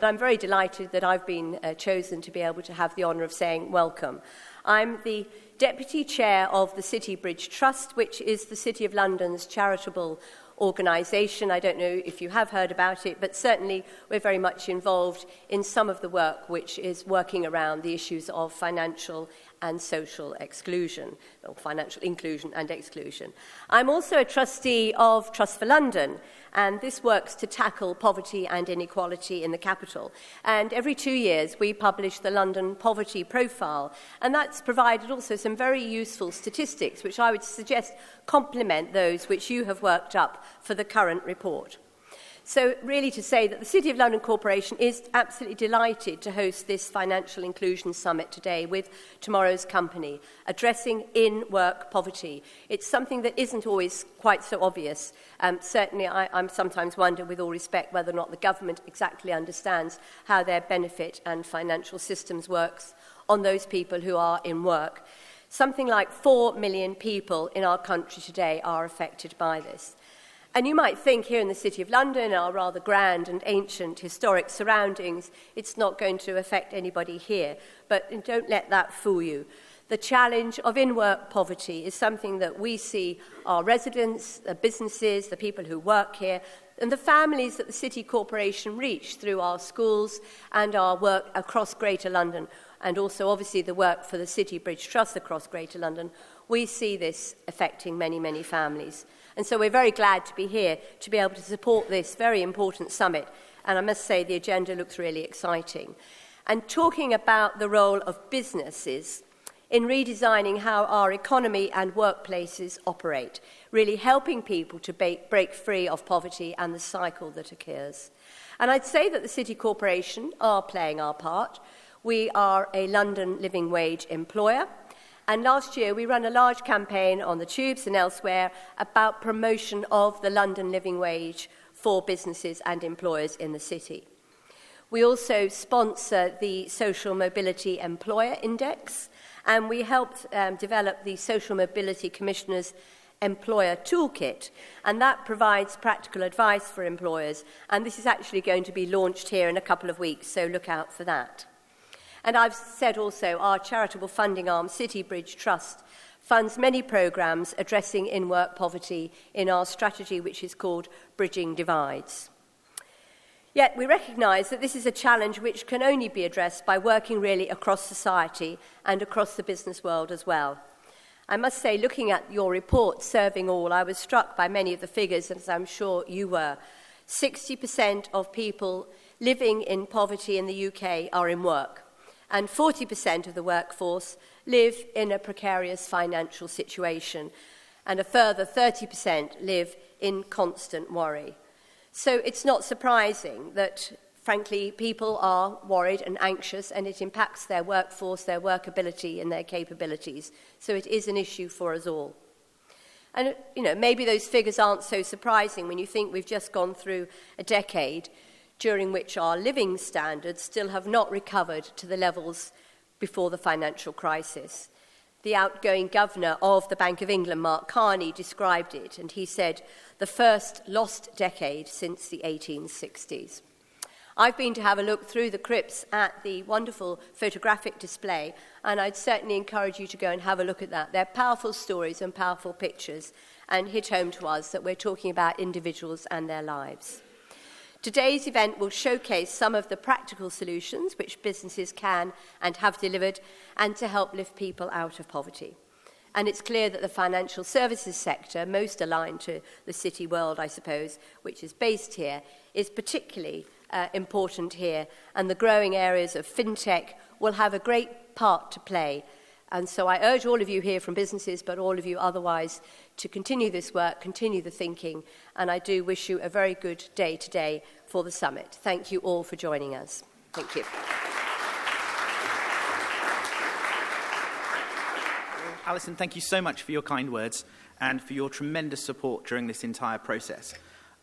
I'm very delighted that I've been chosen to be able to have the honour of saying welcome. I'm the Deputy Chair of the City Bridge Trust, which is the City of London's charitable organisation. I don't know if you have heard about it, but certainly we're very much involved in some of the work which is working around the issues of financial and social exclusion, or financial inclusion and exclusion. I'm also a trustee of Trust for London, and this works to tackle poverty and inequality in the capital. And every 2 years we publish the London Poverty Profile, and that's provided also some very useful statistics which I would suggest complement those which you have worked up for the current report. So really to say that the City of London Corporation is absolutely delighted to host this Financial Inclusion Summit today with tomorrow's company, addressing in-work poverty. It's something that isn't always quite so obvious. Certainly I sometimes wonder, with all respect, whether or not the government exactly understands how their benefit and financial systems works on those people who are in work. Something like 4 million people in our country today are affected by this. And you might think here in the City of London, our rather grand and ancient historic surroundings, it's not going to affect anybody here. But don't let that fool you. The challenge of in-work poverty is something that we see our residents, the businesses, the people who work here, and the families that the City Corporation reach through our schools and our work across Greater London, and also obviously the work for the City Bridge Trust across Greater London. We see this affecting many, many families. And so we're very glad to be here to be able to support this very important summit. And I must say the agenda looks really exciting. And talking about the role of businesses in redesigning how our economy and workplaces operate, really helping people to break free of poverty and the cycle that occurs. And I'd say that the City Corporation are playing our part. We are a London living wage employer. And last year, we ran a large campaign on the tubes and elsewhere about promotion of the London living wage for businesses and employers in the city. We also sponsor the Social Mobility Employer Index, and we helped develop the Social Mobility Commissioner's Employer Toolkit, and that provides practical advice for employers. And this is actually going to be launched here in a couple of weeks, so look out for that. And I've said also our charitable funding arm, City Bridge Trust, funds many programmes addressing in-work poverty in our strategy, which is called Bridging Divides. Yet we recognise that this is a challenge which can only be addressed by working really across society and across the business world as well. I must say, looking at your report, Serving All, I was struck by many of the figures, as I'm sure you were. 60% of people living in poverty in the UK are in work, and 40% of the workforce live in a precarious financial situation, and a further 30% live in constant worry. So it's not surprising that, frankly, people are worried and anxious, and it impacts their workforce, their workability and their capabilities. So it is an issue for us all. And, maybe those figures aren't so surprising when you think we've just gone through a decade during which our living standards still have not recovered to the levels before the financial crisis. The outgoing governor of the Bank of England, Mark Carney, described it, and he said, the first lost decade since the 1860s. I've been to have a look through the crypts at the wonderful photographic display, and I'd certainly encourage you to go and have a look at that. They're powerful stories and powerful pictures, and hit home to us that we're talking about individuals and their lives. Today's event will showcase some of the practical solutions which businesses can and have delivered, and to help lift people out of poverty. And it's clear that the financial services sector, most aligned to the city world, I suppose, which is based here, is particularly important here. And the growing areas of fintech will have a great part to play. And so I urge all of you here from businesses, but all of you otherwise, to continue this work, continue the thinking, and I do wish you a very good day today for the summit. Thank you all for joining us. Thank you. Alison, thank you so much for your kind words and for your tremendous support during this entire process.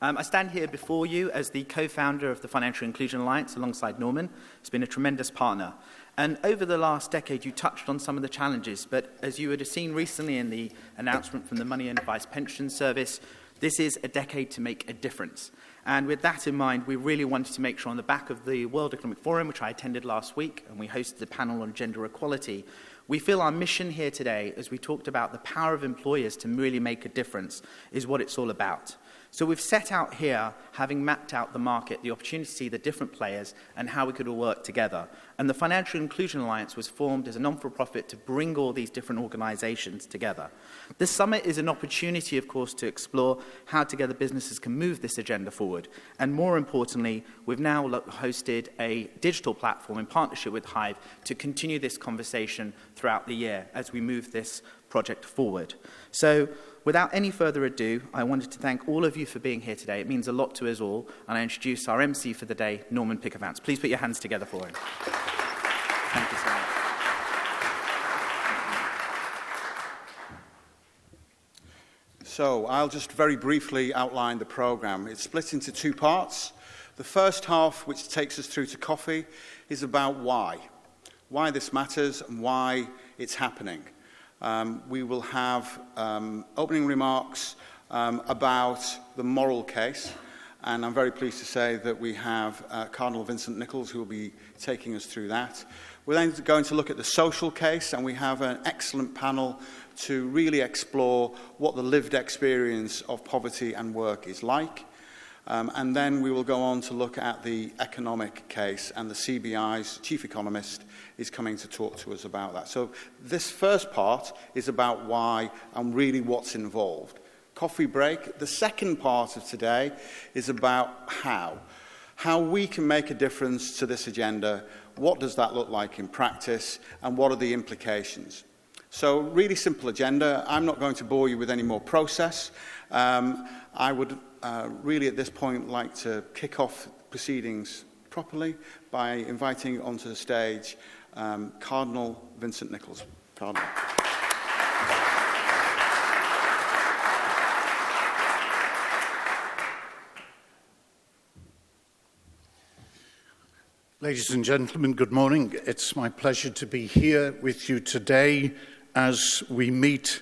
I stand here before you as the co-founder of the Financial Inclusion Alliance alongside Norman. It's been a tremendous partner. And over the last decade, you touched on some of the challenges, but as you would have seen recently in the announcement from the Money and Advice Pension Service, This is a decade to make a difference. And with that in mind, we really wanted to make sure on the back of the World Economic Forum, which I attended last week, and we hosted a panel on gender equality, we feel our mission here today, as we talked about the power of employers to really make a difference, is what it's all about. So we've set out here, having mapped out the market, the opportunity to see the different players and how we could all work together. And the Financial Inclusion Alliance was formed as a non-for-profit to bring all these different organizations together. This summit is an opportunity, of course, to explore how together businesses can move this agenda forward. And more importantly, we've now hosted a digital platform in partnership with Hive to continue this conversation throughout the year as we move this project forward. So, without any further ado, I wanted to thank all of you for being here today. It means a lot to us all. And I introduce our MC for the day, Norman Pickavance. Please put your hands together for him. Thank you so much. So I'll just very briefly outline the programme. It's split into two parts. The first half, which takes us through to coffee, is about why this matters and why it's happening. We will have opening remarks about the moral case, and I'm very pleased to say that we have Cardinal Vincent Nichols who will be taking us through that. We're then going to look at the social case, and we have an excellent panel to really explore what the lived experience of poverty and work is like. And then we will go on to look at the economic case, and the CBI's chief economist is coming to talk to us about that. So this first part is about why and really what's involved. Coffee break. The second part of today is about how we can make a difference to this agenda. What does that look like in practice, and what are the implications? So really simple agenda. I'm not going to bore you with any more process. I would really at this point like to kick off proceedings properly by inviting onto the stage Cardinal Vincent Nichols. Cardinal. Ladies and gentlemen, good morning. It's my pleasure to be here with you today as we meet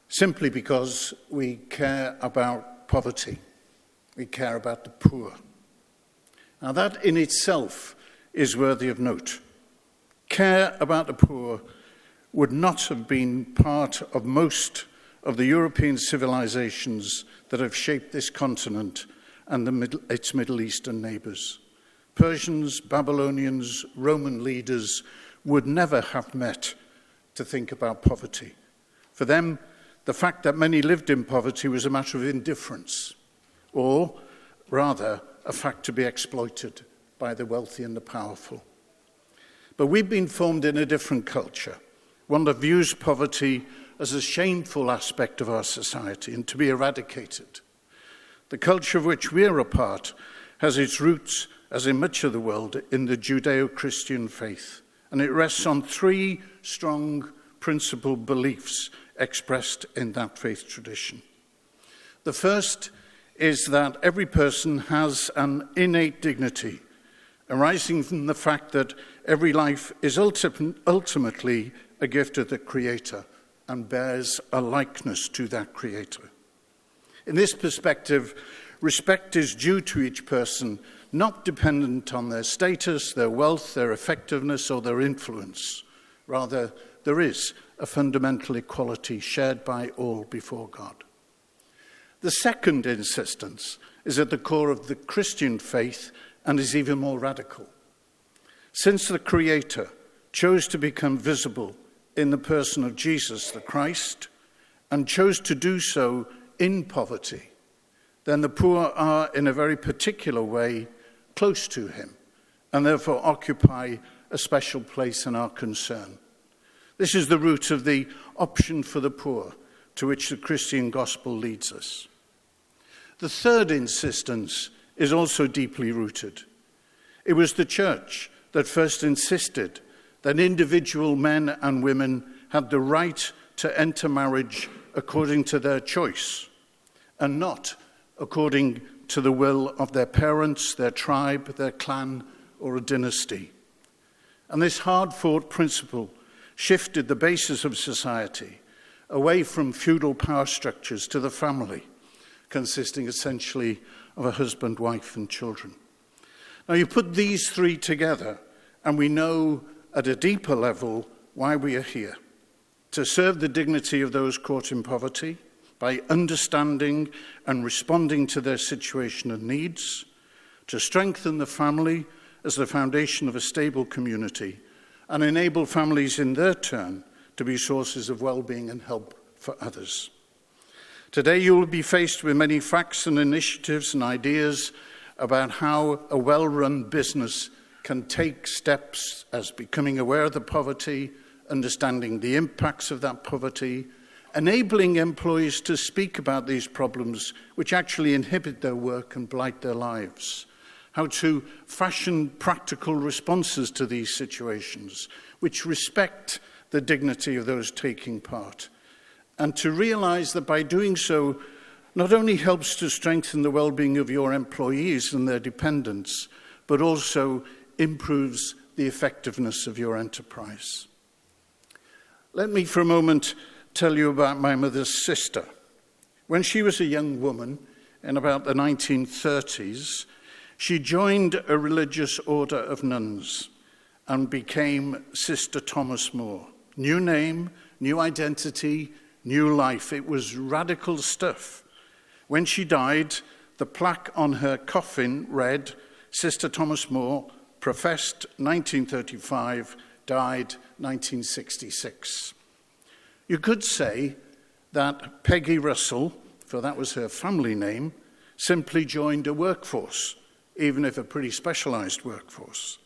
simply because we care about poverty. We care about the poor. Now that in itself is worthy of note. Care about the poor would not have been part of most of the European civilizations that have shaped this continent and its Middle Eastern neighbors. Persians, Babylonians, Roman leaders would never have met to think about poverty. For them, the fact that many lived in poverty was a matter of indifference, or rather a fact to be exploited by the wealthy and the powerful. But we've been formed in a different culture, one that views poverty as a shameful aspect of our society and to be eradicated. The culture of which we're a part has its roots, as in much of the world, in the Judeo-Christian faith, and it rests on three strong principal beliefs expressed in that faith tradition. The first is that every person has an innate dignity arising from the fact that every life is ultimately a gift of the Creator and bears a likeness to that Creator. In this perspective, respect is due to each person, not dependent on their status, their wealth, their effectiveness, or their influence. Rather, there is a fundamental equality shared by all before God. The second insistence is at the core of the Christian faith and is even more radical. Since the Creator chose to become visible in the person of Jesus the Christ and chose to do so in poverty, then the poor are in a very particular way close to him and therefore occupy a special place in our concern. This is the root of the option for the poor to which the Christian gospel leads us. The third insistence is also deeply rooted. It was the church that first insisted that individual men and women had the right to enter marriage according to their choice and not according to the will of their parents, their tribe, their clan, or a dynasty. And this hard-fought principle shifted the basis of society away from feudal power structures to the family, consisting essentially of a husband, wife, and children. Now, you put these three together, and we know at a deeper level why we are here: to serve the dignity of those caught in poverty by understanding and responding to their situation and needs, to strengthen the family as the foundation of a stable community, and enable families in their turn to be sources of well-being and help for others. Today you will be faced with many facts and initiatives and ideas about how a well-run business can take steps as becoming aware of the poverty, understanding the impacts of that poverty, enabling employees to speak about these problems which actually inhibit their work and blight their lives, how to fashion practical responses to these situations which respect the dignity of those taking part, and to realize that by doing so not only helps to strengthen the well-being of your employees and their dependents, but also improves the effectiveness of your enterprise. Let me for a moment tell you about my mother's sister. When she was a young woman in about the 1930s, she joined a religious order of nuns and became Sister Thomas More. New name, new identity, new life. It was radical stuff. When she died, the plaque on her coffin read, Sister Thomas More, professed 1935, died 1966. You could say that Peggy Russell, for that was her family name, simply joined a workforce, even if a pretty specialized workforce.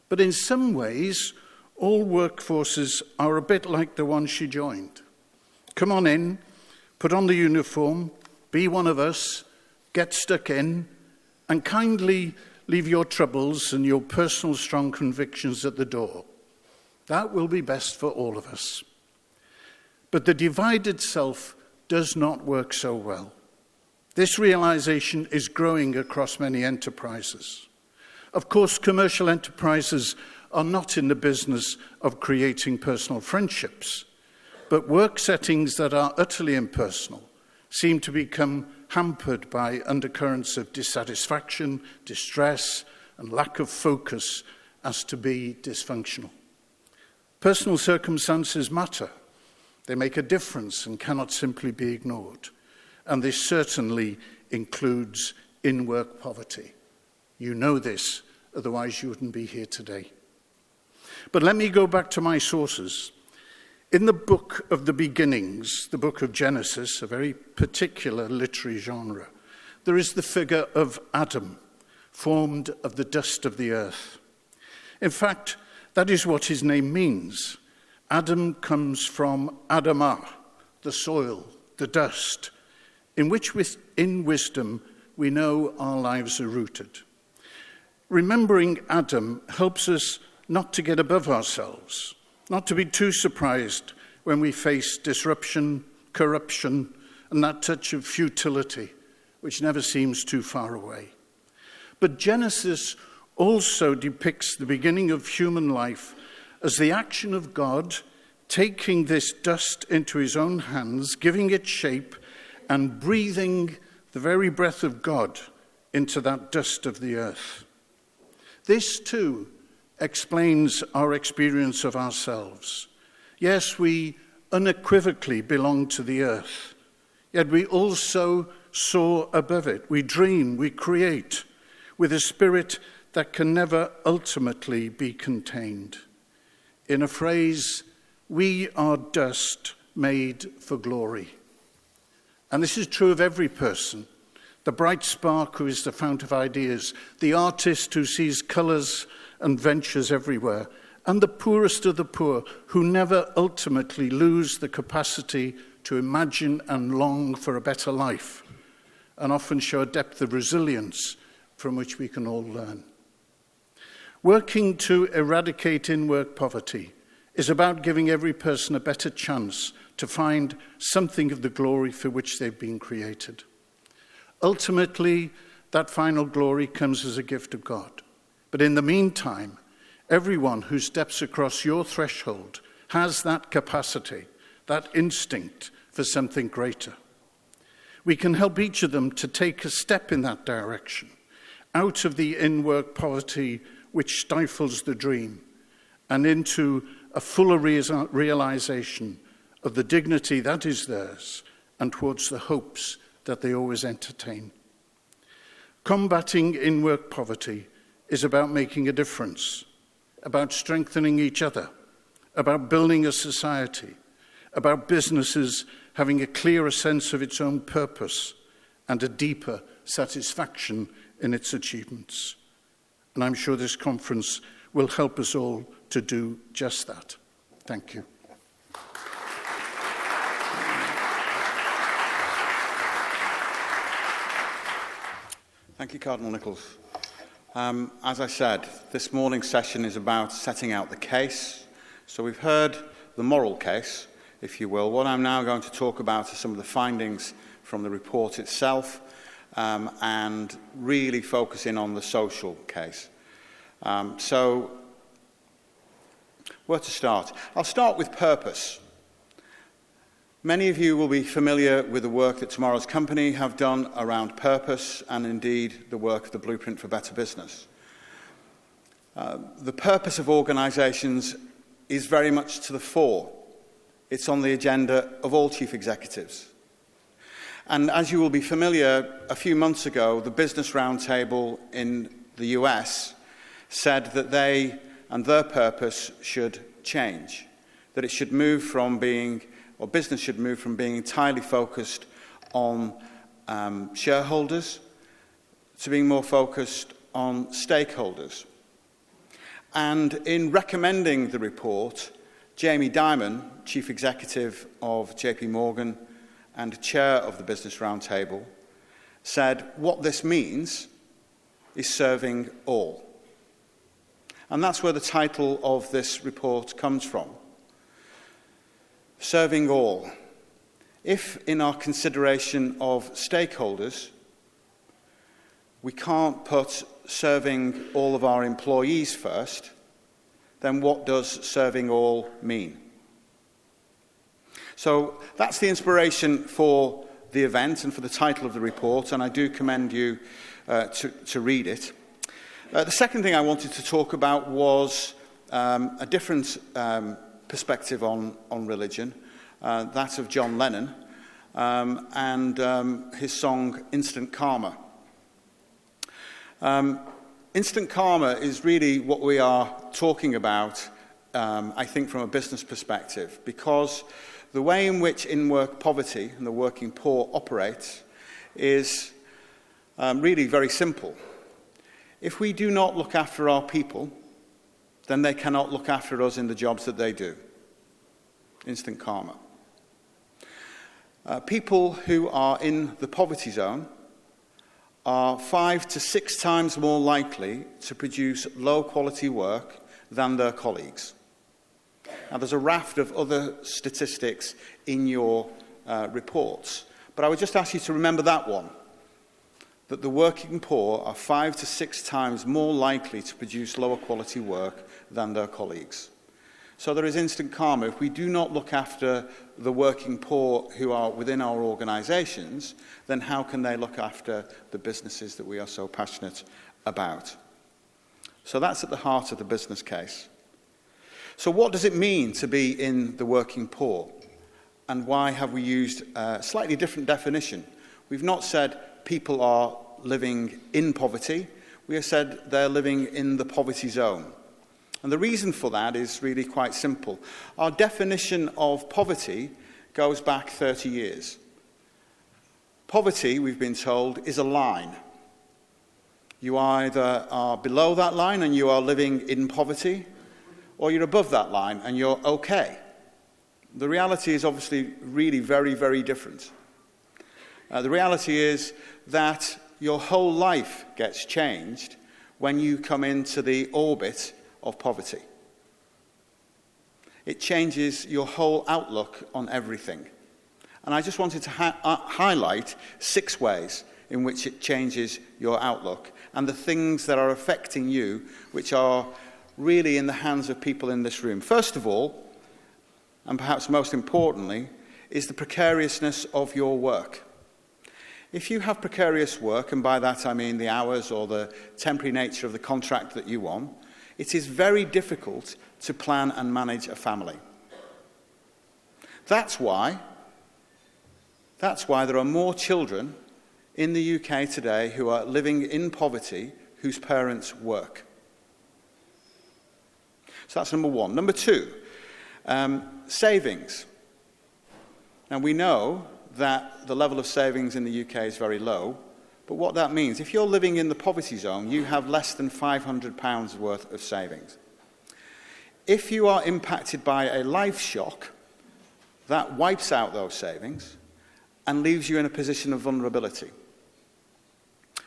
But in some ways, all workforces are a bit like the one she joined. Come on in, put on the uniform, be one of us, get stuck in, and kindly leave your troubles and your personal strong convictions at the door. That will be best for all of us. But the divided self does not work so well. This realization is growing across many enterprises. Of course, commercial enterprises are not in the business of creating personal friendships, but work settings that are utterly impersonal seem to become hampered by undercurrents of dissatisfaction, distress, and lack of focus as to be dysfunctional. Personal circumstances matter. They make a difference and cannot simply be ignored. And this certainly includes in-work poverty. You know this, otherwise you wouldn't be here today. But let me go back to my sources. In the book of the beginnings, the book of Genesis, a very particular literary genre, there is the figure of Adam, formed of the dust of the earth. In fact, that is what his name means. Adam comes from Adamah, the soil, the dust, in which in wisdom we know our lives are rooted. Remembering Adam helps us not to get above ourselves, not to be too surprised when we face disruption, corruption, and that touch of futility, which never seems too far away. But Genesis also depicts the beginning of human life as the action of God taking this dust into his own hands, giving it shape, and breathing the very breath of God into that dust of the earth. This, too, explains our experience of ourselves. Yes, we unequivocally belong to the earth, yet we also soar above it. We dream, we create, with a spirit that can never ultimately be contained. In a phrase, we are dust made for glory. And this is true of every person. The bright spark who is the fount of ideas, the artist who sees colours and ventures everywhere, and the poorest of the poor who never ultimately lose the capacity to imagine and long for a better life, and often show a depth of resilience from which we can all learn. Working to eradicate in-work poverty is about giving every person a better chance to find something of the glory for which they've been created. Ultimately, that final glory comes as a gift of God. But in the meantime, everyone who steps across your threshold has that capacity, that instinct for something greater. We can help each of them to take a step in that direction, out of the in-work poverty which stifles the dream, and into a fuller realization of the dignity that is theirs and towards the hopes that they always entertain. Combating in-work poverty is about making a difference, about strengthening each other, about building a society, about businesses having a clearer sense of its own purpose and a deeper satisfaction in its achievements. And I'm sure this conference will help us all to do just that. Thank you. Thank you, Cardinal Nichols. As I said, this morning's session is about setting out the case. So we've heard the moral case, if you will. What I'm now going to talk about are some of the findings from the report itself, and really focusing on the social case. So, where to start? I'll start with purpose. Many of you will be familiar with the work that Tomorrow's Company have done around purpose, and indeed the work of the Blueprint for Better Business. The purpose of organisations is very much to the fore. It's on the agenda of all chief executives. And as you will be familiar, a few months ago, the Business Roundtable in the US said that they and their purpose should change, that it should move from being, or business should move from being entirely focused on shareholders to being more focused on stakeholders. And in recommending the report, Jamie Dimon, Chief Executive of JP Morgan and Chair of the Business Roundtable, said what this means is serving all. And that's where the title of this report comes from. Serving all. If in our consideration of stakeholders, we can't put serving all of our employees first, then what does serving all mean? So that's the inspiration for the event and for the title of the report, and I do commend you to read it. The second thing I wanted to talk about was a different perspective on religion, that of John Lennon and his song Instant Karma. Instant karma is really what we are talking about, I think, from a business perspective, because the way in which in-work poverty and the working poor operates is really very simple. If we do not look after our people, then they cannot look after us in the jobs that they do. Instant karma. People who are in the poverty zone are 5 to 6 times more likely to produce low-quality work than their colleagues. Now, there's a raft of other statistics in your reports, but I would just ask you to remember that one, that the working poor are 5 to 6 times more likely to produce lower-quality work than their colleagues. So there is instant karma. If we do not look after the working poor who are within our organisations, then how can they look after the businesses that we are so passionate about? So that's at the heart of the business case. So what does it mean to be in the working poor? And why have we used a slightly different definition? We've not said people are living in poverty. We have said they're living in the poverty zone. And the reason for that is really quite simple. Our definition of poverty goes back 30 years. Poverty, we've been told, is a line. You either are below that line and you are living in poverty, or you're above that line and you're okay. The reality is obviously really very, very different. The reality is that your whole life gets changed when you come into the orbit of poverty. It changes your whole outlook on everything. And I just wanted to highlight 6 ways in which it changes your outlook and the things that are affecting you, which are really in the hands of people in this room. First of all, and perhaps most importantly, is the precariousness of your work. If you have precarious work, and by that I mean the hours or the temporary nature of the contract that you want, it is very difficult to plan and manage a family. That's why there are more children in the UK today who are living in poverty whose parents work. So that's number one. Number two, savings. Now we know that the level of savings in the UK is very low, but what that means, if you're living in the poverty zone, you have less than £500 worth of savings. If you are impacted by a life shock, that wipes out those savings and leaves you in a position of vulnerability.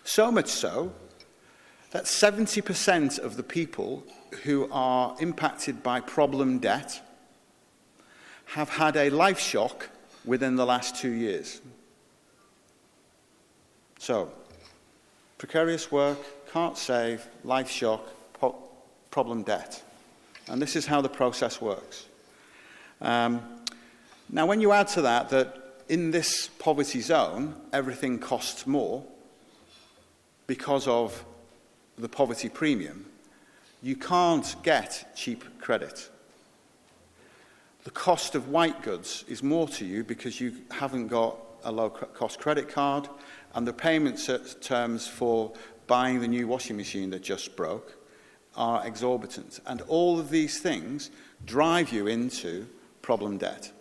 So much so that 70% of the people who are impacted by problem debt have had a life shock within the last 2 years. So, precarious work, can't save, life shock, problem debt. And this is how the process works. Now, when you add to that in this poverty zone, everything costs more because of the poverty premium, you can't get cheap credit. The cost of white goods is more to you because you haven't got a low-cost credit card, and the payment terms for buying the new washing machine that just broke are exorbitant. And all of these things drive you into problem debt.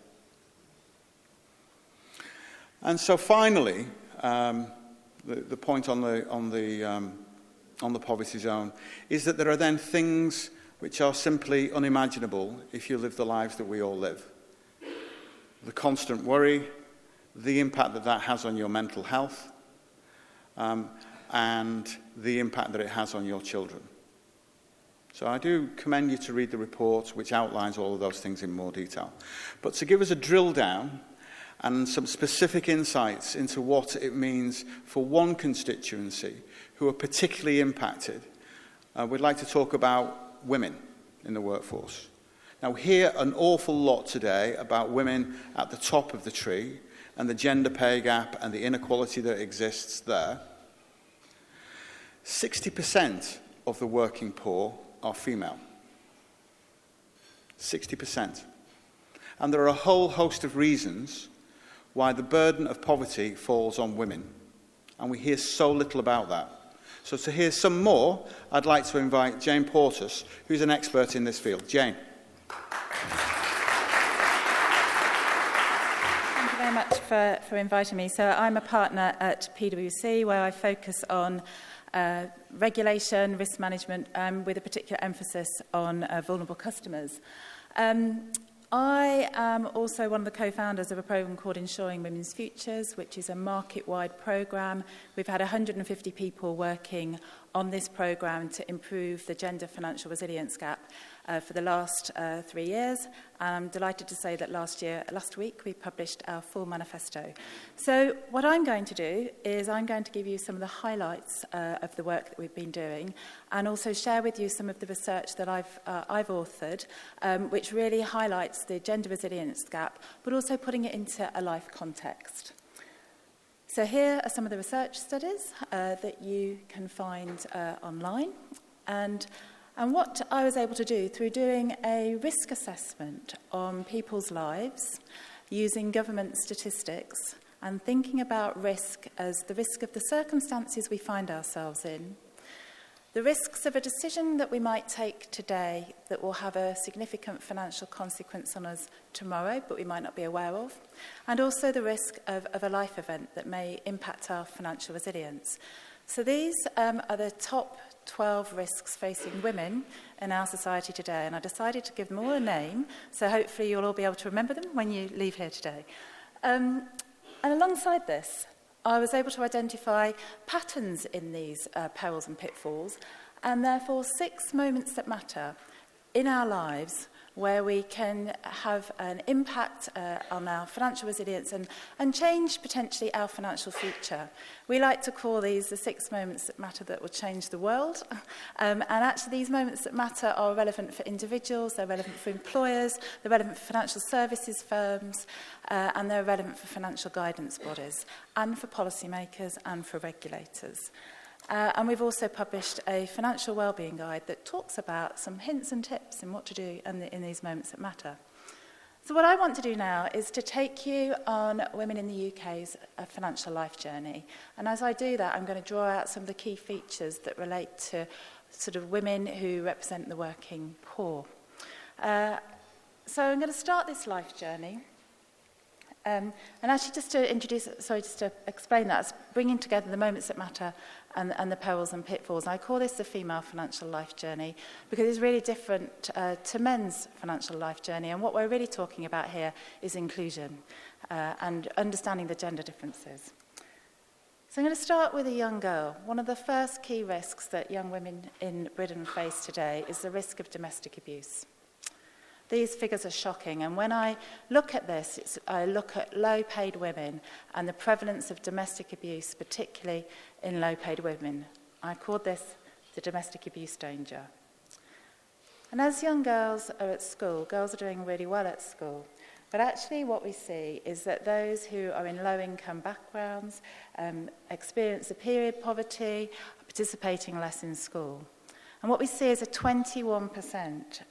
And so finally, the point on the poverty zone is that there are then things which are simply unimaginable if you live the lives that we all live. The constant worry, the impact that has on your mental health, and the impact that it has on your children. So I do commend you to read the report, which outlines all of those things in more detail. But to give us a drill down and some specific insights into what it means for one constituency who are particularly impacted, we'd like to talk about women in the workforce. Now, we hear an awful lot today about women at the top of the tree and the gender pay gap and the inequality that exists there. 60% of the working poor are female. 60%. And there are a whole host of reasons why the burden of poverty falls on women. And we hear so little about that. So to hear some more, I'd like to invite Jane Portas, who's an expert in this field. Jane. Thank you very much for inviting me. So I'm a partner at PwC, where I focus on regulation, risk management, with a particular emphasis on vulnerable customers. I am also one of the co-founders of a programme called Ensuring Women's Futures, which is a market-wide programme. We've had 150 people working on this programme to improve the gender financial resilience gap for the last 3 years. And I'm delighted to say that last week, we published our full manifesto. So what I'm going to do is I'm going to give you some of the highlights of the work that we've been doing, and also share with you some of the research that I've authored, which really highlights the gender resilience gap, but also putting it into a life context. So here are some of the research studies that you can find online. And what I was able to do through doing a risk assessment on people's lives, using government statistics, and thinking about risk as the risk of the circumstances we find ourselves in, the risks of a decision that we might take today that will have a significant financial consequence on us tomorrow, but we might not be aware of, and also the risk of a life event that may impact our financial resilience. So these are the top 12 risks facing women in our society today, and I decided to give them all a name, so hopefully you'll all be able to remember them when you leave here today. And alongside this, I was able to identify patterns in these perils and pitfalls, and therefore 6 moments that matter in our lives where we can have an impact on our financial resilience and change potentially our financial future. We like to call these the 6 moments that matter that will change the world. And actually these moments that matter are relevant for individuals, they're relevant for employers, they're relevant for financial services firms, and they're relevant for financial guidance bodies, and for policymakers and for regulators. And we've also published a financial wellbeing guide that talks about some hints and tips in what to do in these moments that matter. So what I want to do now is to take you on women in the UK's financial life journey. And as I do that, I'm going to draw out some of the key features that relate to sort of women who represent the working poor. So I'm going to start this life journey. And actually just to explain that, it's bringing together the moments that matter and the perils and pitfalls. And I call this the female financial life journey because it's really different to men's financial life journey. And what we're really talking about here is inclusion and understanding the gender differences. So I'm going to start with a young girl. One of the first key risks that young women in Britain face today is the risk of domestic abuse. These figures are shocking, and when I look at this, I look at low-paid women and the prevalence of domestic abuse, particularly in low-paid women. I call this the domestic abuse danger. And as young girls are at school, girls are doing really well at school, but actually what we see is that those who are in low-income backgrounds experience a period poverty, participating less in school. And what we see is a 21%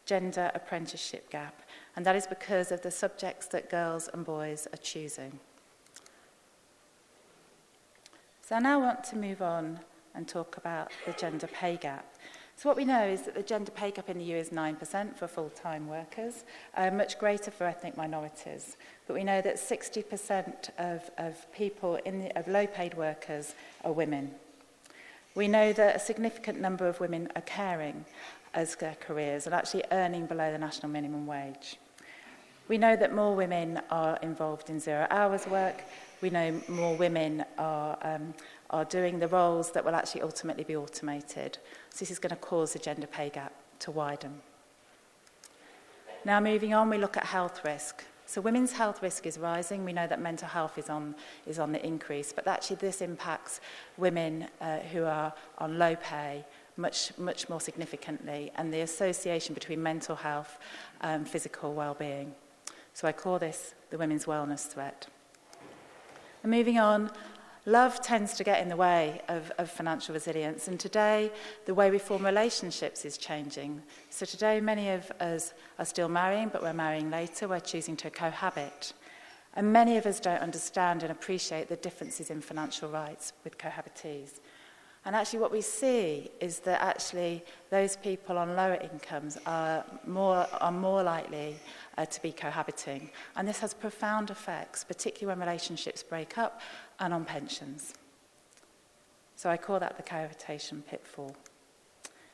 gender apprenticeship gap, and that is because of the subjects that girls and boys are choosing. So I now want to move on and talk about the gender pay gap. So what we know is that the gender pay gap in the EU is 9% for full-time workers, much greater for ethnic minorities. But we know that 60% of people of low-paid workers are women. We know that a significant number of women are caring as their careers and actually earning below the national minimum wage. We know that more women are involved in 0 hours work. We know more women are doing the roles that will actually ultimately be automated. So this is going to cause the gender pay gap to widen. Now moving on, we look at health risk. So women's health risk is rising. We know that mental health is on the increase, but actually this impacts women who are on low pay much more significantly, and the association between mental health and physical well-being. So I call this the women's wellness threat. And moving on, love tends to get in the way of financial resilience, and today the way we form relationships is changing. So today many of us are still marrying, but we're marrying later, we're choosing to cohabit. And many of us don't understand and appreciate the differences in financial rights with cohabitees. And actually what we see is that actually those people on lower incomes are more likely to be cohabiting. And this has profound effects, particularly when relationships break up and on pensions. So I call that the cohabitation pitfall.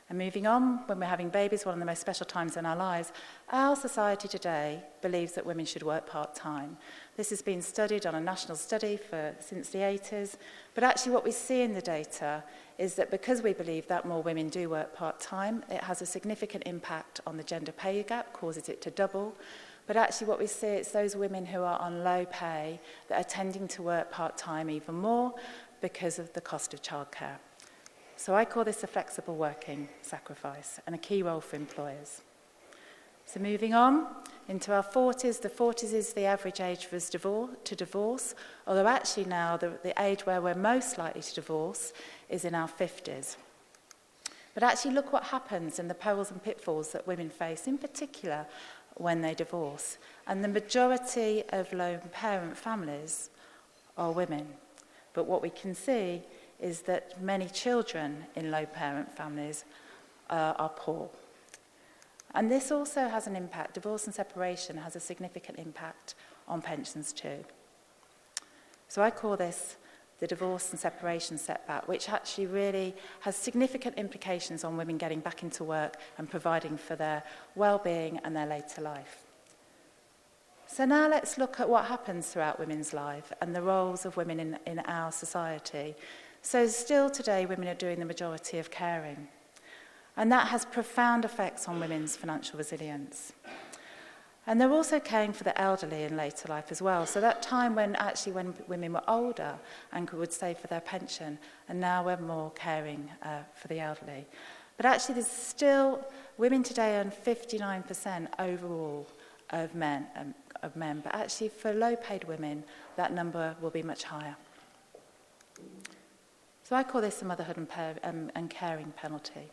And moving on, when we're having babies, one of the most special times in our lives, our society today believes that women should work part-time. This has been studied on a national study since the 80s, but actually what we see in the data is that because we believe that more women do work part-time, it has a significant impact on the gender pay gap, causes it to double. But actually what we see is those women who are on low pay that are tending to work part-time even more because of the cost of childcare. So I call this a flexible working sacrifice and a key role for employers. So moving on into our 40s, the 40s is the average age for us to divorce, although actually now the age where we're most likely to divorce is in our 50s. But actually look what happens in the perils and pitfalls that women face, in particular when they divorce. And the majority of lone parent families are women. But what we can see is that many children in low parent families are poor. And this also has an impact. Divorce and separation has a significant impact on pensions too. So I call this the divorce and separation setback, which actually really has significant implications on women getting back into work and providing for their well-being and their later life. So now let's look at what happens throughout women's life and the roles of women in our society. So still today, women are doing the majority of caring. And that has profound effects on women's financial resilience. And they're also caring for the elderly in later life as well. So that time when women were older and would save for their pension, and now we're more caring for the elderly. But actually there's still, women today earn 59% overall of men, but actually for low-paid women, that number will be much higher. So I call this the motherhood and caring penalty.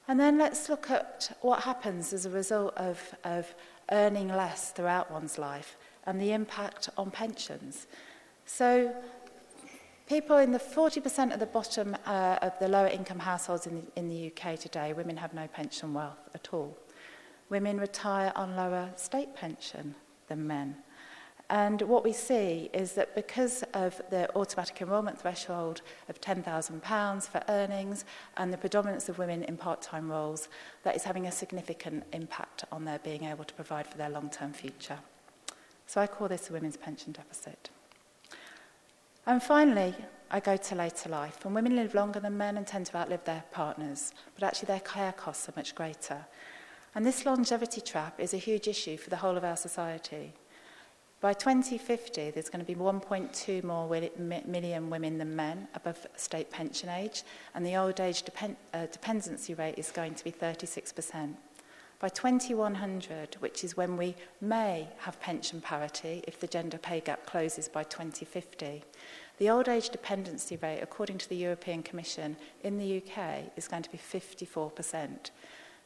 And then let's look at what happens as a result of earning less throughout one's life and the impact on pensions. So people in the 40% at the bottom of the lower income households in the UK today, women have no pension wealth at all. Women retire on lower state pension than men. And what we see is that because of the automatic enrolment threshold of £10,000 for earnings and the predominance of women in part-time roles, that is having a significant impact on their being able to provide for their long-term future. So I call this a women's pension deficit. And finally, I go to later life. And women live longer than men and tend to outlive their partners, but actually their care costs are much greater. And this longevity trap is a huge issue for the whole of our society. By 2050, there's going to be 1.2 more million women than men above state pension age, and the old age dependency rate is going to be 36%. By 2100, which is when we may have pension parity if the gender pay gap closes by 2050, the old age dependency rate, according to the European Commission, in the UK is going to be 54%.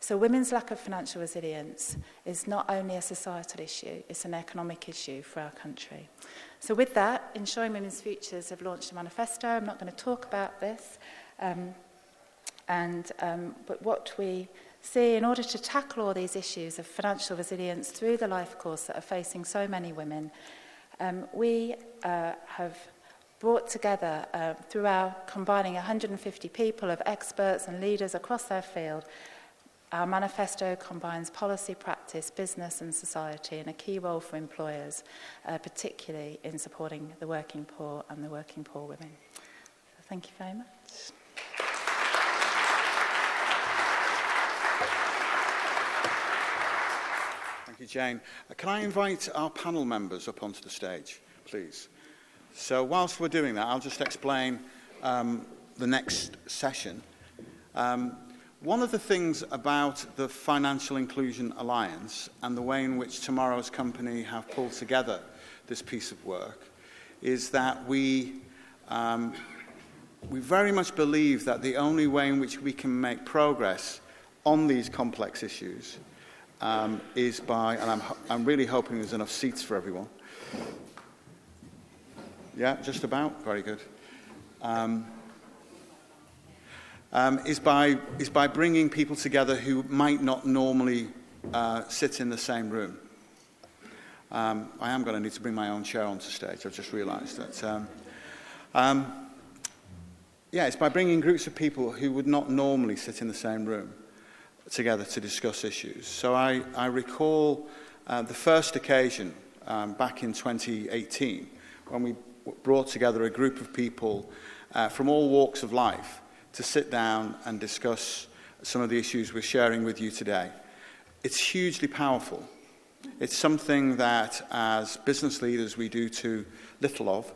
So women's lack of financial resilience is not only a societal issue, it's an economic issue for our country. So with that, Ensuring Women's Futures have launched a manifesto. I'm not going to talk about this. But what we see, in order to tackle all these issues of financial resilience through the life course that are facing so many women, we have brought together, through our combining 150 people of experts and leaders across their field. Our manifesto combines policy, practice, business and society, and a key role for employers, particularly in supporting the working poor and the working poor women. So thank you very much. Thank you, Jane. Can I invite our panel members up onto the stage, please? So whilst we're doing that, I'll just explain the next session. One of the things about the Financial Inclusion Alliance and the way in which Tomorrow's Company have pulled together this piece of work is that we very much believe that the only way in which we can make progress on these complex issues is by, and I'm really hoping there's enough seats for everyone. Yeah, just about? Very good. Is by bringing people together who might not normally sit in the same room. I am going to need to bring my own chair onto stage. I've just realised that. It's by bringing groups of people who would not normally sit in the same room together to discuss issues. So I recall the first occasion back in 2018 when we brought together a group of people from all walks of life to sit down and discuss some of the issues we're sharing with you today. It's hugely powerful. It's something that, as business leaders, we do too little of,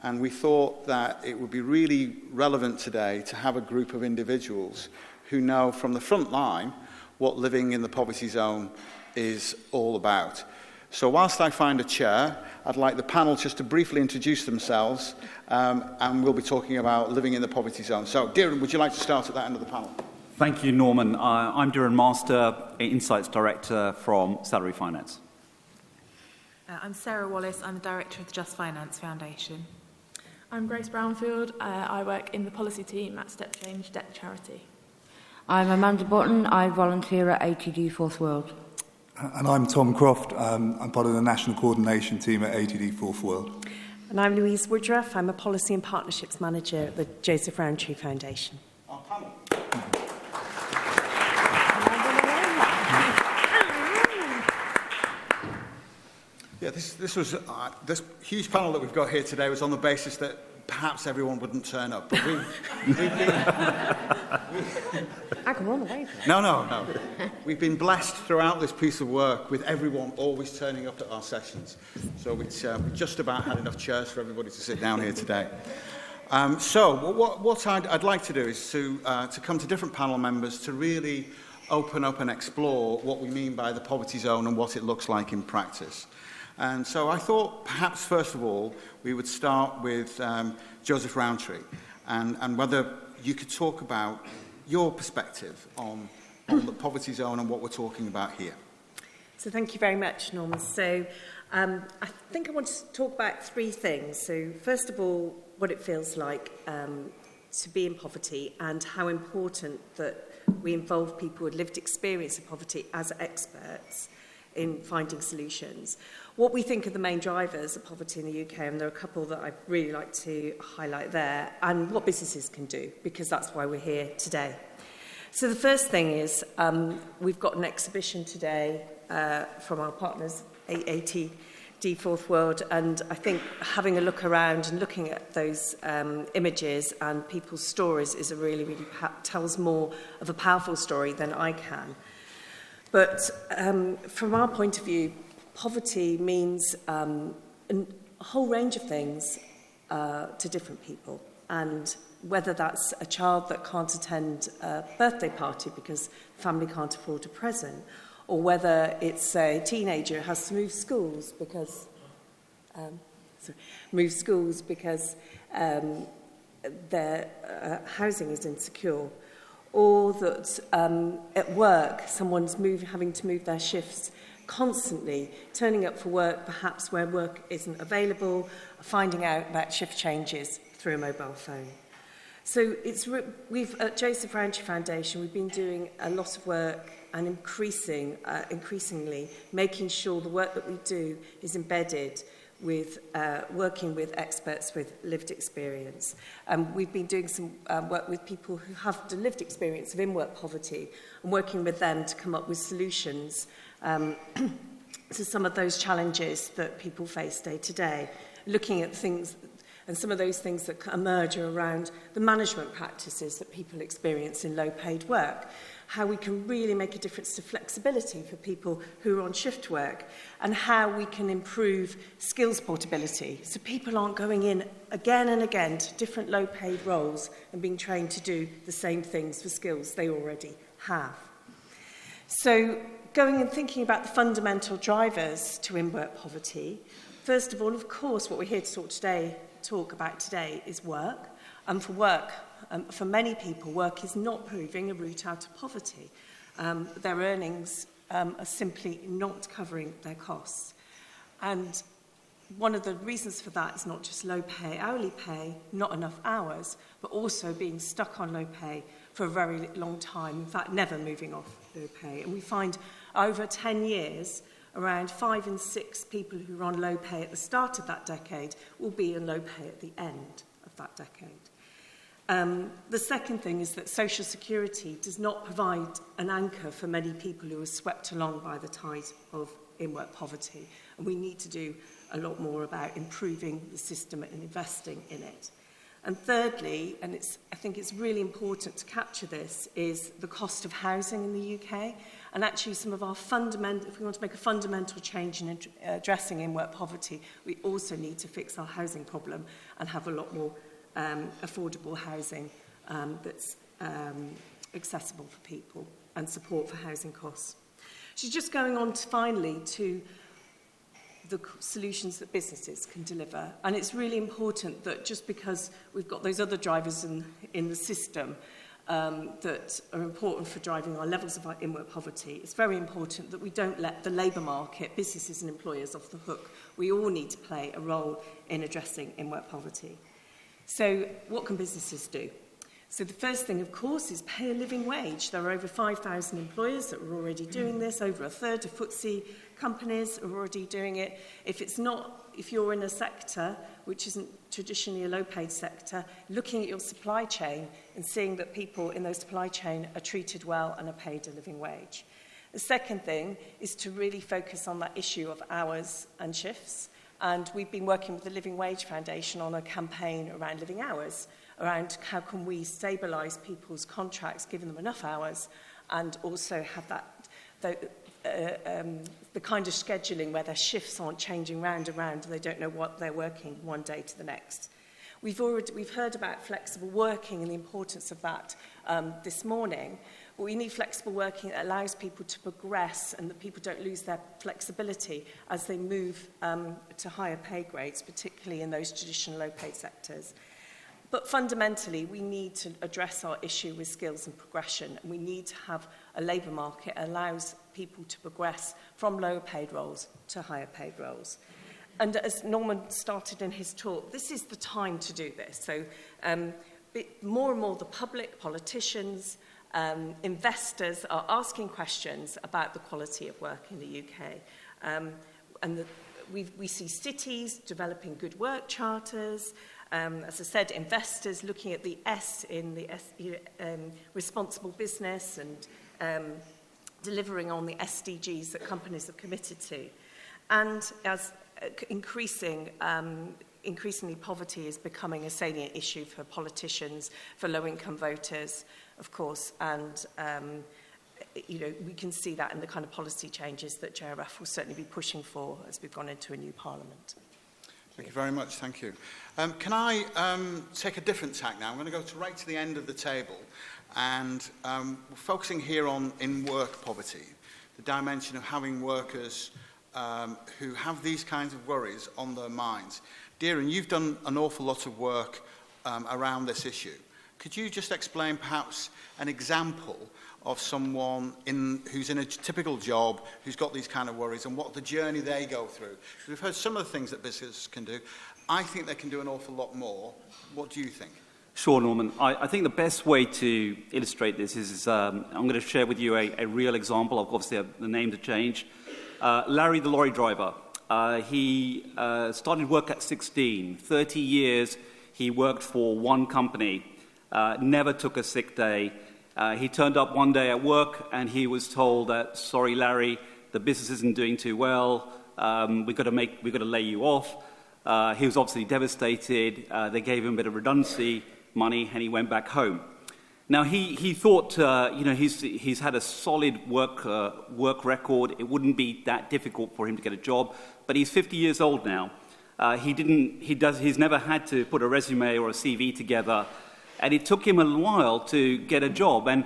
and we thought that it would be really relevant today to have a group of individuals who know from the front line what living in the poverty zone is all about. So whilst I find a chair, I'd like the panel just to briefly introduce themselves, and we'll be talking about living in the poverty zone. So, Darren, would you like to start at that end of the panel? Thank you, Norman. I'm Darren Master, Insights Director from Salary Finance. I'm Sarah Wallace. I'm the Director of the Just Finance Foundation. I'm Grace Brownfield. I work in the policy team at Step Change Debt Charity. I'm Amanda Botton. I volunteer at ATD Fourth World. And I'm Tom Croft. I'm part of the national coordination team at ATD Fourth World. And I'm Louise Woodruff. I'm a policy and partnerships manager at the Joseph Rowntree Foundation. Our panel. Yeah, this huge panel that we've got here today was on the basis that perhaps everyone wouldn't turn up. But I can run away. No. We've been blessed throughout this piece of work with everyone always turning up at our sessions. So we just about had enough chairs for everybody to sit down here today. So what I'd like to do is to come to different panel members to really open up and explore what we mean by the poverty zone and what it looks like in practice. And so I thought perhaps first of all we would start with Joseph Rowntree and whether you could talk about your perspective on the poverty zone and what we're talking about here. So thank you very much, Norman. So I think I want to talk about three things. So first of all, what it feels like to be in poverty and how important that we involve people with lived experience of poverty as experts in finding solutions. What we think are the main drivers of poverty in the UK, and there are a couple that I'd really like to highlight there, and what businesses can do, because that's why we're here today. So the first thing is we've got an exhibition today from our partners, ATD Fourth World, and I think having a look around and looking at those images and people's stories is really tells more of a powerful story than I can. But from our point of view, poverty means a whole range of things to different people, and whether that's a child that can't attend a birthday party because family can't afford a present, or whether it's a teenager who has to move schools because their housing is insecure, or that at work someone's having to move their shifts constantly, turning up for work perhaps where work isn't available, finding out about shift changes through a mobile phone. So we've at Joseph Rowntree Foundation, we've been doing a lot of work and increasingly making sure the work that we do is embedded with working with experts with lived experience. We've been doing some work with people who have the lived experience of in-work poverty and working with them to come up with solutions to some of those challenges that people face day to day, looking at things. And some of those things that emerge are around the management practices that people experience in low-paid work, how we can really make a difference to flexibility for people who are on shift work, and how we can improve skills portability so people aren't going in again and again to different low-paid roles and being trained to do the same things for skills they already have. So going and thinking about the fundamental drivers to in-work poverty, first of all, of course, what we're here to talk about today is work. And for work, for many people, work is not proving a route out of poverty. Their earnings are simply not covering their costs. And one of the reasons for that is not just low pay, hourly pay, not enough hours, but also being stuck on low pay for a very long time, in fact, never moving off low pay. And we find over 10 years, around 5 in 6 people who are on low pay at the start of that decade will be on low pay at the end of that decade. The second thing is that social security does not provide an anchor for many people who are swept along by the tide of in-work poverty. And we need to do a lot more about improving the system and investing in it. And thirdly, and I think it's really important to capture this, is the cost of housing in the UK. And actually some of our if we want to make a fundamental change in addressing in-work poverty, we also need to fix our housing problem and have a lot more affordable housing that's accessible for people and support for housing costs. So just going on to finally to the solutions that businesses can deliver. And it's really important that just because we've got those other drivers in the system that are important for driving our levels of in-work poverty, it's very important that we don't let the labour market, businesses and employers off the hook. We all need to play a role in addressing in-work poverty. So what can businesses do? So the first thing, of course, is pay a living wage. There are over 5,000 employers that are already doing this. Over a third of FTSE companies are already doing it. If you're in a sector which isn't traditionally a low-paid sector, looking at your supply chain and seeing that people in those supply chain are treated well and are paid a living wage. The second thing is to really focus on that issue of hours and shifts And we've been working with the Living Wage Foundation on a campaign around living hours, around how can we stabilise people's contracts, giving them enough hours, and also have the kind of scheduling where their shifts aren't changing round and round and they don't know what they're working one day to the next. We've heard about flexible working and the importance of that this morning. But we need flexible working that allows people to progress and that people don't lose their flexibility as they move to higher pay grades, particularly in those traditional low-paid sectors. But fundamentally, we need to address our issue with skills and progression. And we need to have a labour market that allows people to progress from lower-paid roles to higher-paid roles. And as Norman started in his talk, this is the time to do this. So more and more the public, politicians, investors are asking questions about the quality of work in the UK. We see cities developing good work charters. As I said, investors looking at the S in the responsible business and delivering on the SDGs that companies have committed to. And as increasingly poverty is becoming a salient issue for politicians, for low-income voters, of course, and we can see that in the kind of policy changes that JRF will certainly be pushing for as we've gone into a new parliament. Thank you very much, thank you. Can I take a different tack now? I'm going to go right to the end of the table, and we're focusing here on in-work poverty, the dimension of having workers who have these kinds of worries on their minds. Darren, you've done an awful lot of work around this issue. Could you just explain perhaps an example of someone who's in a typical job, who's got these kind of worries, and what the journey they go through? We've heard some of the things that businesses can do. I think they can do an awful lot more. What do you think? Sure, Norman. I think the best way to illustrate this is I'm going to share with you a real example. Obviously, the name to change. Larry, the lorry driver. He started work at 16. 30 years he worked for one company, never took a sick day. He turned up one day at work and he was told that, sorry, Larry, the business isn't doing too well. We've got to lay you off. He was obviously devastated. They gave him a bit of redundancy money and he went back home. Now, he thought, he's had a solid work record. It wouldn't be that difficult for him to get a job. But he's 50 years old now. He's never had to put a resume or a CV together. And it took him a while to get a job. And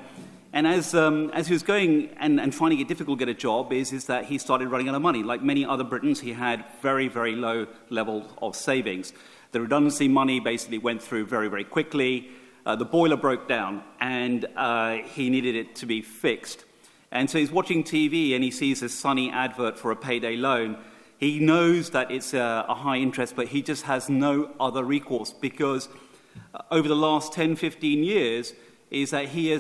as he was going and finding it difficult to get a job is that he started running out of money. Like many other Britons, he had very, very low level of savings. The redundancy money basically went through very, very quickly. The boiler broke down, and he needed it to be fixed. And so he's watching TV, and he sees a sunny advert for a payday loan. He knows that it's a high interest, but he just has no other recourse because over the last 10, 15 years is that he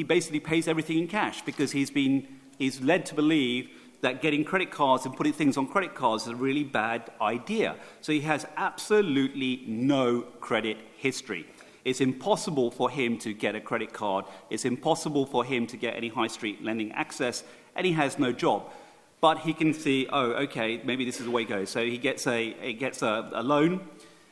basically pays everything in cash because he's led to believe that getting credit cards and putting things on credit cards is a really bad idea. So he has absolutely no credit history. It's impossible for him to get a credit card. It's impossible for him to get any high street lending access, and he has no job. But he can see, okay, maybe this is the way it goes. So he gets a loan,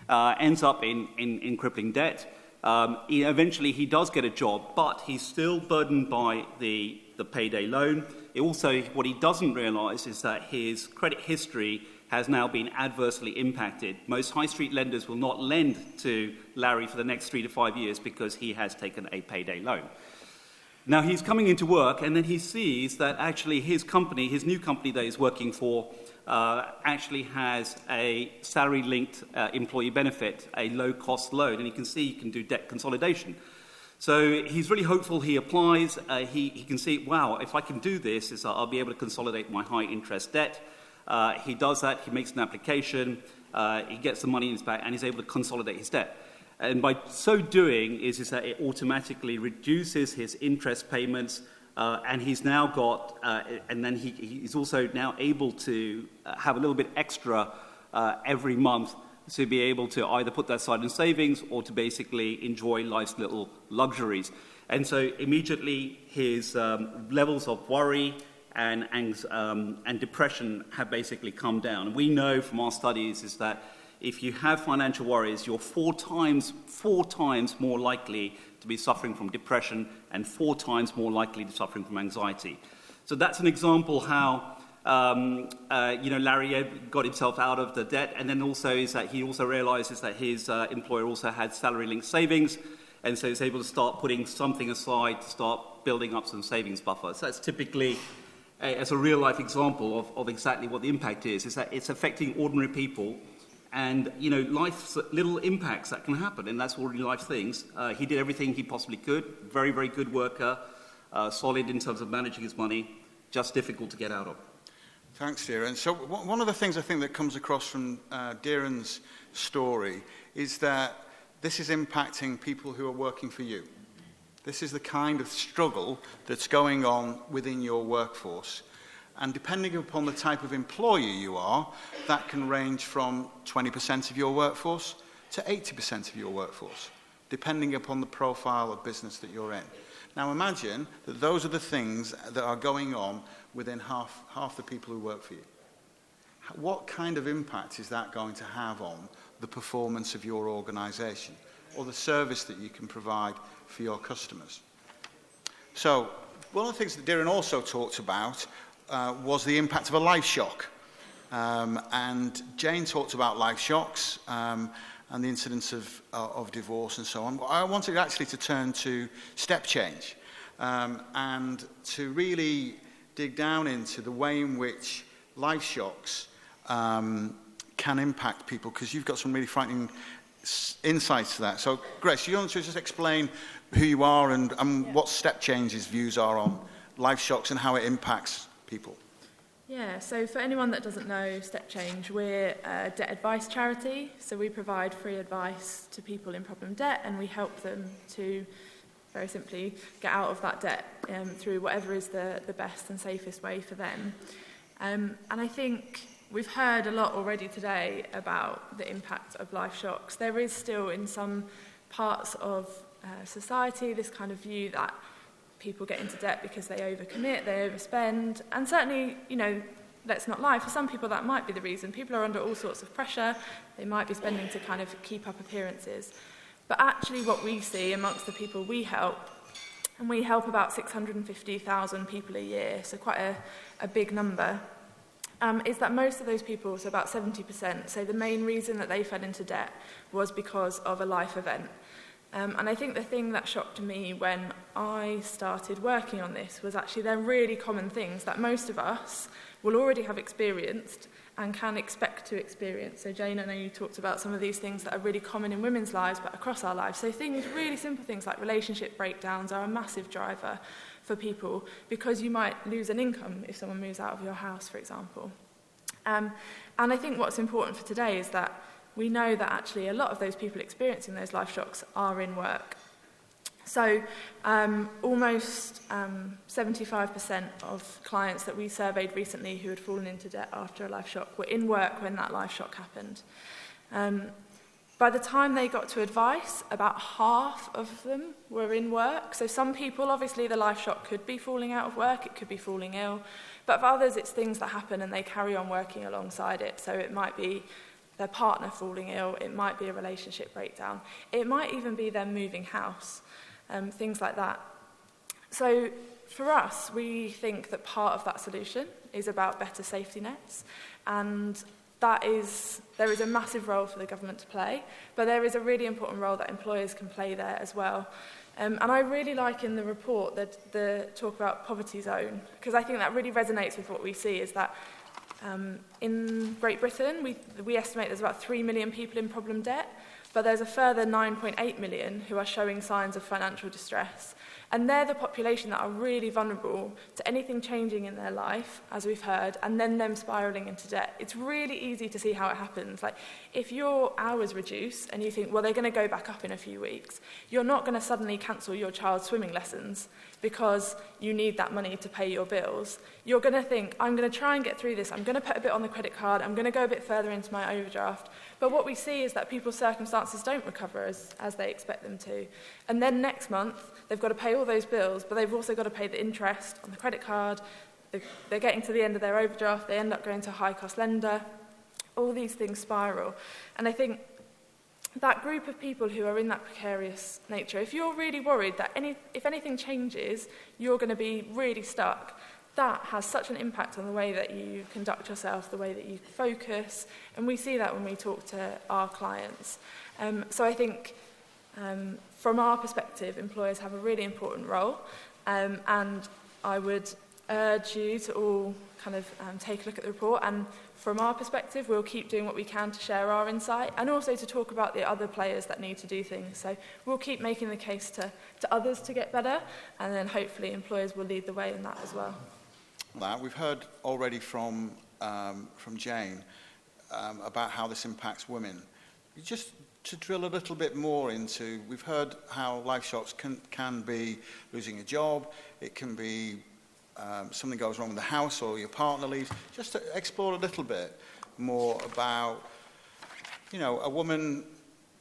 ends up in crippling debt. Eventually, he does get a job, but he's still burdened by the payday loan. What he doesn't realise is that his credit history has now been adversely impacted. Most high street lenders will not lend to Larry for the next 3 to 5 years because he has taken a payday loan. Now he's coming into work and then he sees that actually his new company that he's working for, actually has a salary-linked employee benefit, a low-cost loan, and he can see he can do debt consolidation. So he's really hopeful. He applies. He can see, wow, if I can do this, I'll be able to consolidate my high-interest debt. He does that. He makes an application. He gets the money in his bank, and he's able to consolidate his debt. And by so doing is that it automatically reduces his interest payments, and he's now got, and then he's also now able to have a little bit extra every month to be able to either put that aside in savings or to basically enjoy life's little luxuries. And so immediately his levels of worry, and depression have basically come down. And we know from our studies is that if you have financial worries, you're four times more likely to be suffering from depression and 4 times more likely to be suffering from anxiety. So that's an example how Larry got himself out of the debt, and then also is that he also realizes that his employer also had salary-linked savings, and so he's able to start putting something aside to start building up some savings buffer. So that's typically, as a real-life example of exactly what the impact is that it's affecting ordinary people, and life's little impacts that can happen, and that's ordinary life things. He did everything he possibly could. Very, very good worker, solid in terms of managing his money, just difficult to get out of. Thanks, Darren. So one of the things I think that comes across from Darren's story is that this is impacting people who are working for you. This is the kind of struggle that's going on within your workforce. And depending upon the type of employer you are, that can range from 20% of your workforce to 80% of your workforce, depending upon the profile of business that you're in. Now imagine that those are the things that are going on within half the people who work for you. What kind of impact is that going to have on the performance of your organisation or the service that you can provide for your customers? So one of the things that Darren also talked about was the impact of a life shock. And Jane talked about life shocks and the incidence of divorce and so on. I wanted actually to turn to step change and to really dig down into the way in which life shocks can impact people, because you've got some really frightening insights to that. So, Grace, you want to just explain who you are and what Step Change's views are on life shocks and how it impacts people? Yeah, so for anyone that doesn't know Step Change, we're a debt advice charity. So we provide free advice to people in problem debt, and we help them to, very simply, get out of that debt through whatever is the best and safest way for them. And I think we've heard a lot already today about the impact of life shocks. There is still in some parts of society this kind of view that people get into debt because they overcommit, they overspend, and certainly, let's not lie, for some people that might be the reason. People are under all sorts of pressure. They might be spending to kind of keep up appearances. But actually what we see amongst the people we help, and we help about 650,000 people a year, so quite a big number, is that most of those people, so about 70%, say the main reason that they fell into debt was because of a life event. And I think the thing that shocked me when I started working on this was actually they're really common things that most of us will already have experienced and can expect to experience. So Jane, I know you talked about some of these things that are really common in women's lives but across our lives. So things, really simple things like relationship breakdowns are a massive driver for people because you might lose an income if someone moves out of your house, for example. And I think what's important for today is that we know that actually a lot of those people experiencing those life shocks are in work. So almost 75% of clients that we surveyed recently who had fallen into debt after a life shock were in work when that life shock happened. By the time they got to advice, about half of them were in work. So some people, obviously the life shock could be falling out of work, it could be falling ill, but for others it's things that happen and they carry on working alongside it. So it might be their partner falling ill, it might be a relationship breakdown, it might even be them moving house, things like that. So for us, we think that part of that solution is about better safety nets, and there is a massive role for the government to play, but there is a really important role that employers can play there as well. And I really like in the report the talk about poverty zone, because I think that really resonates with what we see is that in Great Britain, we estimate there's about 3 million people in problem debt, but there's a further 9.8 million who are showing signs of financial distress. And they're the population that are really vulnerable to anything changing in their life, as we've heard, and then them spiralling into debt. It's really easy to see how it happens. Like, if your hours reduce and you think, well, they're going to go back up in a few weeks, you're not going to suddenly cancel your child's swimming lessons because you need that money to pay your bills. You're going to think, I'm going to try and get through this. I'm going to put a bit on the credit card. I'm going to go a bit further into my overdraft. But what we see is that people's circumstances don't recover as they expect them to. And then next month, they've got to pay all those bills, but they've also got to pay the interest on the credit card, they're getting to the end of their overdraft, they end up going to a high-cost lender. All these things spiral. And I think that group of people who are in that precarious nature, if you're really worried that if anything changes, you're going to be really stuck, that has such an impact on the way that you conduct yourself, the way that you focus, and we see that when we talk to our clients. So I think from our perspective, employers have a really important role, and I would urge you to all kind of take a look at the report, and from our perspective, we'll keep doing what we can to share our insight and also to talk about the other players that need to do things. So we'll keep making the case to others to get better, and then hopefully employers will lead the way in that as well. We've heard already from Jane about how this impacts women. Just to drill a little bit more into, we've heard how life shocks can be losing a job, it can be something goes wrong with the house or your partner leaves. Just to explore a little bit more about, a woman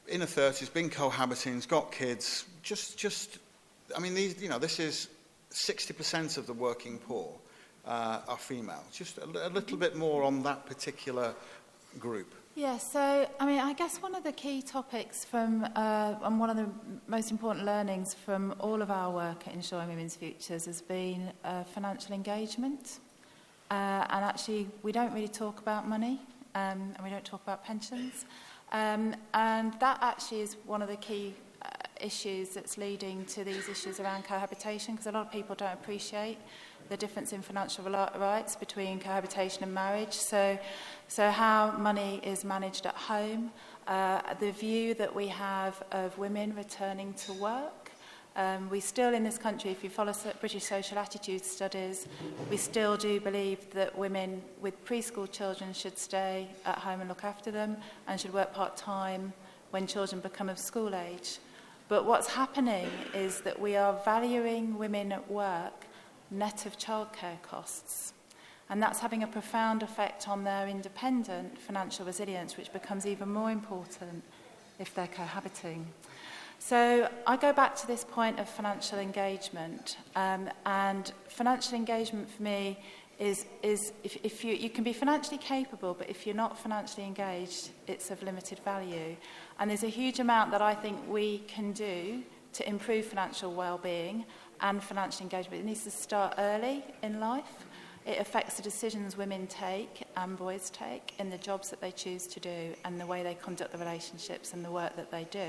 in her 30s, been cohabiting, has got kids. This is 60% of the working poor are female. Just a little bit more on that particular group. Yeah, so, I guess one of the key topics from, and one of the most important learnings from all of our work at Ensuring Women's Futures has been financial engagement. And actually, we don't really talk about money, and we don't talk about pensions. And that actually is one of the key issues that's leading to these issues around cohabitation, because a lot of people don't appreciate the difference in financial rights between cohabitation and marriage. So how money is managed at home, the view that we have of women returning to work. We still in this country, if you follow British social attitude studies, we still do believe that women with preschool children should stay at home and look after them and should work part-time when children become of school age. But what's happening is that we are valuing women at work net of childcare costs. And that's having a profound effect on their independent financial resilience, which becomes even more important if they're cohabiting. So I go back to this point of financial engagement. And financial engagement for me is if you can be financially capable, but if you're not financially engaged, it's of limited value. And there's a huge amount that I think we can do to improve financial well-being and financial engagement. It needs to start early in life. It affects the decisions women take and boys take in the jobs that they choose to do and the way they conduct the relationships and the work that they do.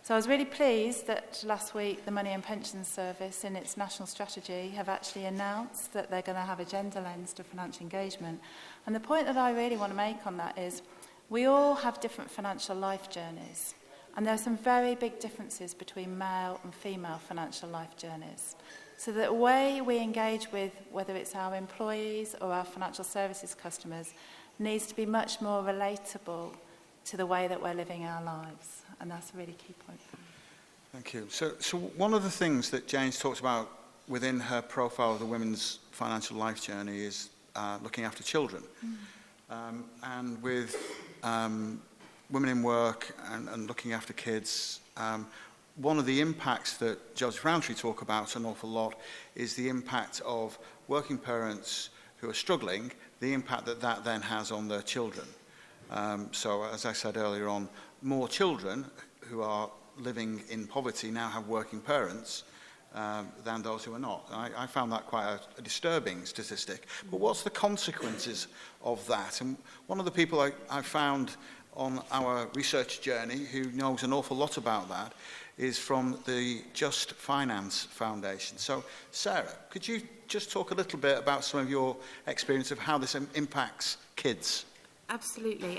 So I was really pleased that last week the Money and Pensions Service in its national strategy have actually announced that they're going to have a gender lens to financial engagement. And the point that I really want to make on that is we all have different financial life journeys. And there are some very big differences between male and female financial life journeys. So the way we engage with, whether it's our employees or our financial services customers, needs to be much more relatable to the way that we're living our lives. And that's a really key point. Thank you. So one of the things that Jane's talked about within her profile of the women's financial life journey is looking after children. And with women in work and looking after kids, one of the impacts that Joseph Rowntree talk about an awful lot is the impact of working parents who are struggling, the impact that then has on their children. So as I said earlier on, more children who are living in poverty now have working parents than those who are not. I found that quite a disturbing statistic. But what's the consequences of that? And one of the people I found on our research journey who knows an awful lot about that is from the Just Finance Foundation. So, Sarah, could you just talk a little bit about some of your experience of how this impacts kids? Absolutely.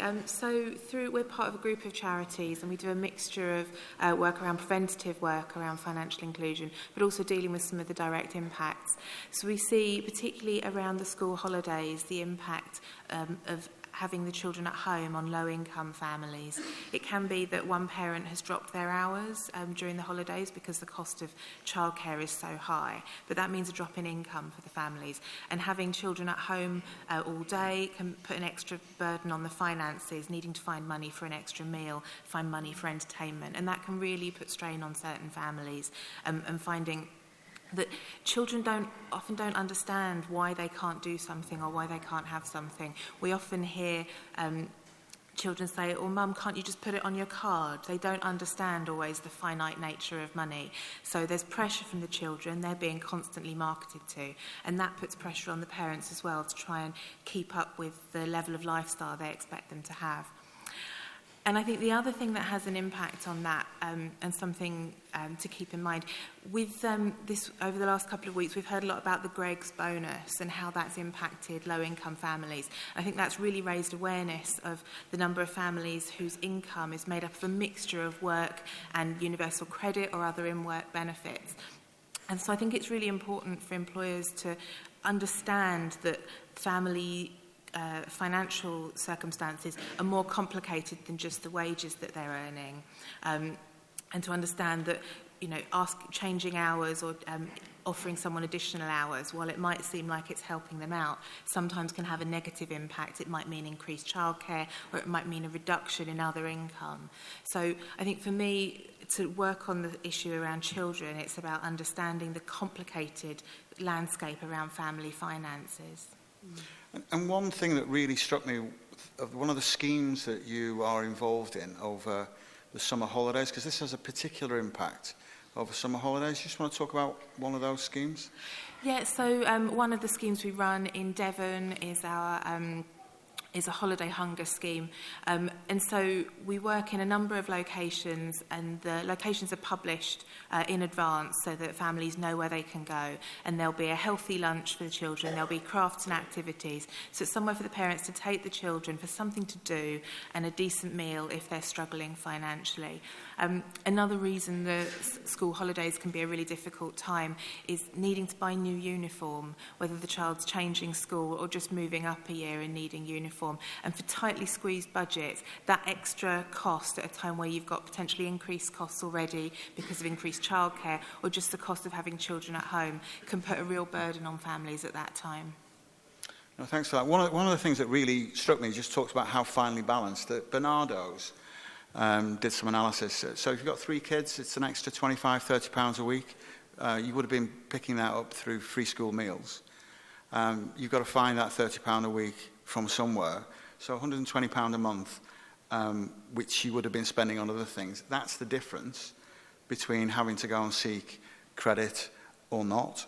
We're part of a group of charities, and we do a mixture of work around preventative work around financial inclusion, but also dealing with some of the direct impacts. So we see, particularly around the school holidays, the impact of having the children at home on low-income families. It can be that one parent has dropped their hours during the holidays because the cost of childcare is so high, but that means a drop in income for the families. And having children at home all day can put an extra burden on the finances, needing to find money for an extra meal, find money for entertainment, and that can really put strain on certain families and finding that children often don't understand why they can't do something or why they can't have something. We often hear children say, "Oh, Mum, can't you just put it on your card?" They don't understand always the finite nature of money. So there's pressure from the children. They're being constantly marketed to. And that puts pressure on the parents as well to try and keep up with the level of lifestyle they expect them to have. And I think the other thing that has an impact on that, and something to keep in mind, with this over the last couple of weeks, we've heard a lot about the Greg's bonus and how that's impacted low-income families. I think that's really raised awareness of the number of families whose income is made up of a mixture of work and universal credit or other in-work benefits. And so I think it's really important for employers to understand that financial circumstances are more complicated than just the wages that they're earning, and to understand that, changing hours or offering someone additional hours, while it might seem like it's helping them out, sometimes can have a negative impact. It might mean increased childcare, or it might mean a reduction in other income. So I think for me, to work on the issue around children, it's about understanding the complicated landscape around family finances. And one thing that really struck me, one of the schemes that you are involved in over the summer holidays, because this has a particular impact over summer holidays. You just want to talk about one of those schemes? Yeah, so one of the schemes we run in Devon is a holiday hunger scheme. And so we work in a number of locations, and the locations are published in advance so that families know where they can go. And there'll be a healthy lunch for the children, there'll be crafts and activities. So it's somewhere for the parents to take the children for something to do and a decent meal if they're struggling financially. Another reason the school holidays can be a really difficult time is needing to buy new uniform, whether the child's changing school or just moving up a year and needing uniform. And for tightly squeezed budgets, that extra cost at a time where you've got potentially increased costs already because of increased childcare or just the cost of having children at home can put a real burden on families at that time. No, thanks for that. One of the things that really struck me just talks about how finely balanced that Bernardo's did some analysis. So if you've got 3 kids, it's an extra £25, £30 a week. You would have been picking that up through free school meals. You've got to find that £30 a week from somewhere. So £120 a month, which you would have been spending on other things. That's the difference between having to go and seek credit or not.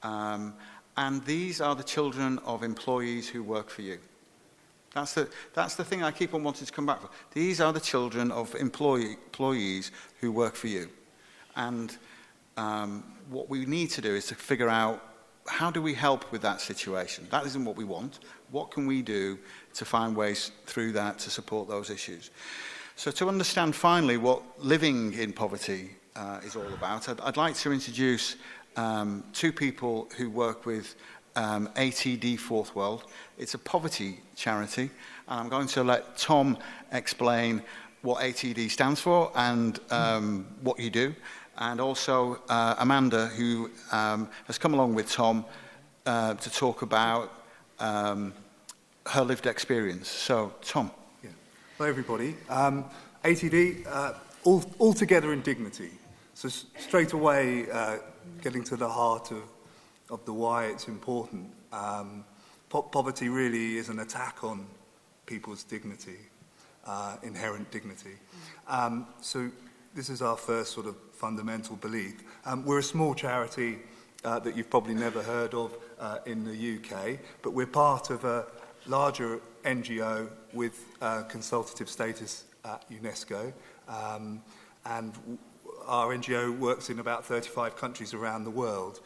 And these are the children of employees who work for you. That's the thing I keep on wanting to come back to. These are the children of employees who work for you. And what we need to do is to figure out, how do we help with that situation? That isn't what we want. What can we do to find ways through that to support those issues? So to understand finally what living in poverty is all about, I'd like to introduce 2 people who work with ATD Fourth World. It's a poverty charity, and I'm going to let Tom explain what ATD stands for and what you do, and also Amanda, who has come along with Tom to talk about her lived experience. So, Tom. Yeah. Hello, everybody. ATD, all together in dignity. So straight away, getting to the heart of the why it's important. Poverty really is an attack on people's dignity, inherent dignity. So this is our first sort of fundamental belief. We're a small charity that you've probably never heard of in the UK, but we're part of a larger NGO with consultative status at UNESCO, and our NGO works in about 35 countries around the world.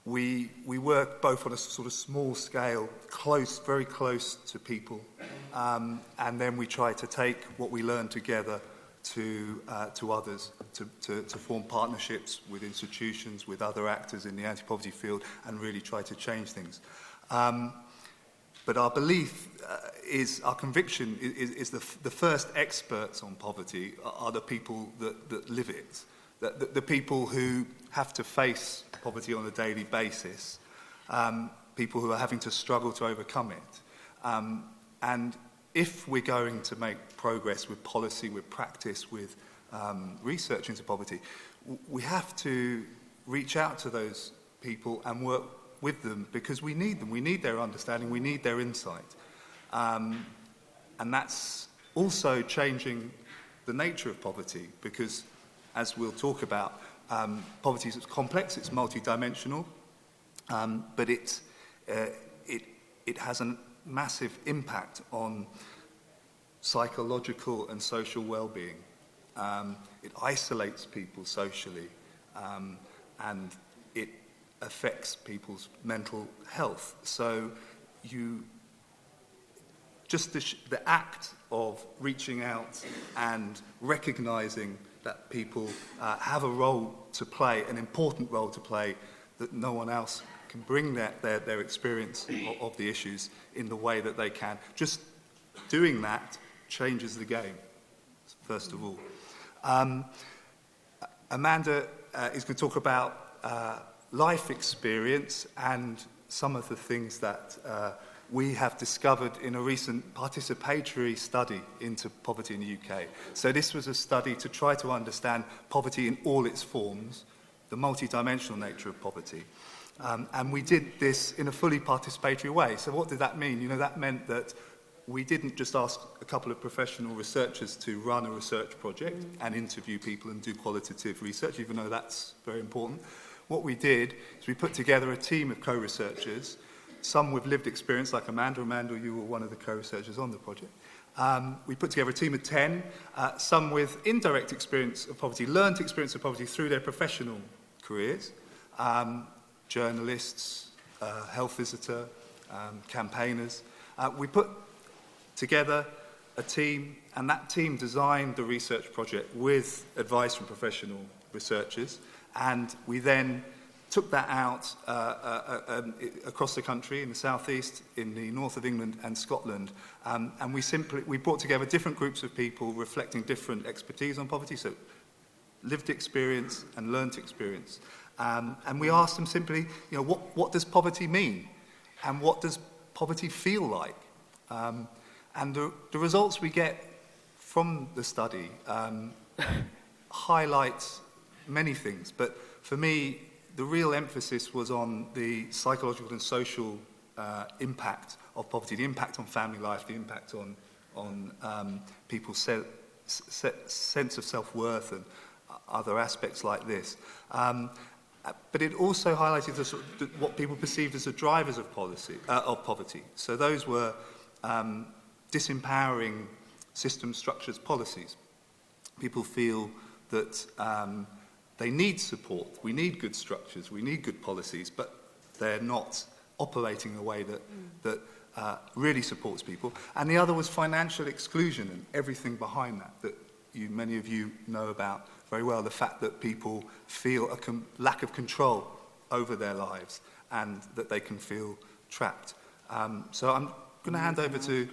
We work both on a sort of small scale, very close to people, and then we try to take what we learn together to others, to form partnerships with institutions, with other actors in the anti-poverty field, and really try to change things. But our belief our conviction is the first experts on poverty are the people that live it, the people who have to face poverty on a daily basis, people who are having to struggle to overcome it. And if we're going to make progress with policy, with practice, with research into poverty, we have to reach out to those people and work with them, because we need them. We need their understanding. We need their insight. And that's also changing the nature of poverty, because, as we'll talk about, poverty is complex, it's multidimensional, but it has a massive impact on psychological and social well-being. It isolates people socially, and it affects people's mental health. So the act of reaching out and recognising that people have a role to play, an important role to play, that no one else can bring their experience of the issues in the way that they can. Just doing that changes the game, first of all. Amanda is going to talk about life experience and some of the things that we have discovered in a recent participatory study into poverty in the UK. So this was a study to try to understand poverty in all its forms, the multidimensional nature of poverty. And we did this in a fully participatory way. So what did that mean? You know, that meant that we didn't just ask a couple of professional researchers to run a research project and interview people and do qualitative research, even though that's very important. What we did is we put together a team of co-researchers, some with lived experience, like Amanda. Amanda, you were one of the co-researchers on the project. We put together a team of 10, some with indirect experience of poverty, learned experience of poverty through their professional careers, journalists, health visitor, campaigners. We put together a team, and that team designed the research project with advice from professional researchers, and we then took that out across the country, in the southeast, in the north of England and Scotland, and we brought together different groups of people reflecting different expertise on poverty, so lived experience and learnt experience, and we asked them simply, you know, what does poverty mean, and what does poverty feel like? And the results we get from the study highlight many things, but for me, the real emphasis was on the psychological and social impact of poverty, the impact on family life, the impact on people's sense of self-worth and other aspects like this. But it also highlighted what people perceived as the drivers of poverty. So those were disempowering system structures, policies. People feel that they need support, we need good structures, we need good policies, but they're not operating in a way that really supports people. And the other was financial exclusion and everything behind that many of you know about very well, the fact that people feel a lack of control over their lives and that they can feel trapped. So I'm going to hand over to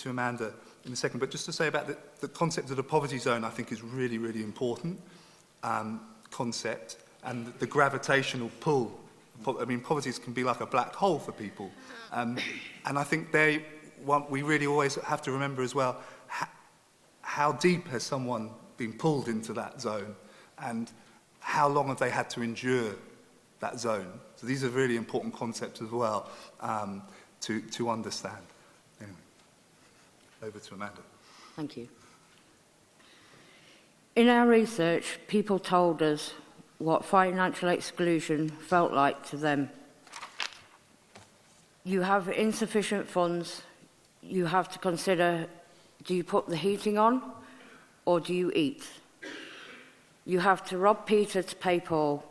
Amanda in a second, but just to say about the concept of the poverty zone, I think is really, really important concept, and the gravitational pull. I mean, poverty can be like a black hole for people, and I think we really always have to remember as well, how deep has someone been pulled into that zone, and how long have they had to endure that zone? So these are really important concepts as well to understand. Anyway, over to Amanda. Thank you. In our research, people told us what financial exclusion felt like to them. You have insufficient funds, you have to consider, do you put the heating on or do you eat? You have to rob Peter to pay Paul.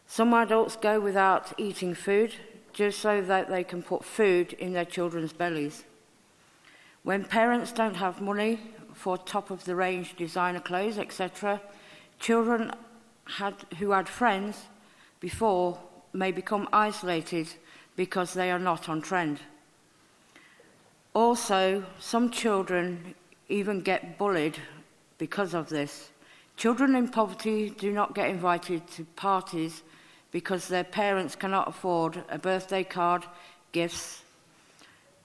Some adults go without eating food just so that they can put food in their children's bellies. When parents don't have money for top-of-the-range designer clothes, etc., children who had friends before may become isolated because they are not on trend. Also, some children even get bullied because of this. Children in poverty do not get invited to parties because their parents cannot afford a birthday card, gifts,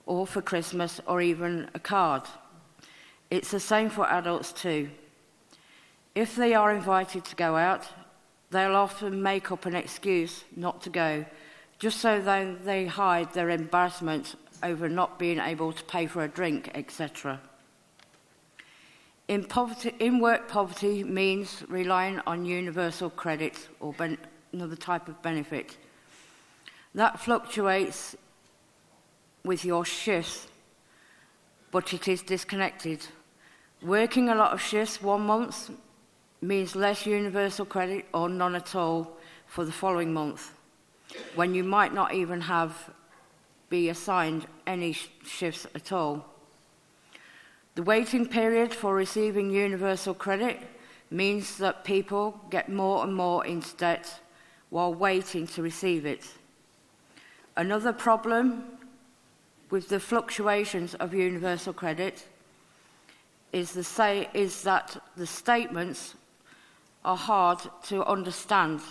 or for Christmas, or even a card. It's the same for adults too. If they are invited to go out, They'll often make up an excuse not to go, just so they hide their embarrassment over not being able to pay for a drink, etc. In-work poverty means relying on universal credit or another type of benefit. That fluctuates with your shifts, but it is disconnected. Working a lot of shifts 1 month means less universal credit or none at all for the following month, when you might not even be assigned any shifts at all. The waiting period for receiving universal credit means that people get more and more into debt while waiting to receive it. Another problem with the fluctuations of universal credit is that the statements are hard to understand.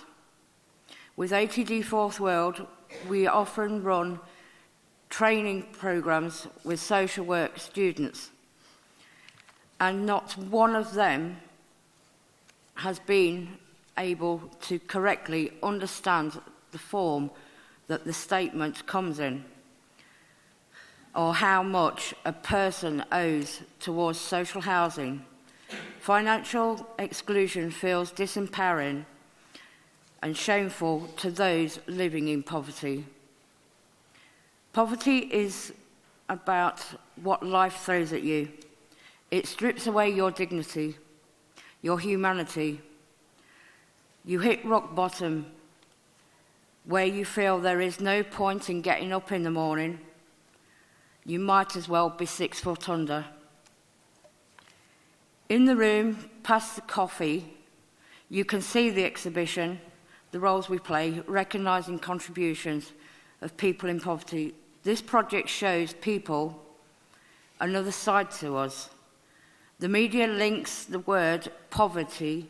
With ATD Fourth World, we often run training programs with social work students, and not one of them has been able to correctly understand the form that the statement comes in, or how much a person owes towards social housing. Financial exclusion feels disempowering and shameful to those living in poverty. Poverty is about what life throws at you. It strips away your dignity, your humanity. You hit rock bottom, where you feel there is no point in getting up in the morning. You might as well be 6 foot under. In the room, past the coffee, you can see the exhibition, the roles we play, recognising contributions of people in poverty. This project shows people another side to us. The media links the word poverty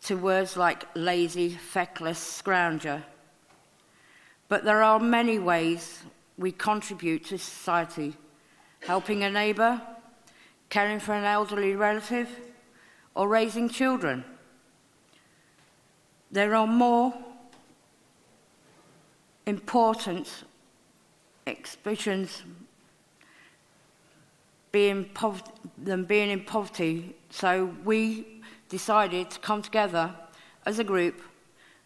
to words like lazy, feckless, scrounger. But there are many ways we contribute to society: helping a neighbour, caring for an elderly relative, or raising children. There are more important exhibitions than being in poverty, so we decided to come together as a group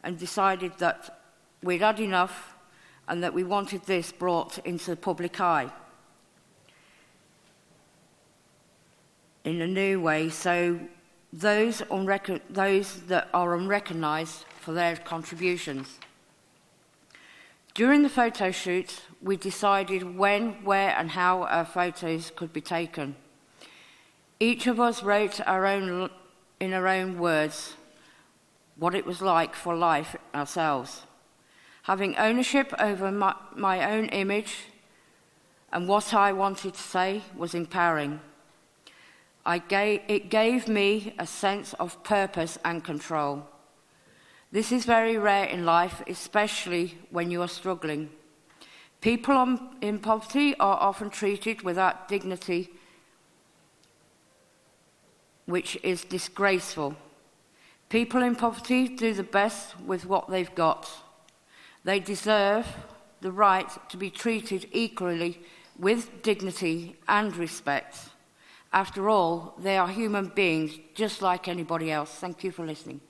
and decided that we'd had enough and that we wanted this brought into the public eye in a new way, so those that are unrecognised for their contributions. During the photo shoot, we decided when, where and how our photos could be taken. Each of us wrote in our own words what it was like for life ourselves. Having ownership over my own image and what I wanted to say was empowering. It gave me a sense of purpose and control. This is very rare in life, especially when you are struggling. People in poverty are often treated without dignity, which is disgraceful. People in poverty do the best with what they've got. They deserve the right to be treated equally with dignity and respect. After all, they are human beings just like anybody else. Thank you for listening.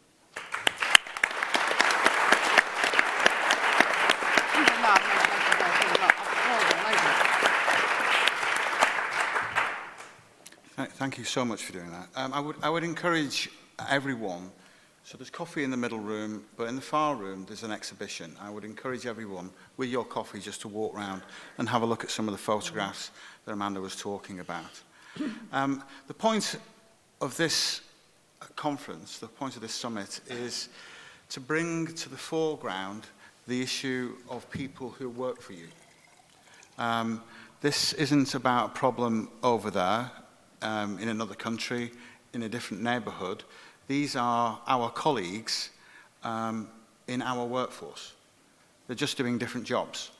Thank you so much for doing that. I would encourage everyone, so there's coffee in the middle room, but in the far room there's an exhibition. I would encourage everyone with your coffee just to walk around and have a look at some of the photographs that Amanda was talking about. The point of this conference, the point of this summit, is to bring to the foreground the issue of people who work for you. This isn't about a problem over there, in another country, in a different neighbourhood. These are our colleagues in our workforce. They're just doing different jobs.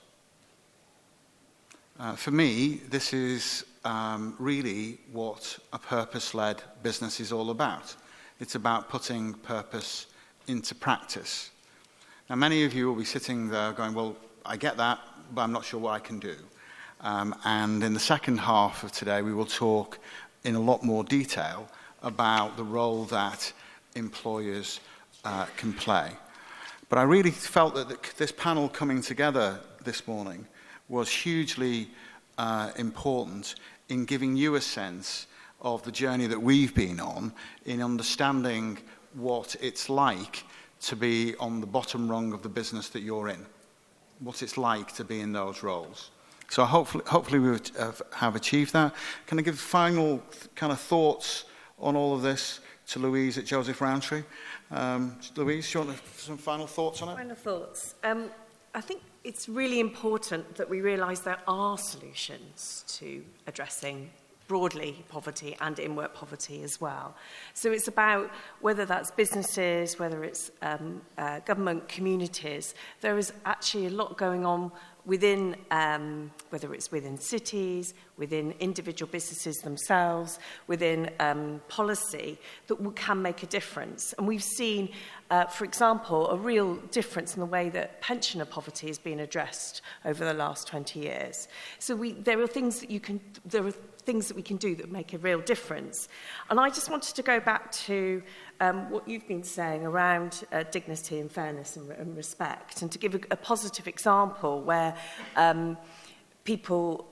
For me, this is really what a purpose-led business is all about. It's about putting purpose into practice. Now, many of you will be sitting there going, well, I get that, but I'm not sure what I can do. And in the second half of today, we will talk in a lot more detail about the role that employers can play. But I really felt that this panel coming together this morning was hugely important in giving you a sense of the journey that we've been on in understanding what it's like to be on the bottom rung of the business that you're in, what it's like to be in those roles. So hopefully we have achieved that. Can I give final kind of thoughts on all of this to Louise at Joseph Rowntree? Louise, do you want some final thoughts on it? Final thoughts. I think it's really important that we realise there are solutions to addressing broadly poverty and in-work poverty as well. So it's about whether that's businesses, whether it's government, communities. There is actually a lot going on within, whether it's within cities, within individual businesses themselves, within policy, that can make a difference. And we've seen, for example, a real difference in the way that pensioner poverty has been addressed over the last 20 years. So there are things that we can do that make a real difference. And I just wanted to go back to what you've been saying around dignity and fairness and respect, and to give a positive example where people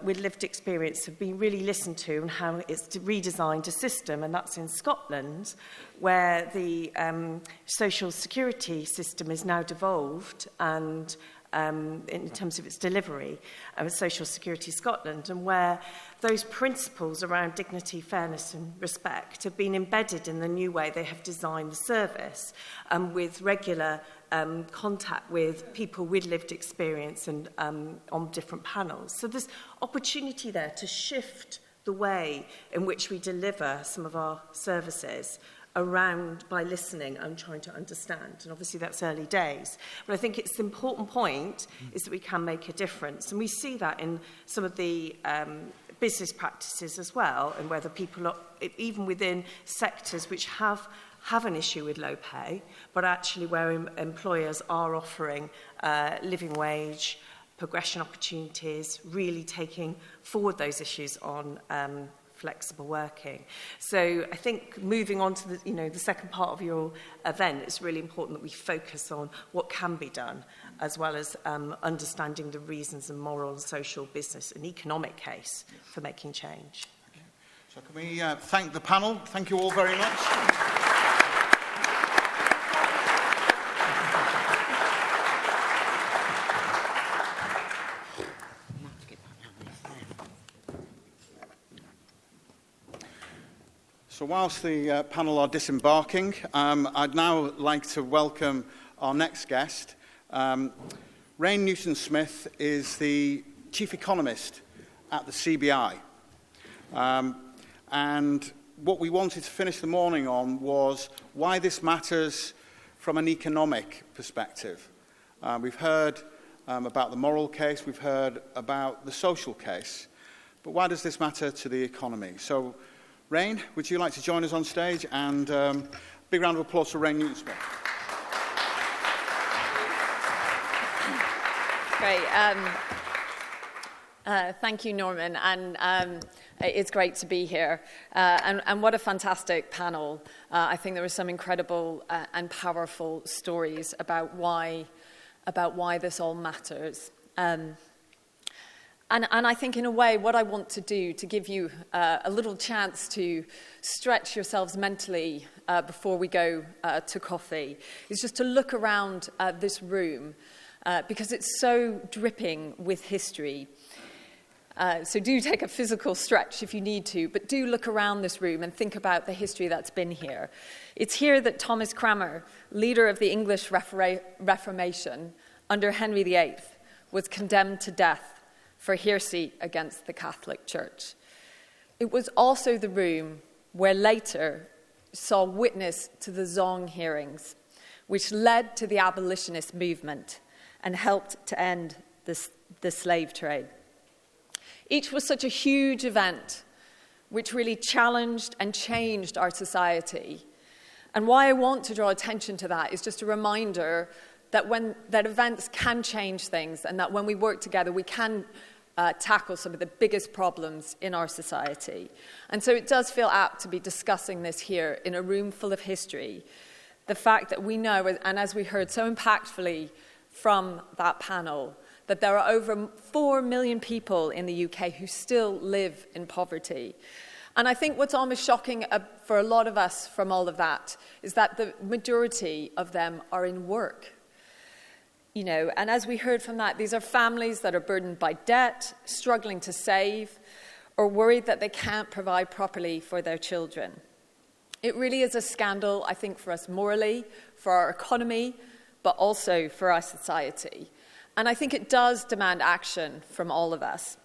with lived experience have been really listened to and how it's redesigned a system, and that's in Scotland, where the social security system is now devolved and in terms of its delivery of Social Security Scotland, and where those principles around dignity, fairness and respect have been embedded in the new way they have designed the service, with regular contact with people with lived experience and on different panels. So there's opportunity there to shift the way in which we deliver some of our services around by listening and trying to understand. And obviously that's early days. But I think it's the important point is that we can make a difference. And we see that in some of the business practices as well, and whether people are, even within sectors which have an issue with low pay, but actually where employers are offering living wage, progression opportunities, really taking forward those issues on flexible working. So I think moving on to the second part of your event, it's really important that we focus on what can be done, as well as understanding the reasons and moral and social, business and economic case for making change. Okay. So can we thank the panel? Thank you all very much. So whilst the panel are disembarking, I'd now like to welcome our next guest. Rainn Newton-Smith is the Chief Economist at the CBI. And what we wanted to finish the morning on was why this matters from an economic perspective. We've heard about the moral case, we've heard about the social case, but why does this matter to the economy? So, Rainn, would you like to join us on stage? And big round of applause for Rainn Newton-Smith. Great. Thank you, Norman. And it's great to be here. And what a fantastic panel. I think there were some incredible and powerful stories about why this all matters. And I think, in a way, what I want to do to give you a little chance to stretch yourselves mentally before we go to coffee is just to look around this room because it's so dripping with history. So do take a physical stretch if you need to, but do look around this room and think about the history that's been here. It's here that Thomas Cranmer, leader of the English Reformation under Henry VIII, was condemned to death for heresy against the Catholic Church. It was also the room where later saw witness to the Zong hearings, which led to the abolitionist movement and helped to end the slave trade. Each was such a huge event which really challenged and changed our society. And why I want to draw attention to that is just a reminder that events can change things, and that when we work together, we can tackle some of the biggest problems in our society. And so it does feel apt to be discussing this here in a room full of history. The fact that we know, and as we heard so impactfully from that panel, that there are over 4 million people in the UK who still live in poverty. And I think what's almost shocking for a lot of us from all of that is that the majority of them are in work. You know, and as we heard from that, these are families that are burdened by debt, struggling to save, or worried that they can't provide properly for their children. It really is a scandal, I think, for us morally, for our economy, but also for our society. And I think it does demand action from all of us.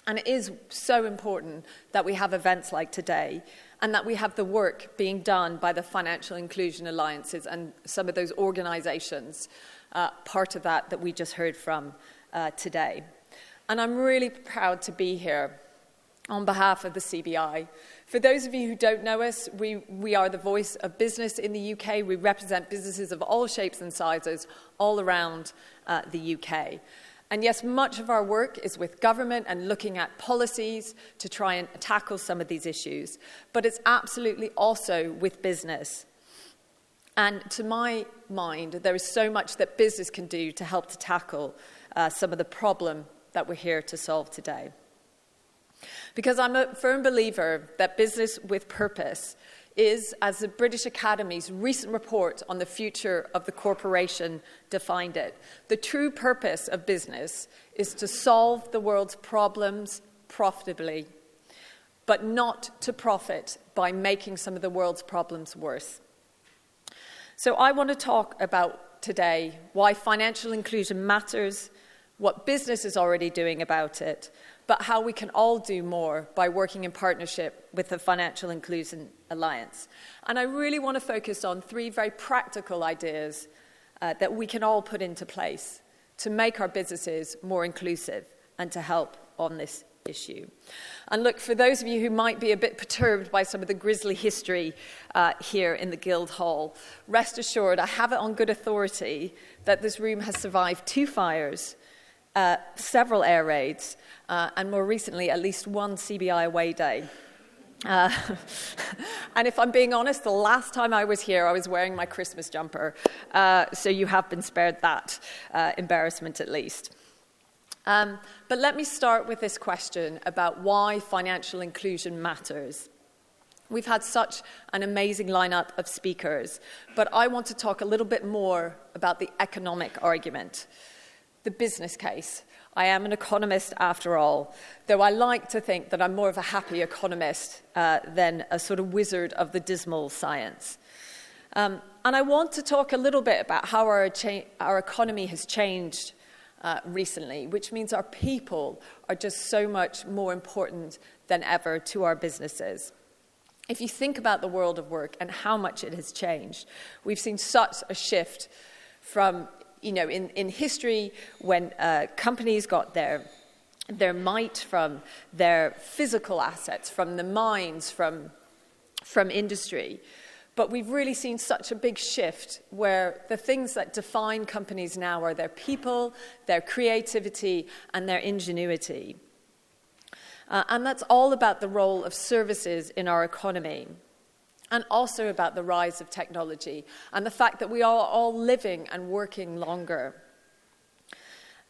And it is so important that we have events like today, and that we have the work being done by the Financial Inclusion Alliances and some of those organisations, part of that we just heard from today. And I'm really proud to be here on behalf of the CBI. For those of you who don't know us, we are the voice of business in the UK. We represent businesses of all shapes and sizes all around the UK. And yes, much of our work is with government and looking at policies to try and tackle some of these issues. But it's absolutely also with business. And to my mind, there is so much that business can do to help to tackle some of the problem that we're here to solve today. Because I'm a firm believer that business with purpose is, as the British Academy's recent report on the future of the corporation defined it, the true purpose of business is to solve the world's problems profitably, but not to profit by making some of the world's problems worse. So I want to talk about today why financial inclusion matters, what business is already doing about it, but how we can all do more by working in partnership with the Financial Inclusion Alliance. And I really want to focus on 3 very practical ideas that we can all put into place to make our businesses more inclusive and to help on this issue. And look, for those of you who might be a bit perturbed by some of the grisly history here in the Guildhall, rest assured, I have it on good authority that this room has survived 2 fires, several air raids, and more recently, at least 1 CBI away day. And if I'm being honest, the last time I was here, I was wearing my Christmas jumper. So you have been spared that embarrassment at least. But let me start with this question about why financial inclusion matters. We've had such an amazing lineup of speakers, but I want to talk a little bit more about the economic argument, the business case. I am an economist after all, though I like to think that I'm more of a happy economist than a sort of wizard of the dismal science. And I want to talk a little bit about how our economy has changed recently, which means our people are just so much more important than ever to our businesses. If you think about the world of work and how much it has changed, we've seen such a shift from, you know, in history when companies got their might from their physical assets, from the mines, from industry. But we've really seen such a big shift where the things that define companies now are their people, their creativity, and their ingenuity. And that's all about the role of services in our economy, and also about the rise of technology and the fact that we are all living and working longer.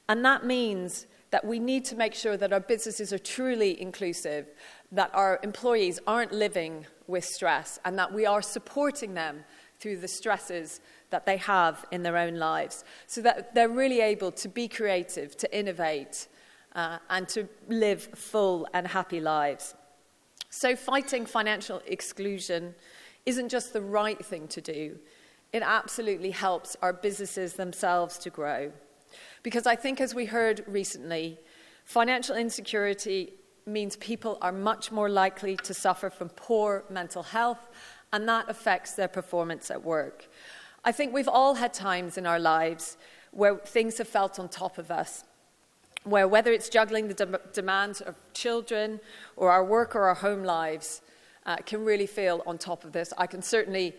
And that means that we need to make sure that our businesses are truly inclusive, that our employees aren't living with stress, and that we are supporting them through the stresses that they have in their own lives, so that they're really able to be creative, to innovate, and to live full and happy lives. So fighting financial exclusion isn't just the right thing to do. It absolutely helps our businesses themselves to grow. Because I think, as we heard recently, financial insecurity means people are much more likely to suffer from poor mental health, and that affects their performance at work. I think we've all had times in our lives where things have felt on top of us, where whether it's juggling the demands of children or our work or our home lives, can really feel on top of this. I can certainly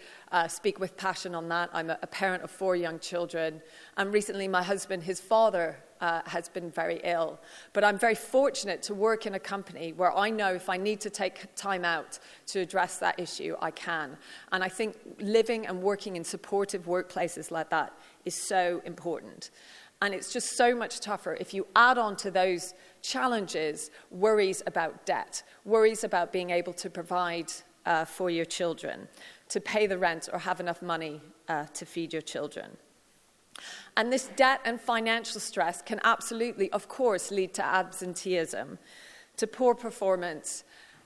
speak with passion on that. I'm a parent of 4 young children, and recently my husband, his father, has been very ill. But I'm very fortunate to work in a company where I know if I need to take time out to address that issue, I can. And I think living and working in supportive workplaces like that is so important. And it's just so much tougher if you add on to those challenges worries about debt, worries about being able to provide for your children, to pay the rent or have enough money to feed your children. And this debt and financial stress can absolutely, of course, lead to absenteeism, to poor performance,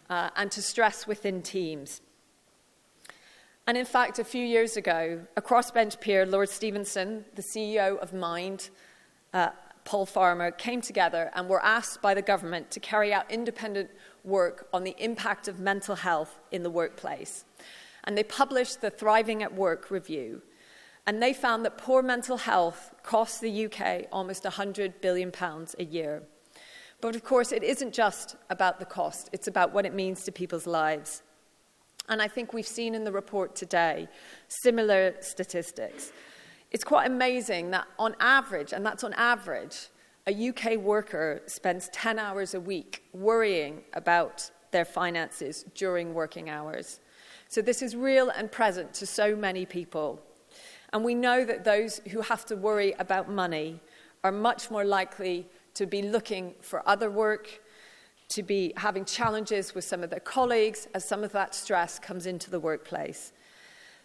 and to stress within teams. And in fact, a few years ago, a crossbench peer, Lord Stevenson, the CEO of Mind, Paul Farmer, came together and were asked by the government to carry out independent work on the impact of mental health in the workplace. And they published the Thriving at Work review. And they found that poor mental health costs the UK almost £100 billion a year. But of course, it isn't just about the cost. It's about what it means to people's lives. And I think we've seen in the report today similar statistics. It's quite amazing that on average, and that's on average, a UK worker spends 10 hours a week worrying about their finances during working hours. So this is real and present to so many people. And we know that those who have to worry about money are much more likely to be looking for other work, to be having challenges with some of their colleagues as some of that stress comes into the workplace.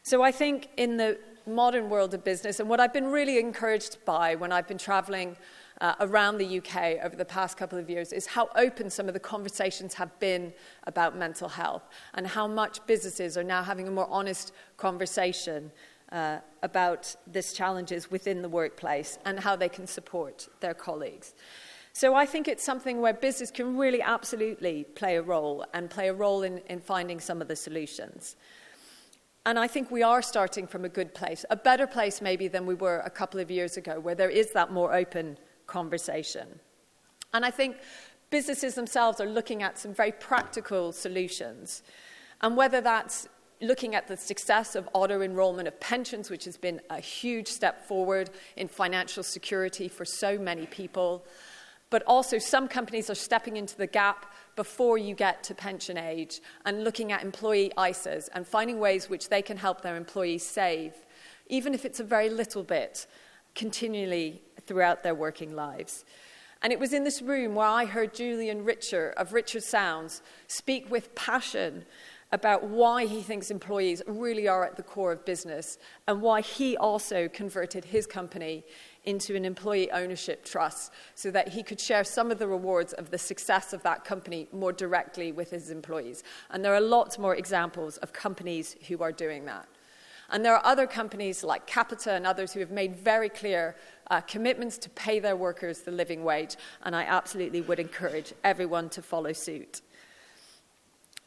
So I think in the modern world of business, and what I've been really encouraged by when I've been traveling around the UK over the past couple of years is how open some of the conversations have been about mental health and how much businesses are now having a more honest conversation about these challenges within the workplace and how they can support their colleagues. So I think it's something where business can really absolutely play a role and play a role in finding some of the solutions. And I think we are starting from a good place, a better place maybe than we were a couple of years ago, where there is that more open conversation. And I think businesses themselves are looking at some very practical solutions. And whether that's looking at the success of auto-enrollment of pensions, which has been a huge step forward in financial security for so many people, but also some companies are stepping into the gap before you get to pension age and looking at employee ISAs and finding ways which they can help their employees save, even if it's a very little bit, continually throughout their working lives. And it was in this room where I heard Julian Richer of Richer Sounds speak with passion about why he thinks employees really are at the core of business and why he also converted his company into an employee ownership trust so that he could share some of the rewards of the success of that company more directly with his employees. And there are lots more examples of companies who are doing that. And there are other companies like Capita and others who have made very clear commitments to pay their workers the living wage, and I absolutely would encourage everyone to follow suit.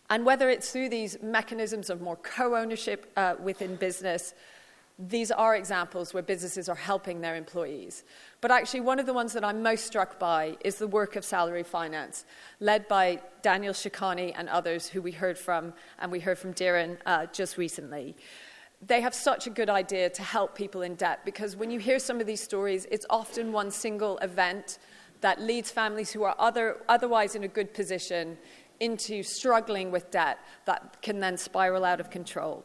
And whether it's through these mechanisms of more co-ownership within business, these are examples where businesses are helping their employees. But actually, one of the ones that I'm most struck by is the work of salary finance, led by Daniel Shikani and others who we heard from, and we heard from Darren just recently. They have such a good idea to help people in debt, because when you hear some of these stories, it's often one single event that leads families who are otherwise in a good position into struggling with debt that can then spiral out of control.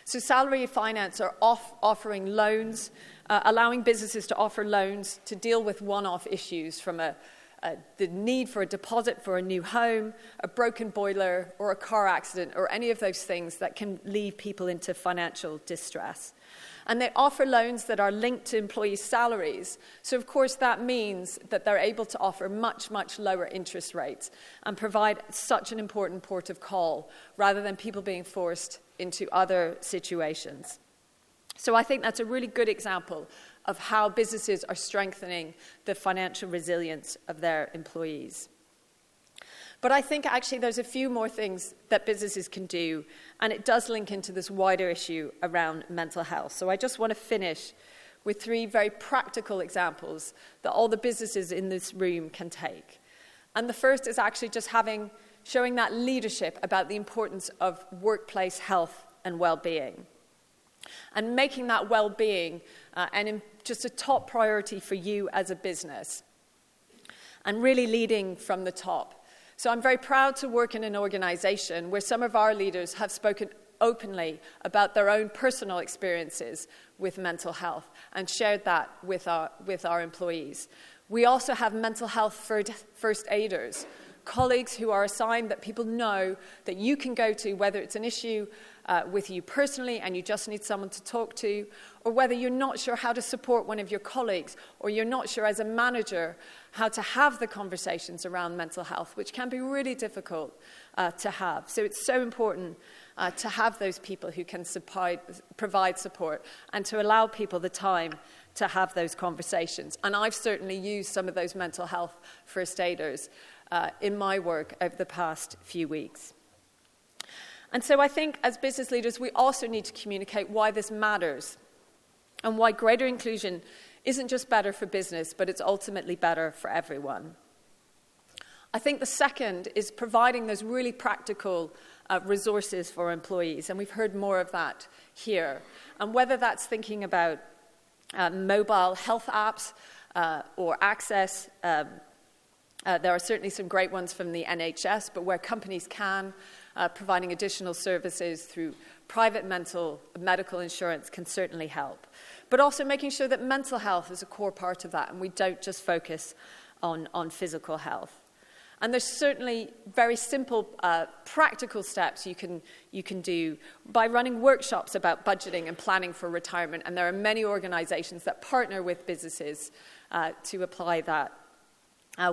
So salary finance are offering loans, allowing businesses to offer loans to deal with one-off issues from the need for a deposit for a new home, a broken boiler, or a car accident, or any of those things that can lead people into financial distress. And they offer loans that are linked to employees' salaries. So, of course, that means that they're able to offer much, much lower interest rates and provide such an important port of call rather than people being forced into other situations. So I think that's a really good example of how businesses are strengthening the financial resilience of their employees. But I think actually there's a few more things that businesses can do, and it does link into this wider issue around mental health. So I just want to finish with 3 very practical examples that all the businesses in this room can take. And the first is actually just having showing that leadership about the importance of workplace health and well-being, and making that well-being just a top priority for you as a business, and really leading from the top. So I'm very proud to work in an organization where some of our leaders have spoken openly about their own personal experiences with mental health and shared that with our employees. We also have mental health first aiders, colleagues who are assigned that people know that you can go to, whether it's an issue with you personally and you just need someone to talk to, or whether you're not sure how to support one of your colleagues, or you're not sure as a manager how to have the conversations around mental health, which can be really difficult to have. So it's so important to have those people who can provide support and to allow people the time to have those conversations. And I've certainly used some of those mental health first aiders in my work over the past few weeks. And so I think as business leaders, we also need to communicate why this matters and why greater inclusion isn't just better for business, but it's ultimately better for everyone. I think the second is providing those really practical resources for employees, and we've heard more of that here. And whether that's thinking about mobile health apps or access, there are certainly some great ones from the NHS, but where companies can, providing additional services through private medical insurance can certainly help. But also making sure that mental health is a core part of that, and we don't just focus on physical health. And there's certainly very simple, practical steps you can do by running workshops about budgeting and planning for retirement. And there are many organizations that partner with businesses to apply that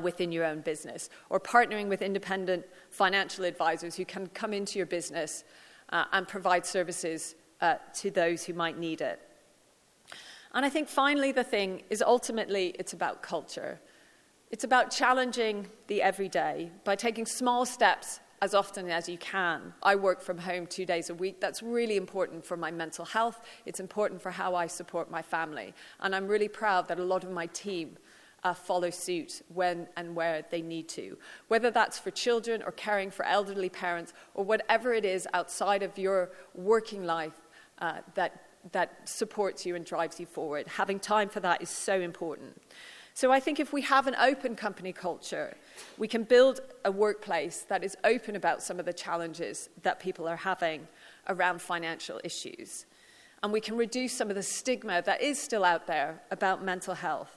within your own business, or partnering with independent financial advisors who can come into your business and provide services to those who might need it. And I think finally the thing is ultimately it's about culture. It's about challenging the everyday by taking small steps as often as you can. I work from home 2 days a week. That's really important for my mental health. It's important for how I support my family. And I'm really proud that a lot of my team follow suit when and where they need to, whether that's for children or caring for elderly parents or whatever it is outside of your working life that supports you and drives you forward. Having time for that is so important. So I think if we have an open company culture, we can build a workplace that is open about some of the challenges that people are having around financial issues. And we can reduce some of the stigma that is still out there about mental health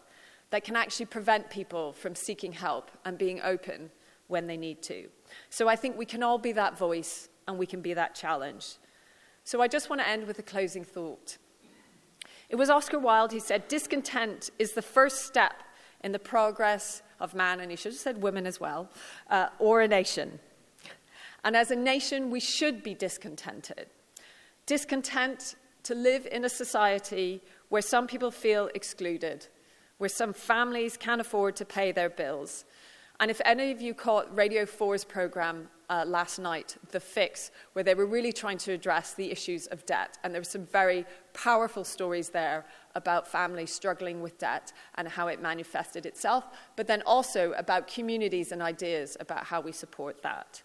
that can actually prevent people from seeking help and being open when they need to. So I think we can all be that voice and we can be that challenge. So I just want to end with a closing thought. It was Oscar Wilde who said, discontent is the first step in the progress of man, and he should have said women as well, or a nation. And as a nation, we should be discontented. Discontent to live in a society where some people feel excluded, where some families can't afford to pay their bills. And if any of you caught Radio 4's program last night, The Fix, where they were really trying to address the issues of debt, and there were some very powerful stories there about families struggling with debt and how it manifested itself, but then also about communities and ideas about how we support that.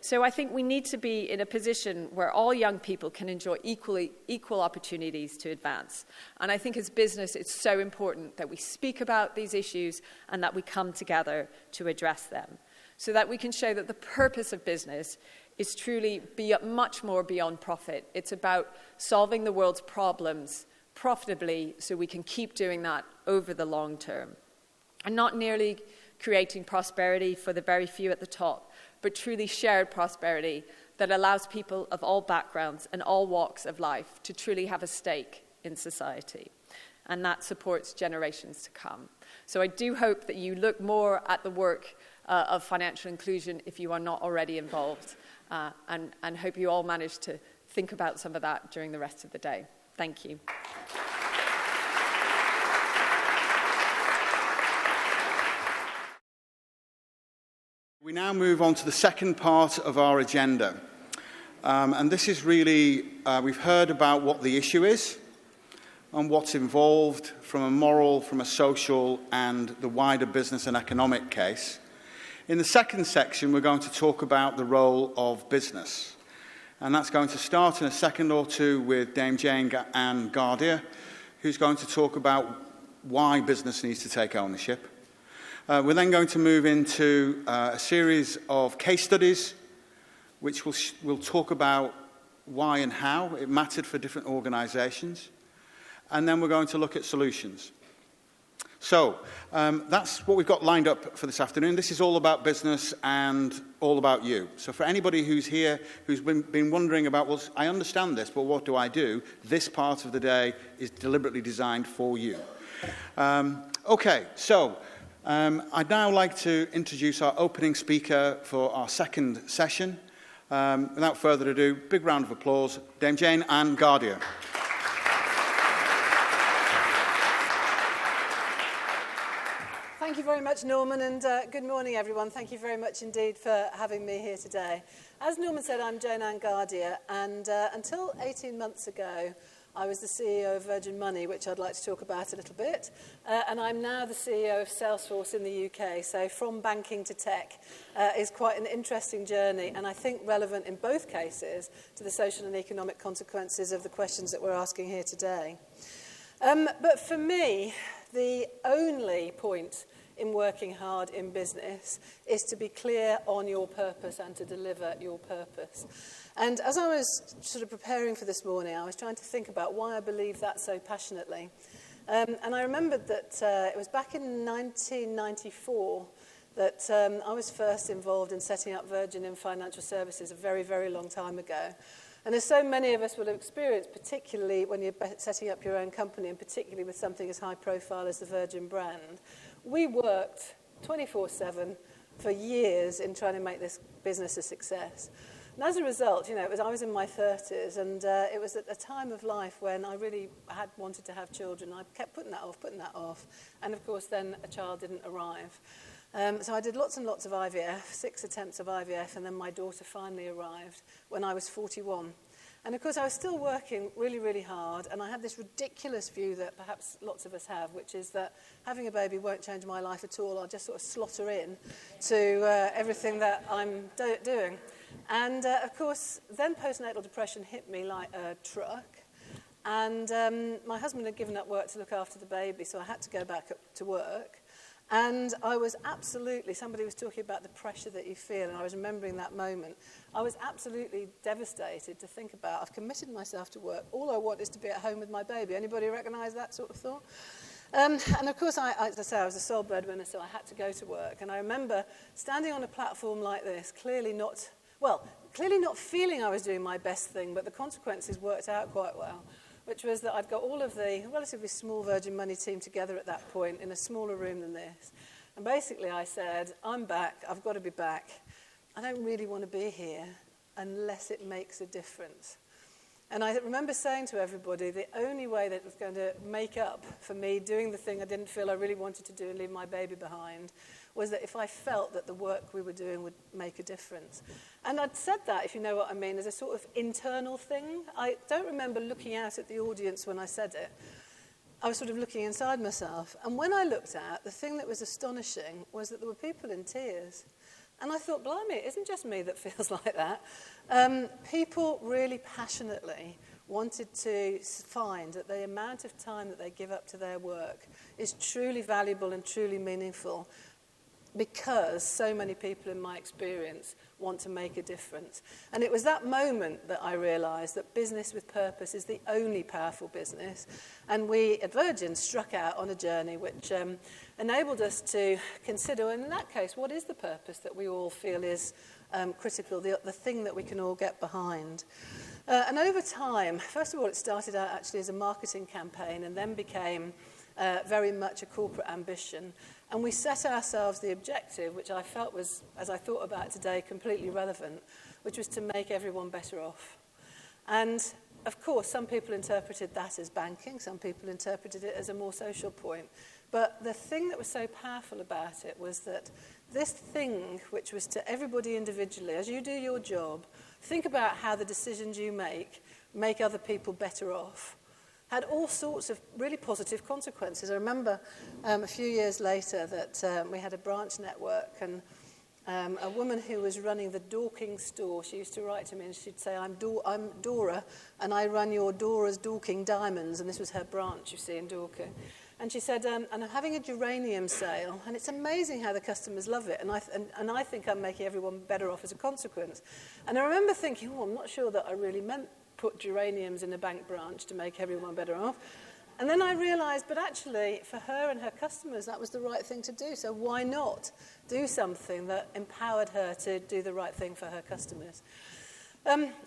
So I think we need to be in a position where all young people can enjoy equal opportunities to advance. And I think as business, it's so important that we speak about these issues and that we come together to address them, so that we can show that the purpose of business is truly much more beyond profit. It's about solving the world's problems profitably so we can keep doing that over the long term. And not merely creating prosperity for the very few at the top, but truly shared prosperity that allows people of all backgrounds and all walks of life to truly have a stake in society. And that supports generations to come. So I do hope that you look more at the work of financial inclusion if you are not already involved, and hope you all manage to think about some of that during the rest of the day. Thank you. We now move on to the second part of our agenda. And this is really, we've heard about what the issue is and what's involved from a moral, from a social, and the wider business and economic case. In the second section, we're going to talk about the role of business. And that's going to start in a second or two with Dame Jane Ann Gardier, who's going to talk about why business needs to take ownership. We're then going to move into a series of case studies, which will talk about why and how it mattered for different organisations. And then we're going to look at solutions. So that's what we've got lined up for this afternoon. This is all about business and all about you. So for anybody who's here, who's been wondering about, well, I understand this, but what do I do? This part of the day is deliberately designed for you. Okay, so I'd now like to introduce our opening speaker for our second session. Without further ado, big round of applause, Dame Jane Ann Gardier. Thank you very much, Norman, and good morning, everyone. Thank you very much indeed for having me here today. As Norman said, I'm Jane Ann Gardier, and until 18 months ago, I was the CEO of Virgin Money, which I'd like to talk about a little bit, and I'm now the CEO of Salesforce in the UK, so from banking to tech is quite an interesting journey, and I think relevant in both cases to the social and economic consequences of the questions that we're asking here today. But for me, the only point in working hard in business is to be clear on your purpose and to deliver your purpose. And as I was sort of preparing for this morning, I was trying to think about why I believe that so passionately. And I remembered that it was back in 1994 that I was first involved in setting up Virgin in financial services a very, very long time ago. And as so many of us will have experienced, particularly when you're setting up your own company, and particularly with something as high profile as the Virgin brand, we worked 24/7 for years in trying to make this business a success. And as a result, I was in my 30s, and it was at a time of life when I really had wanted to have children. I kept putting that off. And of course, then a child didn't arrive. So I did lots and lots of IVF, 6 attempts of IVF, and then my daughter finally arrived when I was 41. And of course, I was still working really, really hard, and I had this ridiculous view that perhaps lots of us have, which is that having a baby won't change my life at all. I'll just sort of slaughter in to everything that I'm doing. And of course, then postnatal depression hit me like a truck. And my husband had given up work to look after the baby, so I had to go back up to work. And I was absolutely, somebody was talking about the pressure that you feel, and I was remembering that moment. I was absolutely devastated to think about, I've committed myself to work. All I want is to be at home with my baby. Anybody recognise that sort of thought? And of course, as I say, I was a sole breadwinner, so I had to go to work. And I remember standing on a platform like this, clearly not feeling I was doing my best thing, but the consequences worked out quite well, which was that I'd got all of the relatively small Virgin Money team together at that point in a smaller room than this. And basically I said, I'm back, I've got to be back. I don't really want to be here unless it makes a difference. And I remember saying to everybody, the only way that it was going to make up for me doing the thing I didn't feel I really wanted to do and leave my baby behind was that if I felt that the work we were doing would make a difference. And I'd said that, if you know what I mean, as a sort of internal thing. I don't remember looking out at the audience when I said it. I was sort of looking inside myself. And when I looked out, the thing that was astonishing was that there were people in tears. And I thought, blimey, it isn't just me that feels like that. People really passionately wanted to find that the amount of time that they give up to their work is truly valuable and truly meaningful, because so many people in my experience want to make a difference. And it was that moment that I realised that business with purpose is the only powerful business. And we at Virgin struck out on a journey which enabled us to consider, and in that case, what is the purpose that we all feel is critical, the thing that we can all get behind. And over time, first of all, it started out actually as a marketing campaign and then became very much a corporate ambition. And we set ourselves the objective, which I felt was, as I thought about it today, completely relevant, which was to make everyone better off. And, of course, some people interpreted that as banking, some people interpreted it as a more social point. But the thing that was so powerful about it was that this thing, which was to everybody individually, as you do your job, think about how the decisions you make other people better off, had all sorts of really positive consequences. I remember a few years later that we had a branch network, and a woman who was running the Dorking store. She used to write to me and she'd say, I'm Dora, and I run your Dora's Dorking Diamonds. And this was her branch, you see, in Dorking. And she said, and I'm having a geranium sale, and it's amazing how the customers love it, and I think I'm making everyone better off as a consequence. And I remember thinking, I'm not sure that I really meant put geraniums in a bank branch to make everyone better off. And then I realised, but actually, for her and her customers, that was the right thing to do. So why not do something that empowered her to do the right thing for her customers?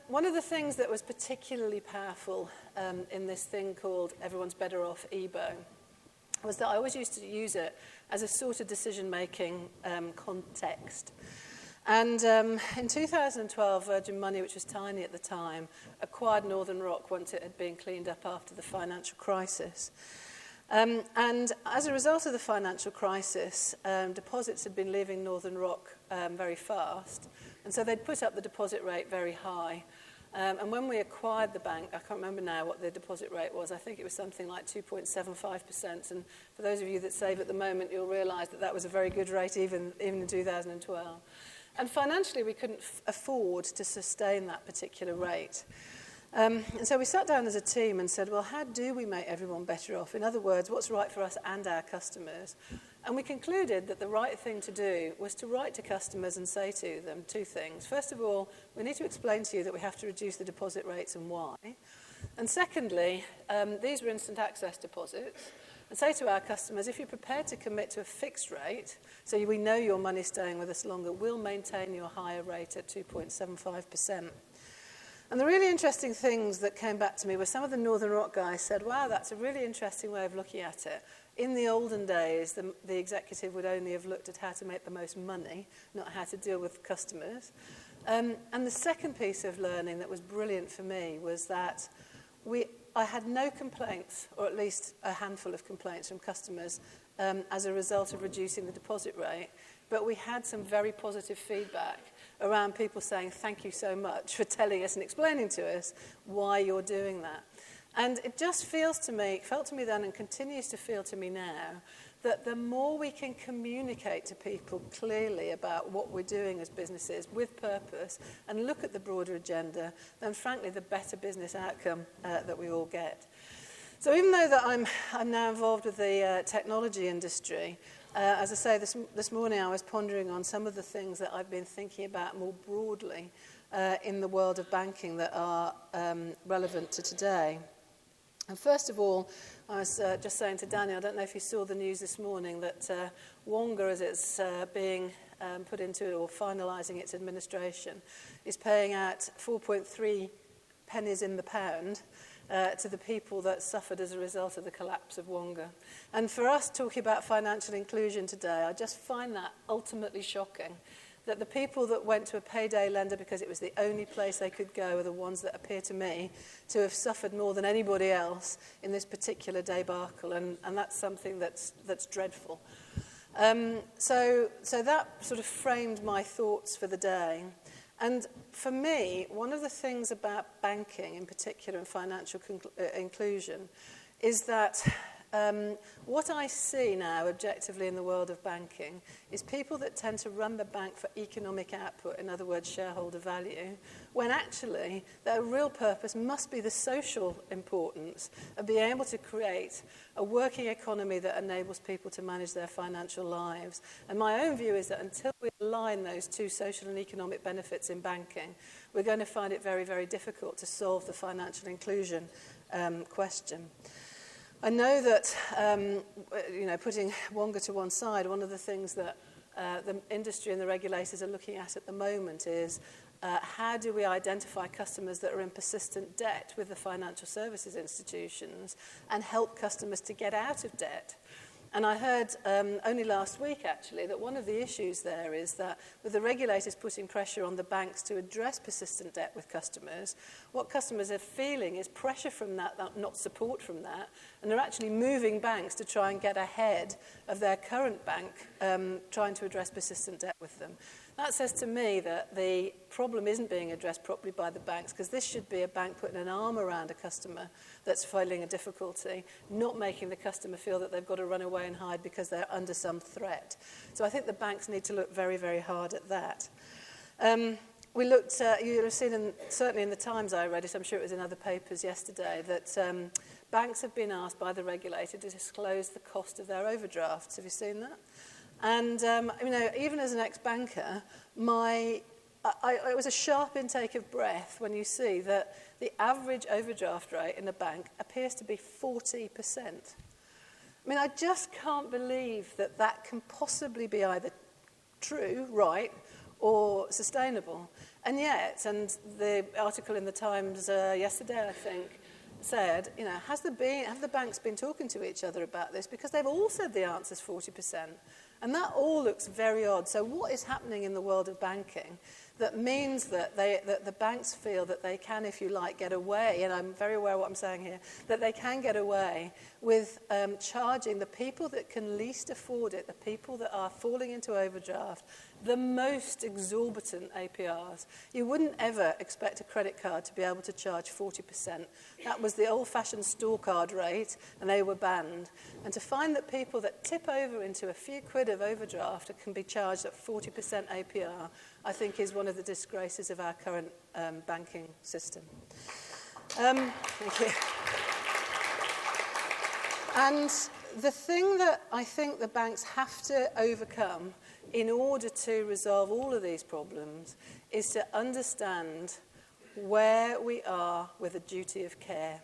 One of the things that was particularly powerful in this thing called Everyone's Better Off EBO was that I always used to use it as a sort of decision-making context. And in 2012, Virgin Money, which was tiny at the time, acquired Northern Rock once it had been cleaned up after the financial crisis. And as a result of the financial crisis, deposits had been leaving Northern Rock very fast. And so they'd put up the deposit rate very high. And when we acquired the bank, I can't remember now what the deposit rate was. I think it was something like 2.75%. And for those of you that save at the moment, you'll realise that that was a very good rate even in 2012. And financially, we couldn't afford to sustain that particular rate. And so we sat down as a team and said, well, how do we make everyone better off? In other words, what's right for us and our customers? And we concluded that the right thing to do was to write to customers and say to them two things. First of all, we need to explain to you that we have to reduce the deposit rates and why. And secondly, these were instant access deposits. And say to our customers, if you're prepared to commit to a fixed rate, so we know your money's staying with us longer, we'll maintain your higher rate at 2.75%. And the really interesting things that came back to me were some of the Northern Rock guys said, wow, that's a really interesting way of looking at it. In the olden days, the executive would only have looked at how to make the most money, not how to deal with customers. And the second piece of learning that was brilliant for me was that I had no complaints, or at least a handful of complaints from customers as a result of reducing the deposit rate, but we had some very positive feedback around people saying, thank you so much for telling us and explaining to us why you're doing that. And it just felt to me then and continues to feel to me now, that the more we can communicate to people clearly about what we're doing as businesses with purpose and look at the broader agenda, then frankly the better business outcome that we all get. So even though that I'm now involved with the technology industry, as I say, this morning I was pondering on some of the things that I've been thinking about more broadly in the world of banking that are relevant to today. And first of all, I was just saying to Danny, I don't know if you saw the news this morning, that Wonga, as it's being put into or finalising its administration, is paying out 4.3 pennies in the pound to the people that suffered as a result of the collapse of Wonga. And for us talking about financial inclusion today, I just find that ultimately shocking, that the people that went to a payday lender because it was the only place they could go are the ones that appear to me to have suffered more than anybody else in this particular debacle, and that's something that's dreadful. So that sort of framed my thoughts for the day. And for me, one of the things about banking in particular and financial inclusion is that what I see now objectively in the world of banking is people that tend to run the bank for economic output, in other words, shareholder value, when actually their real purpose must be the social importance of being able to create a working economy that enables people to manage their financial lives. And my own view is that until we align those two social and economic benefits in banking, we're going to find it very, very difficult to solve the financial inclusion question. I know that, putting Wonga to one side, one of the things that the industry and the regulators are looking at the moment is how do we identify customers that are in persistent debt with the financial services institutions and help customers to get out of debt. And I heard only last week, actually, that one of the issues there is that with the regulators putting pressure on the banks to address persistent debt with customers, what customers are feeling is pressure from that, not support from that, and they're actually moving banks to try and get ahead of their current bank trying to address persistent debt with them. That says to me that the problem isn't being addressed properly by the banks, because this should be a bank putting an arm around a customer that's feeling a difficulty, not making the customer feel that they've got to run away and hide because they're under some threat. So I think the banks need to look very, very hard at that. We looked, you'll have seen, certainly in the Times I read it, I'm sure it was in other papers yesterday, that banks have been asked by the regulator to disclose the cost of their overdrafts. Have you seen that? And, even as an ex-banker, it was a sharp intake of breath when you see that the average overdraft rate in a bank appears to be 40%. I just can't believe that that can possibly be either true, right, or sustainable. And yet, and the article in the Times yesterday, I think, said, have the banks been talking to each other about this? Because they've all said the answer's 40%. And that all looks very odd. So what is happening in the world of banking that means that the banks feel that they can, if you like, get away, and I'm very aware of what I'm saying here, that they can get away with charging the people that can least afford it, the people that are falling into overdraft, the most exorbitant APRs. You wouldn't ever expect a credit card to be able to charge 40%. That was the old-fashioned store card rate, and they were banned. And to find that people that tip over into a few quid of overdraft can be charged at 40% APR, I think is one of the disgraces of our current banking system. Thank you. And the thing that I think the banks have to overcome in order to resolve all of these problems is to understand where we are with a duty of care.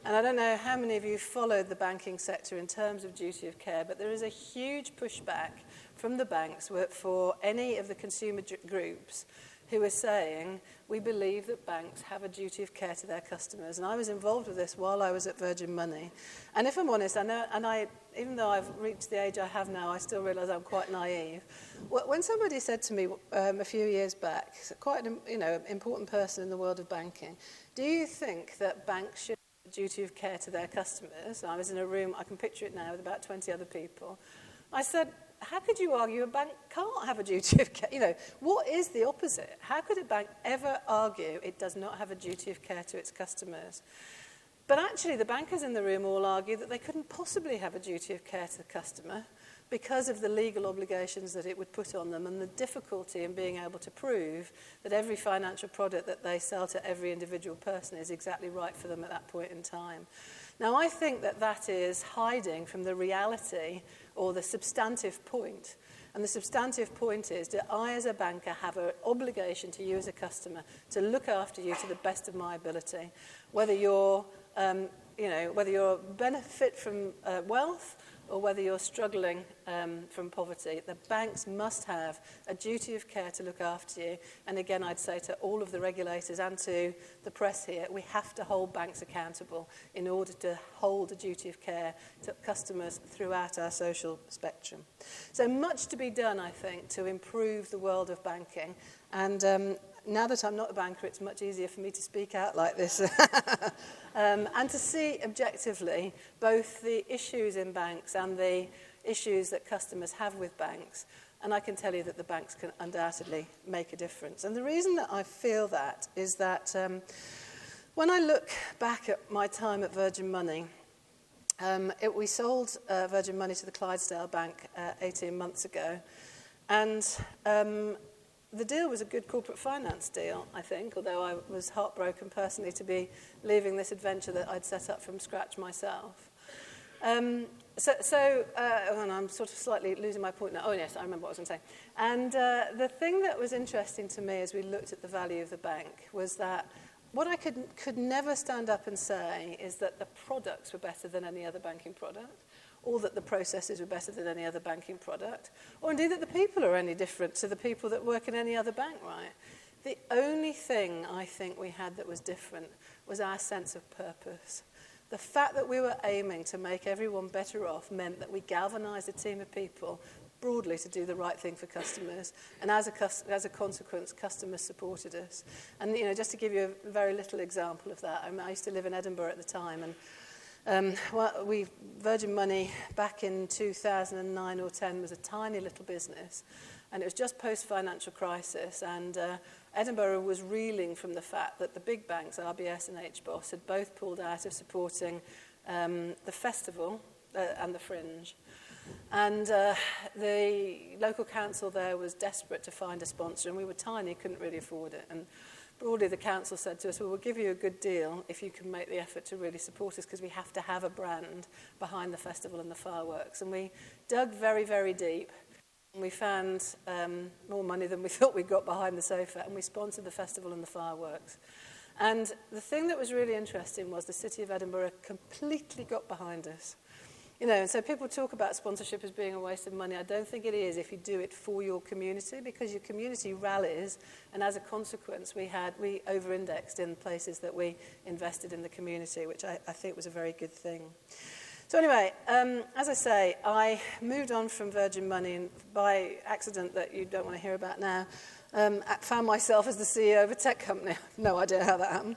And I don't know how many of you followed the banking sector in terms of duty of care, but there is a huge pushback from the banks for any of the consumer groups who are saying, we believe that banks have a duty of care to their customers. And I was involved with this while I was at Virgin Money. And if I'm honest, even though I've reached the age I have now, I still realise I'm quite naive. When somebody said to me a few years back, quite an important person in the world of banking, do you think that banks should have a duty of care to their customers? And I was in a room, I can picture it now, with about 20 other people. I said, how could you argue a bank can't have a duty of care? What is the opposite? How could a bank ever argue it does not have a duty of care to its customers? But actually, the bankers in the room all argue that they couldn't possibly have a duty of care to the customer because of the legal obligations that it would put on them and the difficulty in being able to prove that every financial product that they sell to every individual person is exactly right for them at that point in time. Now, I think that is hiding from the reality or the substantive point. And the substantive point is that I, as a banker, have an obligation to you as a customer to look after you to the best of my ability, whether you're benefit from wealth or whether you're struggling from poverty. The banks must have a duty of care to look after you. And again, I'd say to all of the regulators and to the press here, we have to hold banks accountable in order to hold a duty of care to customers throughout our social spectrum. So much to be done, I think, to improve the world of banking. And now that I'm not a banker, it's much easier for me to speak out like this and to see objectively both the issues in banks and the issues that customers have with banks. And I can tell you that the banks can undoubtedly make a difference. And the reason that I feel that is that when I look back at my time at Virgin Money, we sold Virgin Money to the Clydesdale Bank 18 months ago. And the deal was a good corporate finance deal, I think, although I was heartbroken personally to be leaving this adventure that I'd set up from scratch myself. And I'm sort of slightly losing my point now. Oh, yes, I remember what I was going to say. And the thing that was interesting to me as we looked at the value of the bank was that what I could never stand up and say is that the products were better than any other banking product, or that the processes were better than any other banking product, or indeed that the people are any different to the people that work in any other bank, right? The only thing I think we had that was different was our sense of purpose. The fact that we were aiming to make everyone better off meant that we galvanised a team of people broadly to do the right thing for customers, and as a consequence, customers supported us. And just to give you a very little example of that, I used to live in Edinburgh at the time, and Virgin Money back in 2009 or 10 was a tiny little business. And it was just post-financial crisis, and Edinburgh was reeling from the fact that the big banks, RBS and HBOS, had both pulled out of supporting the festival and the Fringe. And the local council there was desperate to find a sponsor, and we were tiny, couldn't really afford it. And broadly, the council said to us, well, we'll give you a good deal if you can make the effort to really support us, because we have to have a brand behind the festival and the fireworks. And we dug very, very deep. And we found more money than we thought we got behind the sofa, and we sponsored the festival and the fireworks. And the thing that was really interesting was the City of Edinburgh completely got behind us. You know, and so people talk about sponsorship as being a waste of money. I don't think it is if you do it for your community, because your community rallies, and as a consequence, we over-indexed in places that we invested in the community, which I think was a very good thing. So anyway, as I say, I moved on from Virgin Money, and by accident that you don't want to hear about now, found myself as the CEO of a tech company. No idea how that happened.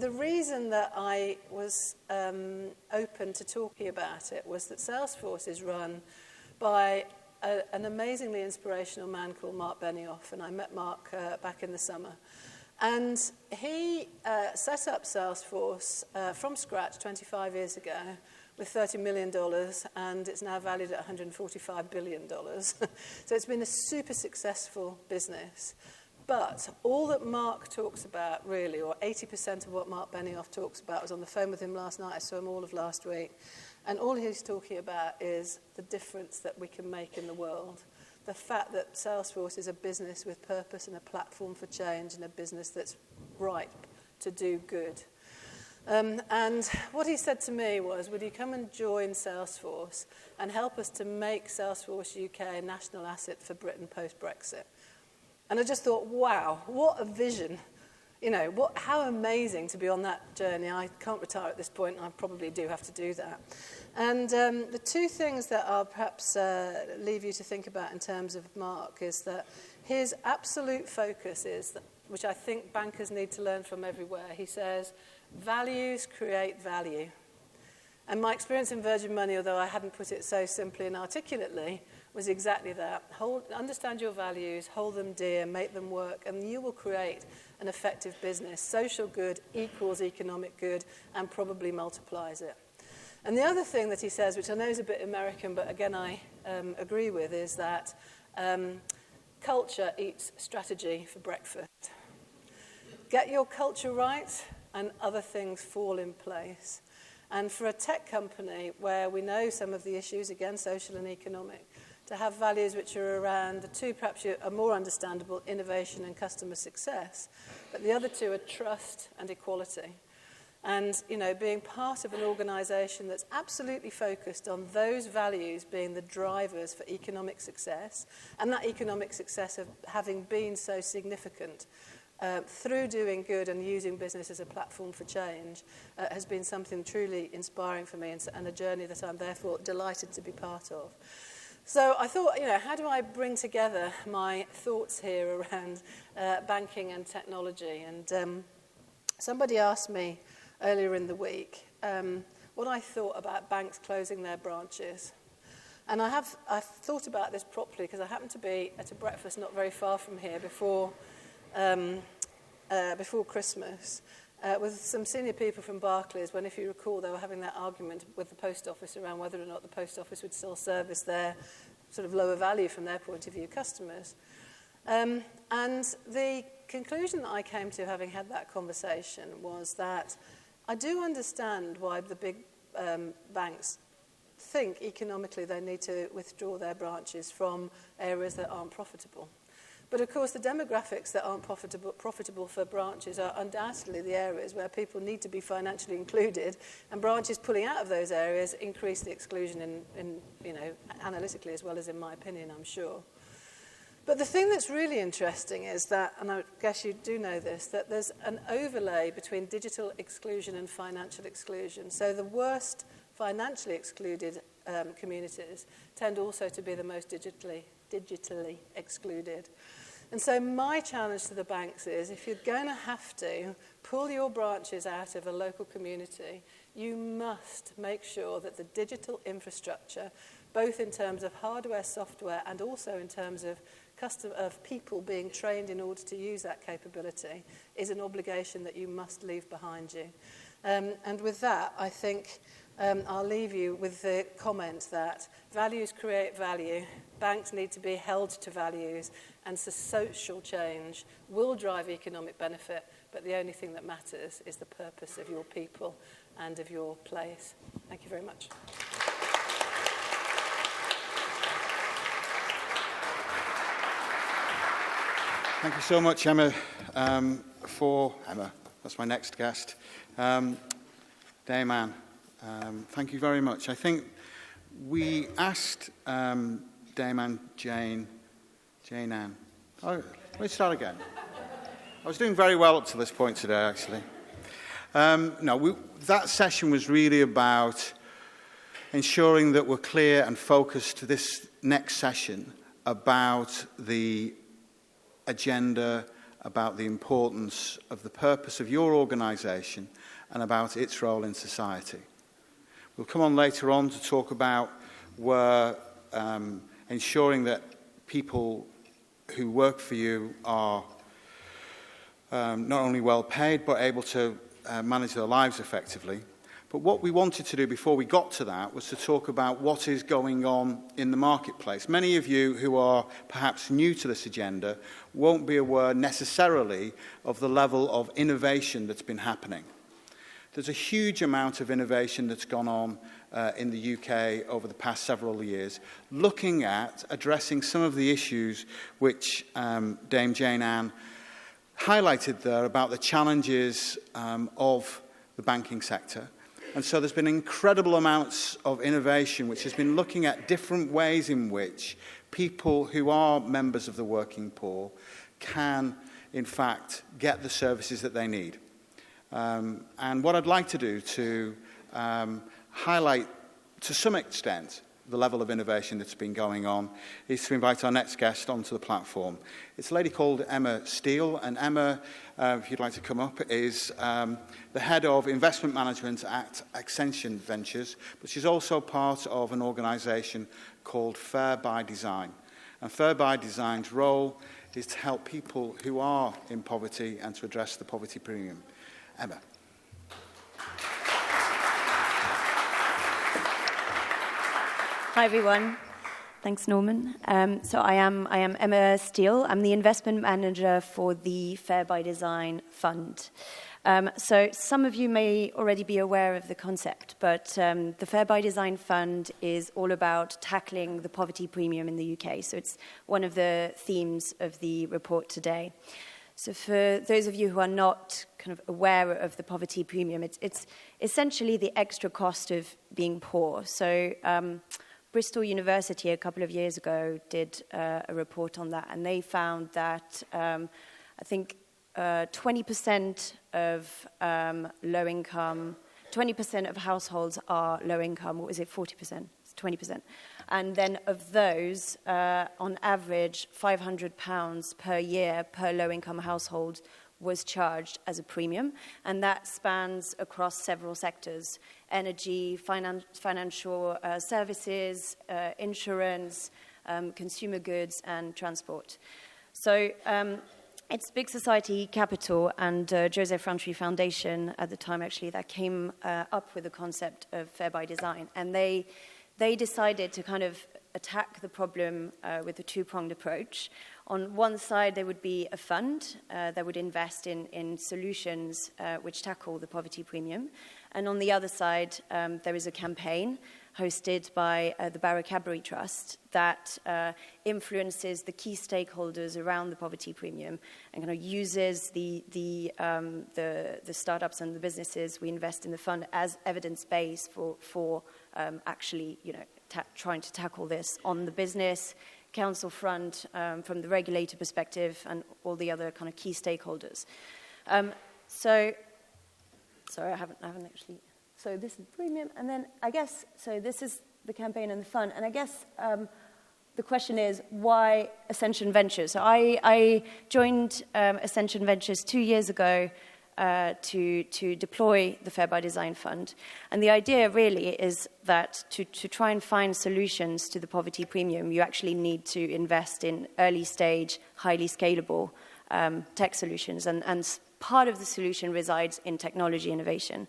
The reason that I was open to talking about it was that Salesforce is run by an amazingly inspirational man called Mark Benioff, and I met Mark back in the summer. And he set up Salesforce from scratch 25 years ago with $30 million, and it's now valued at $145 billion. So it's been a super successful business. But all that Mark talks about, really, or 80% of what Mark Benioff talks about, I was on the phone with him last night, I saw him all of last week, and all he's talking about is the difference that we can make in the world. The fact that Salesforce is a business with purpose and a platform for change, and a business that's ripe to do good. And what he said to me was, would you come and join Salesforce and help us to make Salesforce UK a national asset for Britain post-Brexit? And I just thought, wow, what a vision. You know, how amazing to be on that journey. I can't retire at this point, and I probably do have to do that. And the two things that I'll perhaps leave you to think about in terms of Mark is that his absolute focus is, which I think bankers need to learn from everywhere, he says, values create value. And my experience in Virgin Money, although I hadn't put it so simply and articulately, was exactly that. Understand your values, hold them dear, make them work, and you will create an effective business. Social good equals economic good and probably multiplies it. And the other thing that he says, which I know is a bit American, but again I agree with, is that culture eats strategy for breakfast. Get your culture right and other things fall in place. And for a tech company where we know some of the issues, again, social and economic, to have values which are around, the two perhaps are more understandable, innovation and customer success, but the other two are trust and equality. And, you know, being part of an organisation that's absolutely focused on those values being the drivers for economic success, and that economic success of having been so significant through doing good and using business as a platform for change, has been something truly inspiring for me, and a journey that I'm therefore delighted to be part of. So I thought, you know, how do I bring together my thoughts here around banking and technology? And somebody asked me earlier in the week what I thought about banks closing their branches. And I've thought about this properly because I happened to be at a breakfast not very far from here before Christmas with some senior people from Barclays, when, if you recall, they were having that argument with the post office around whether or not the post office would still service their sort of lower value from their point of view customers. And the conclusion that I came to, having had that conversation, was that I do understand why the big banks think economically they need to withdraw their branches from areas that aren't profitable. But of course, the demographics that aren't profitable for branches are undoubtedly the areas where people need to be financially included, and branches pulling out of those areas increase the exclusion in you know, analytically as well as in my opinion, I'm sure. But the thing that's really interesting is that, and I guess you do know this, that there's an overlay between digital exclusion and financial exclusion. So the worst financially excluded communities tend also to be the most digitally excluded. And so my challenge to the banks is, if you're going to have to pull your branches out of a local community, you must make sure that the digital infrastructure both in terms of hardware, software, and also in terms of people being trained in order to use that capability, is an obligation that you must leave behind you. And with that, I think I'll leave you with the comment that values create value, banks need to be held to values, and so social change will drive economic benefit, but the only thing that matters is the purpose of your people and of your place. Thank you very much. Thank you so much, Emma, Emma, that's my next guest. Dame Anne, thank you very much. I think we asked Dame Anne Jane Anne. Oh, let me start again. I was doing very well up to this point today, actually. That session was really about ensuring that we're clear and focused to this next session about the agenda, about the importance of the purpose of your organisation and about its role in society. We'll come on later on to talk about ensuring that people who work for you are not only well paid but able to manage their lives effectively. But what we wanted to do before we got to that was to talk about what is going on in the marketplace. Many of you who are perhaps new to this agenda won't be aware necessarily of the level of innovation that's been happening. There's a huge amount of innovation that's gone on in the UK over the past several years, looking at addressing some of the issues which Dame Jane Anne highlighted there about the challenges of the banking sector. And so there's been incredible amounts of innovation which has been looking at different ways in which people who are members of the working poor can, in fact, get the services that they need. And what I'd like to do to highlight, to some extent, the level of innovation that's been going on is to invite our next guest onto the platform. It's a lady called Emma Steele, and Emma, if you'd like to come up, is the head of investment management at Ascension Ventures, but she's also part of an organisation called Fair by Design. And Fair by Design's role is to help people who are in poverty and to address the poverty premium. Emma. Hi everyone. Thanks, Norman. So I am Emma Steele. I'm the investment manager for the Fair by Design fund. So some of you may already be aware of the concept, but the Fair by Design fund is all about tackling the poverty premium in the UK. So it's one of the themes of the report today. So for those of you who are not kind of aware of the poverty premium, it's essentially the extra cost of being poor. So Bristol University a couple of years ago did a report on that, and they found that I think 20% of low income, 20% of households are low income. What was it, 40%? It's 20%. And then of those, on average, £500 per year per low income household was charged as a premium, and that spans across several sectors: energy, financial services, insurance, consumer goods, and transport. So it's Big Society Capital and Joseph Rowntree Foundation at the time, actually, that came up with the concept of Fair by Design, and they decided to kind of attack the problem with a two-pronged approach. On one side, there would be a fund that would invest in solutions which tackle the poverty premium. And on the other side, there is a campaign hosted by the Barrow Cadbury Trust that influences the key stakeholders around the poverty premium and kind of uses the startups and the businesses we invest in the fund as evidence base for actually, trying to tackle this on the business council front, from the regulator perspective, and all the other kind of key stakeholders. Sorry, I haven't actually. So this is premium, and then I guess, so this is the campaign and the fund, and I guess the question is, why Ascension Ventures? So I joined Ascension Ventures 2 years ago to deploy the Fair by Design Fund. And the idea really is that to try and find solutions to the poverty premium, you actually need to invest in early stage, highly scalable tech solutions. And part of the solution resides in technology innovation.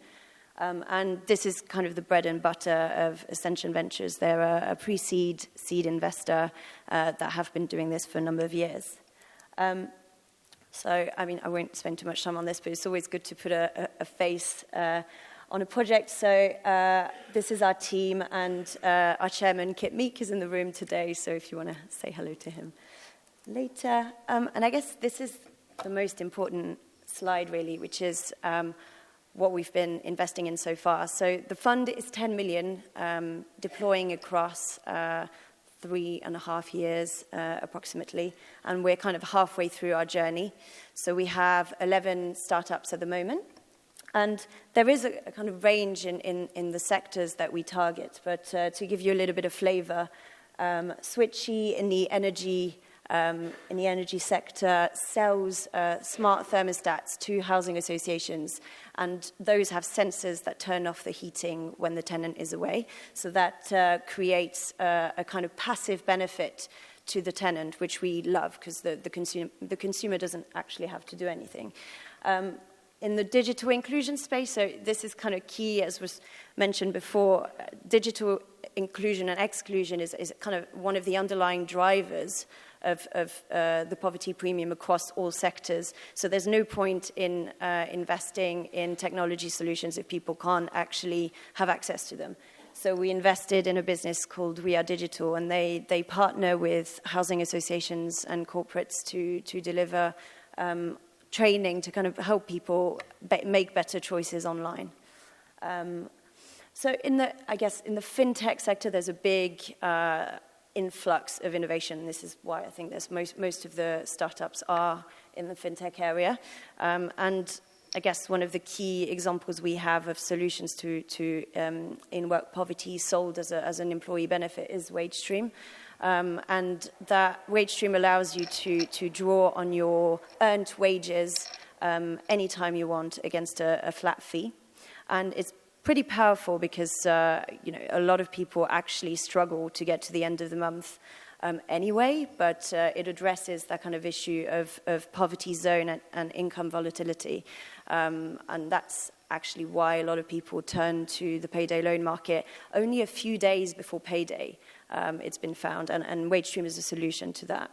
And this is kind of the bread and butter of Ascension Ventures. They're a pre-seed, seed investor that have been doing this for a number of years. So, I mean, I won't spend too much time on this, but it's always good to put a face on a project. So this is our team, and our chairman, Kit Meek, is in the room today, so if you want to say hello to him later. And I guess this is the most important slide, really, which is what we've been investing in so far. So the fund is 10 million, deploying across 3.5 years approximately, and we're kind of halfway through our journey. So we have 11 startups at the moment, and there is a kind of range in the sectors that we target, but to give you a little bit of flavor, Switchy in the energy sector sells smart thermostats to housing associations, and those have sensors that turn off the heating when the tenant is away. So that creates a kind of passive benefit to the tenant, which we love because the consumer doesn't actually have to do anything. In the digital inclusion space, so this is kind of key, as was mentioned before, digital inclusion and exclusion is kind of one of the underlying drivers of the poverty premium across all sectors. So there's no point in investing in technology solutions if people can't actually have access to them. So we invested in a business called We Are Digital, and they partner with housing associations and corporates to deliver training to kind of help people make better choices online. So in the fintech sector, there's a big influx of innovation. This is why I think there's most of the startups are in the fintech area. And I guess one of the key examples we have of solutions to in-work poverty sold as an employee benefit is WageStream. And that WageStream allows you to draw on your earned wages anytime you want against a flat fee. And it's pretty powerful because a lot of people actually struggle to get to the end of the month anyway, but it addresses that kind of issue of poverty zone and income volatility. And that's actually why a lot of people turn to the payday loan market only a few days before payday. It's been found, and WageStream is a solution to that.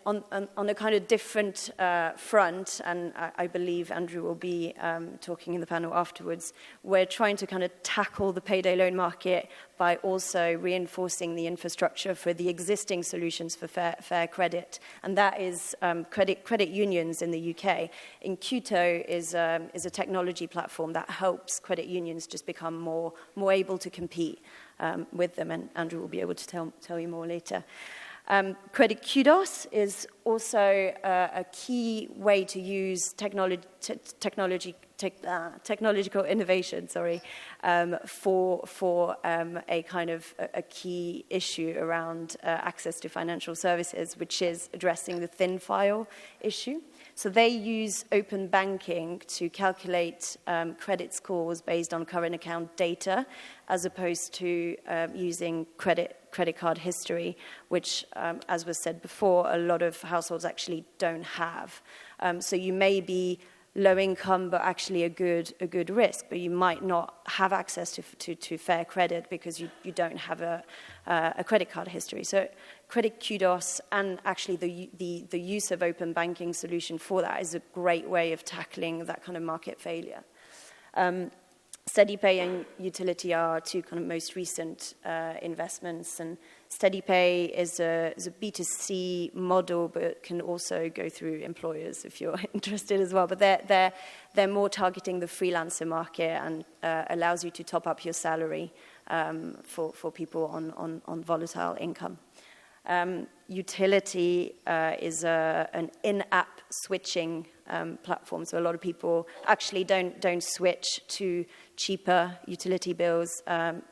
On a kind of different front, and I believe Andrew will be talking in the panel afterwards, we're trying to kind of tackle the payday loan market by also reinforcing the infrastructure for the existing solutions for fair credit, and that is credit unions in the UK. Incuto is a technology platform that helps credit unions just become more able to compete with them, and Andrew will be able to tell you more later. Credit Kudos is also a key way to use technological innovation, for a kind of a key issue around access to financial services, which is addressing the thin file issue. So they use open banking to calculate credit scores based on current account data, as opposed to using credit card history, which, as was said before, a lot of households actually don't have. So you may be low income, but actually a good risk, but you might not have access to fair credit because you don't have a credit card history. So Credit Kudos and actually the use of open banking solution for that is a great way of tackling that kind of market failure. SteadyPay and Utility are two kind of most recent investments, and SteadyPay is a B2C model, but can also go through employers if you're interested as well. But they're more targeting the freelancer market and allows you to top up your salary for people on volatile income. Utility is an in-app switching platform. So a lot of people actually don't switch to cheaper utility bills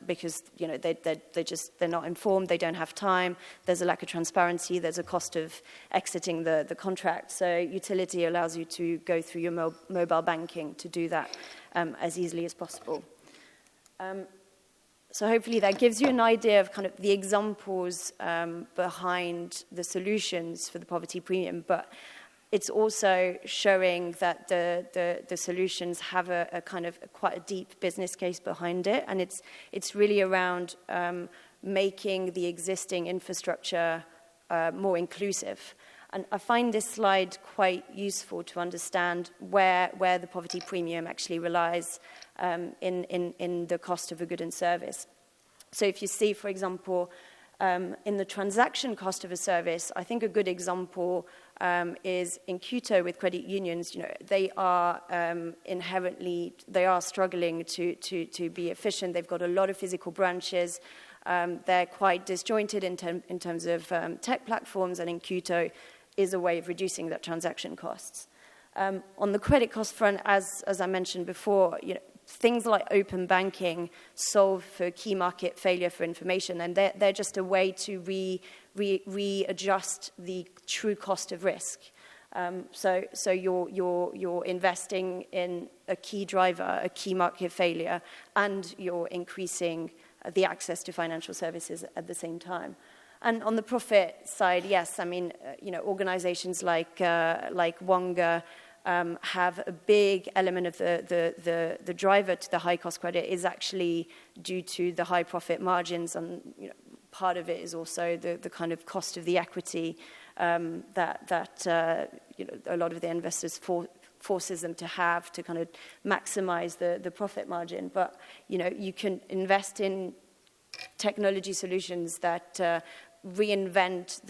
because they're not informed, they don't have time, there's a lack of transparency, there's a cost of exiting the contract. So utility allows you to go through your mobile banking to do that as easily as possible. So hopefully that gives you an idea of kind of the examples behind the solutions for the poverty premium, but it's also showing that the solutions have a kind of quite a deep business case behind it, and it's really around making the existing infrastructure more inclusive. And I find this slide quite useful to understand where the poverty premium actually relies in the cost of a good and service. So if you see, for example, in the transaction cost of a service, I think a good example is in Quito with credit unions. They are struggling to be efficient. They've got a lot of physical branches. They're quite disjointed in terms of tech platforms, and in Quito is a way of reducing that transaction costs. On the credit cost front, as I mentioned before, things like open banking solve for key market failure for information, and they're just a way to readjust the true cost of risk. So you're investing in a key driver, a key market failure, and you're increasing the access to financial services at the same time. And on the profit side, yes, I mean, organizations like Wonga have a big element of the driver to the high cost credit is actually due to the high profit margins, and part of it is also the kind of cost of the equity that a lot of the investors forces them to have to kind of maximize the profit margin. But you can invest in technology solutions that reinvent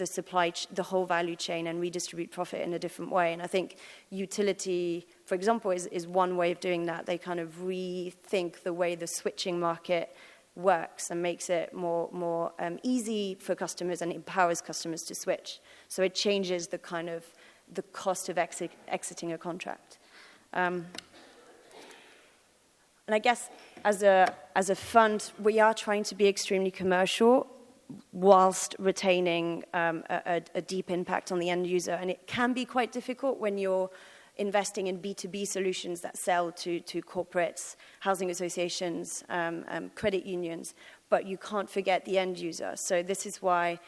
the whole value chain and redistribute profit in a different way. And I think utility, for example, is one way of doing that. They kind of rethink the way the switching market works and makes it more easy for customers and empowers customers to switch. So it changes the kind of the cost of exiting a contract. And I guess as a fund, we are trying to be extremely commercial whilst retaining a deep impact on the end user. And it can be quite difficult when you're investing in B2B solutions that sell to corporates, housing associations, credit unions, but you can't forget the end user. So this is why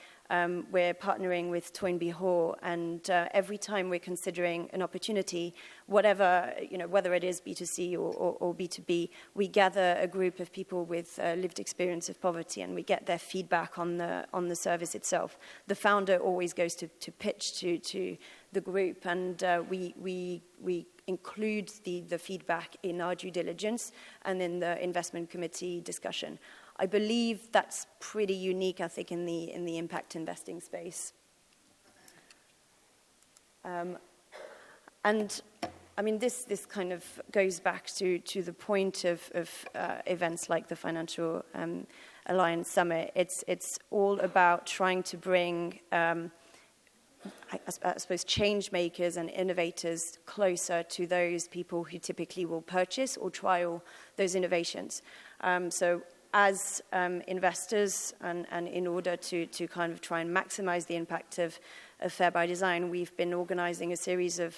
we're partnering with Toynbee Hall, and every time we're considering an opportunity, whether it is B2C or B2B, we gather a group of people with lived experience of poverty, and we get their feedback on the service itself. The founder always goes to pitch to the group, and we include the feedback in our due diligence and in the investment committee discussion. I believe that's pretty unique, I think, in the impact investing space. And I mean, this kind of goes back to the point of events like the Financial Alliance Summit. It's all about trying to bring, I suppose, change makers and innovators closer to those people who typically will purchase or trial those innovations. So as investors, and in order to kind of try and maximize the impact of Fair by Design, we've been organizing a series of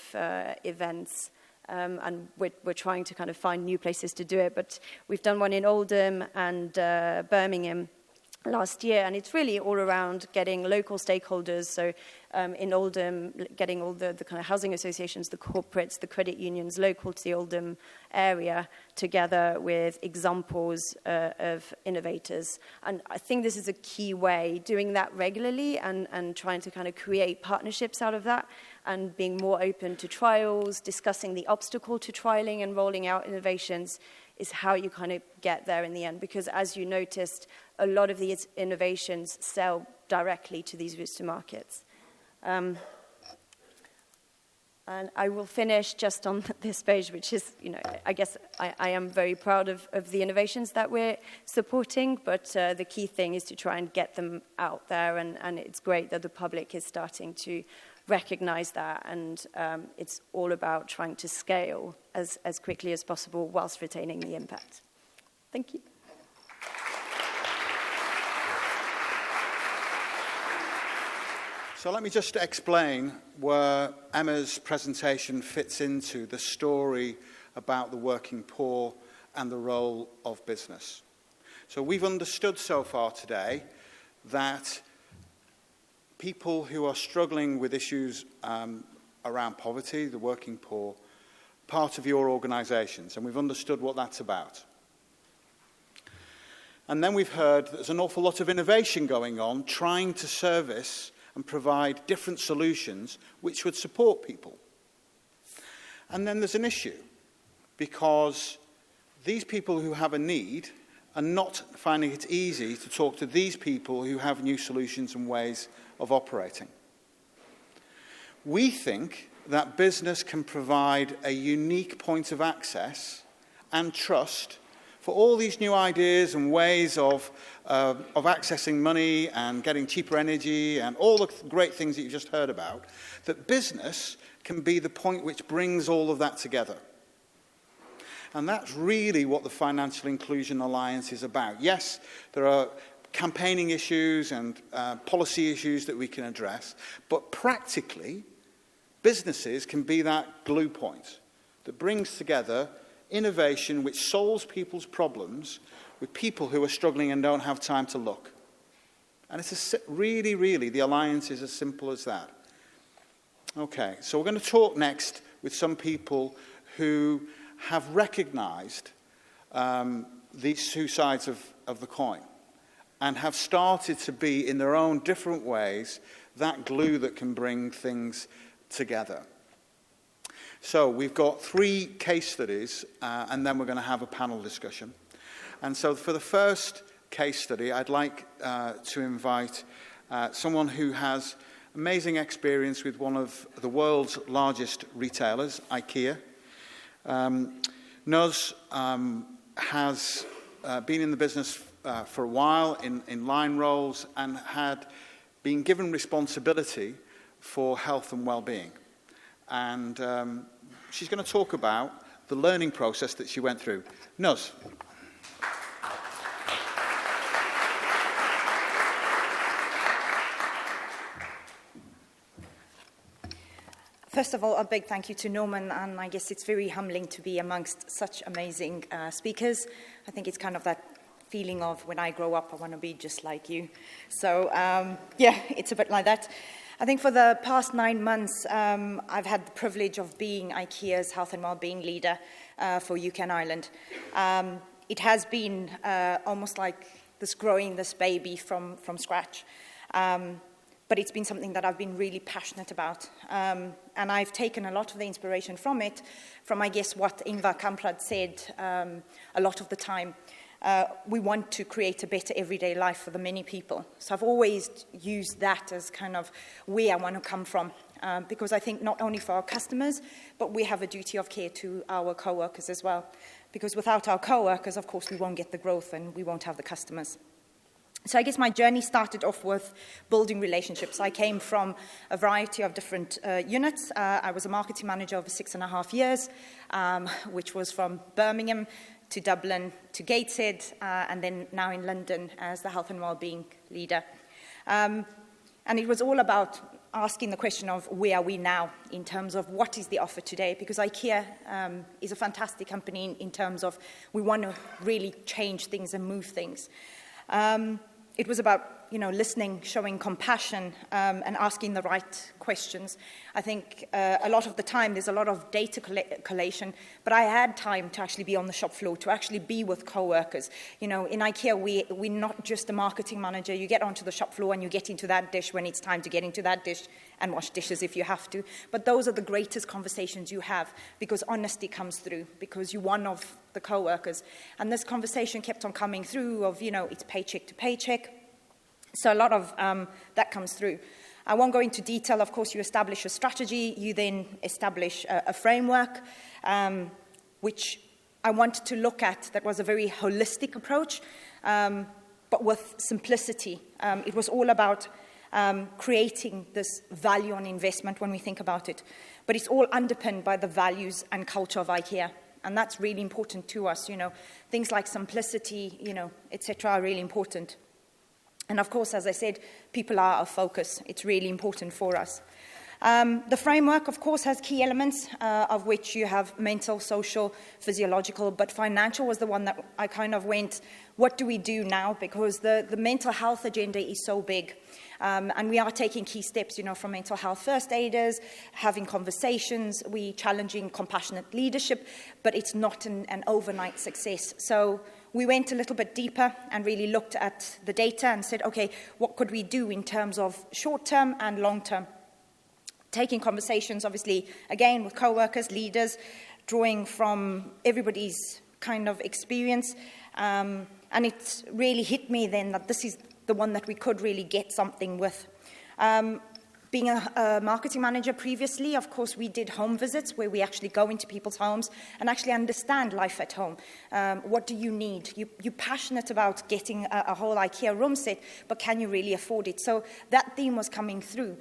events, and we're trying to kind of find new places to do it. But we've done one in Oldham and Birmingham last year, and it's really all around getting local stakeholders. So in Oldham, getting all the kind of housing associations, the corporates, the credit unions local to the Oldham area, together with examples of innovators. And I think this is a key way, doing that regularly and trying to kind of create partnerships out of that, and being more open to trials, discussing the obstacle to trialing and rolling out innovations is how you kind of get there in the end. Because as you noticed, a lot of these innovations sell directly to these routes to markets. And I will finish just on this page, which is, I guess I am very proud of the innovations that we're supporting, but the key thing is to try and get them out there, and it's great that the public is starting to recognize that, and it's all about trying to scale as quickly as possible whilst retaining the impact. Thank you. So let me just explain where Emma's presentation fits into the story about the working poor and the role of business. So we've understood so far today that people who are struggling with issues around poverty, the working poor, part of your organisations, and we've understood what that's about. And then we've heard that there's an awful lot of innovation going on, trying to service and provide different solutions which would support people. And then there's an issue, because these people who have a need are not finding it easy to talk to these people who have new solutions and ways of operating. We think that business can provide a unique point of access and trust for all these new ideas and ways of accessing money and getting cheaper energy and all the great things that you've just heard about, that business can be the point which brings all of that together. And that's really what the Financial Inclusion Alliance is about. Yes, there are campaigning issues and policy issues that we can address, but practically, businesses can be that glue point that brings together innovation which solves people's problems with people who are struggling and don't have time to look. And it's really, the alliance is as simple as that. Okay, so we're going to talk next with some people who have recognised these two sides of the coin and have started to be, in their own different ways, that glue that can bring things together. So we've got 3 case studies, and then we're going to have a panel discussion. And so for the first case study, I'd like to invite someone who has amazing experience with one of the world's largest retailers, IKEA. Nuz has been in the business for a while in line roles and had been given responsibility for health and well-being. And she's going to talk about the learning process that she went through. Nuz. First of all, a big thank you to Norman, and I guess it's very humbling to be amongst such amazing speakers. I think it's kind of that feeling of when I grow up, I want to be just like you. So, yeah, it's a bit like that. I think for the past 9 months, I've had the privilege of being IKEA's health and wellbeing leader for UK and Ireland. It has been almost like growing this baby from scratch. But it's been something that I've been really passionate about. And I've taken a lot of the inspiration from it, from, I guess, what Ingvar Kamprad said a lot of the time. We want to create a better everyday life for the many people. So I've always used that as kind of where I want to come from. Because I think not only for our customers, but we have a duty of care to our co-workers as well. Because without our co-workers, of course, we won't get the growth and we won't have the customers. So I guess my journey started off with building relationships. I came from a variety of different units. I was a marketing manager over 6.5 years, which was from Birmingham to Dublin to Gateshead, and then now in London as the health and wellbeing leader. And it was all about asking the question of where are we now in terms of what is the offer today, because IKEA is a fantastic company in terms of we want to really change things and move things. It was about, listening, showing compassion, and asking the right questions. I think a lot of the time there's a lot of data collation, but I had time to actually be on the shop floor, to actually be with co-workers. In IKEA, we're not just a marketing manager. You get onto the shop floor and you get into that dish when it's time to get into that dish and wash dishes if you have to. But those are the greatest conversations you have, because honesty comes through, because you're one of the co-workers. And this conversation kept on coming through of, it's paycheck to paycheck. So a lot of that comes through. I won't go into detail. Of course, you establish a strategy. You then establish a framework, which I wanted to look at. That was a very holistic approach, but with simplicity. It was all about creating this value on investment when we think about it. But it's all underpinned by the values and culture of IKEA. And that's really important to us, Things like simplicity, etc. are really important. And of course, as I said, people are our focus. It's really important for us. The framework, of course, has key elements, of which you have mental, social, physiological, but financial was the one that I kind of went, what do we do now? Because the mental health agenda is so big. And we are taking key steps, from mental health first aiders, having conversations, we challenging compassionate leadership, but it's not an overnight success. So we went a little bit deeper and really looked at the data and said, okay, what could we do in terms of short-term and long-term? Taking conversations, obviously, again, with co-workers, leaders, drawing from everybody's kind of experience. And it really hit me then that this is the one that we could really get something with. Being a marketing manager previously, of course, we did home visits where we actually go into people's homes and actually understand life at home. What do you need? You're passionate about getting a whole IKEA room set, but can you really afford it? So that theme was coming through.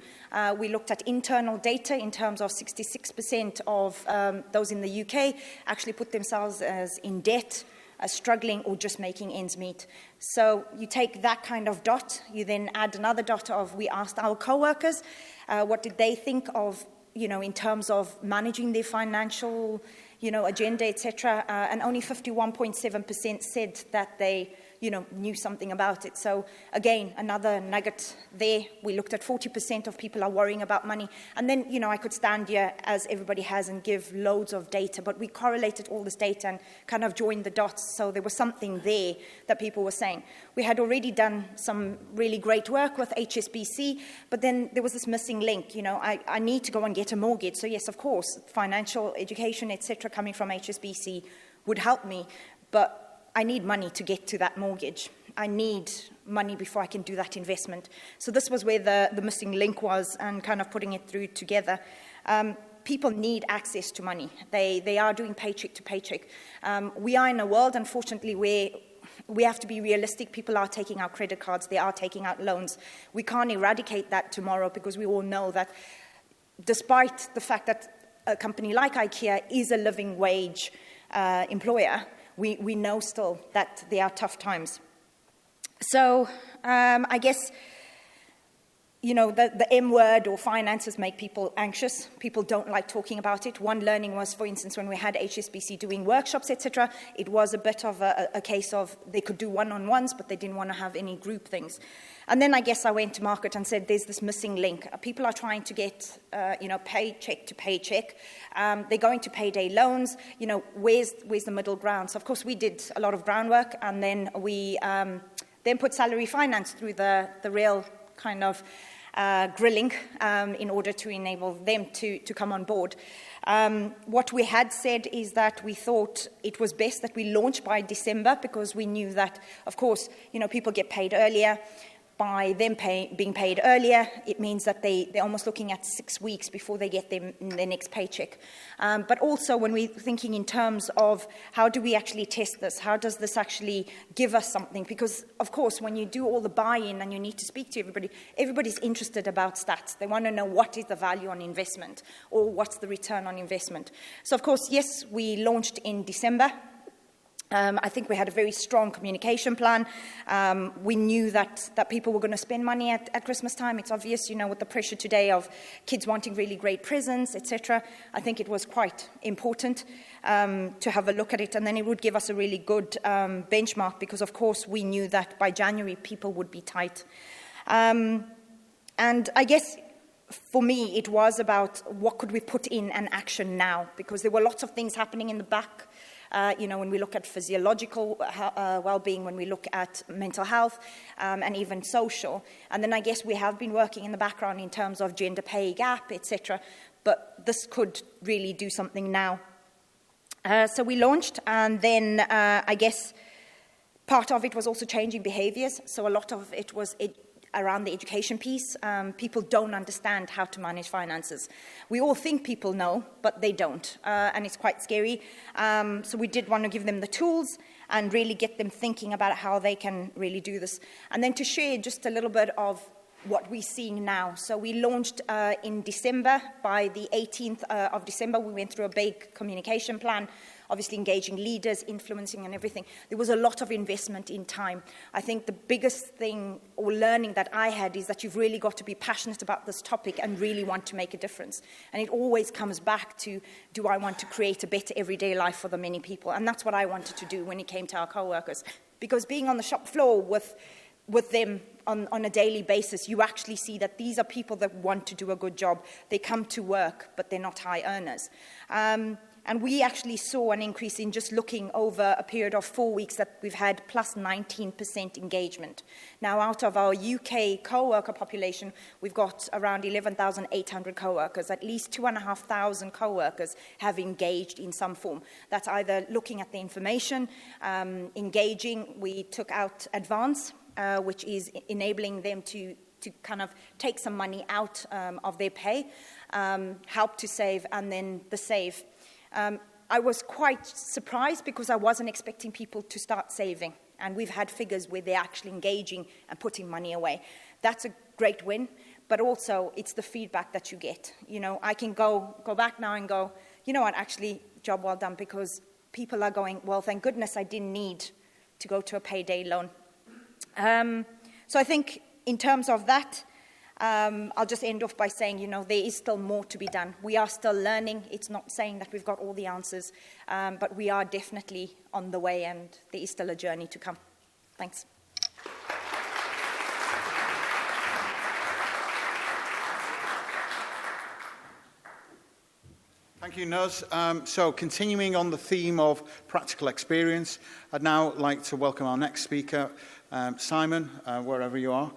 We looked at internal data in terms of 66% of those in the UK actually put themselves as in debt, struggling or just making ends meet. So you take that kind of dot, you then add another dot of, we asked our co-workers, what did they think of, in terms of managing their financial, agenda, etc. And only 51.7% said that they, knew something about it. So again, another nugget there. We looked at 40% of people are worrying about money. And then, I could stand here, as everybody has, and give loads of data, but we correlated all this data and kind of joined the dots. So there was something there that people were saying. We had already done some really great work with HSBC, but then there was this missing link. I need to go and get a mortgage. So yes, of course, financial education, etc., coming from HSBC would help me, but I need money to get to that mortgage. I need money before I can do that investment. So this was where the missing link was, and kind of putting it through together. People need access to money. They are doing paycheck to paycheck. We are in a world, unfortunately, where we have to be realistic. People are taking out credit cards. They are taking out loans. We can't eradicate that tomorrow, because we all know that despite the fact that a company like IKEA is a living wage employer, we know still that there are tough times. So I guess, the M word or finances make people anxious. People don't like talking about it. One learning was, for instance, when we had HSBC doing workshops, etc., it was a bit of a case of they could do one-on-ones, but they didn't want to have any group things. And then I guess I went to market and said, there's this missing link. People are trying to get, paycheck to paycheck. They're going to payday loans. Where's the middle ground? So, of course, we did a lot of groundwork, and then we then put salary finance through the real kind of grilling in order to enable them to come on board. What we had said is that we thought it was best that we launch by December, because we knew that, of course, people get paid earlier. By them being paid earlier, it means that they're almost looking at 6 weeks before they get their next paycheck. But also, when we're thinking in terms of how do we actually test this, how does this actually give us something? Because, of course, when you do all the buy-in and you need to speak to everybody, everybody's interested about stats. They want to know what is the value on investment, or what's the return on investment. So, of course, yes, we launched in December. I think we had a very strong communication plan. We knew that people were going to spend money at Christmas time. It's obvious, with the pressure today of kids wanting really great presents, etc. I think it was quite important to have a look at it. And then it would give us a really good benchmark, because, of course, we knew that by January people would be tight. And I guess for me it was about what could we put in an action now, because there were lots of things happening in the back. When we look at physiological well-being, when we look at mental health, and even social. And then I guess we have been working in the background in terms of gender pay gap, etc. But this could really do something now. So we launched, and then I guess part of it was also changing behaviours. So a lot of it was around the education piece. People don't understand how to manage finances. We all think people know, but they don't, and it's quite scary. So we did want to give them the tools and really get them thinking about how they can really do this. And then to share just a little bit of what we're seeing now. So we launched in December. By the 18th of December, we went through a big communication plan, obviously engaging leaders, influencing and everything. There was a lot of investment in time. I think the biggest thing or learning that I had is that you've really got to be passionate about this topic and really want to make a difference. And it always comes back to, do I want to create a better everyday life for the many people? And that's what I wanted to do when it came to our co-workers. Because being on the shop floor with them on a daily basis, you actually see that these are people that want to do a good job. They come to work, but they're not high earners. And we actually saw an increase in just looking over a period of 4 weeks that we've had plus 19% engagement. Now, out of our UK co-worker population, we've got around 11,800 co-workers. At least 2,500 co-workers have engaged in some form. That's either looking at the information, engaging. We took out Advance, which is enabling them to kind of take some money out of their pay, help to save, and then the save. I was quite surprised because I wasn't expecting people to start saving. And we've had figures where they're actually engaging and putting money away. That's a great win, but also it's the feedback that you get. You know, I can go back now and go, you know what, actually, job well done, because people are going, well, thank goodness I didn't need to go to a payday loan. So I think in terms of that, I'll just end off by saying, you know, there is still more to be done. We are still learning. It's not saying that we've got all the answers, but we are definitely on the way, and there is still a journey to come. Thanks. Thank you, Nuz. So continuing on the theme of practical experience, I'd now like to welcome our next speaker, Simon, wherever you are.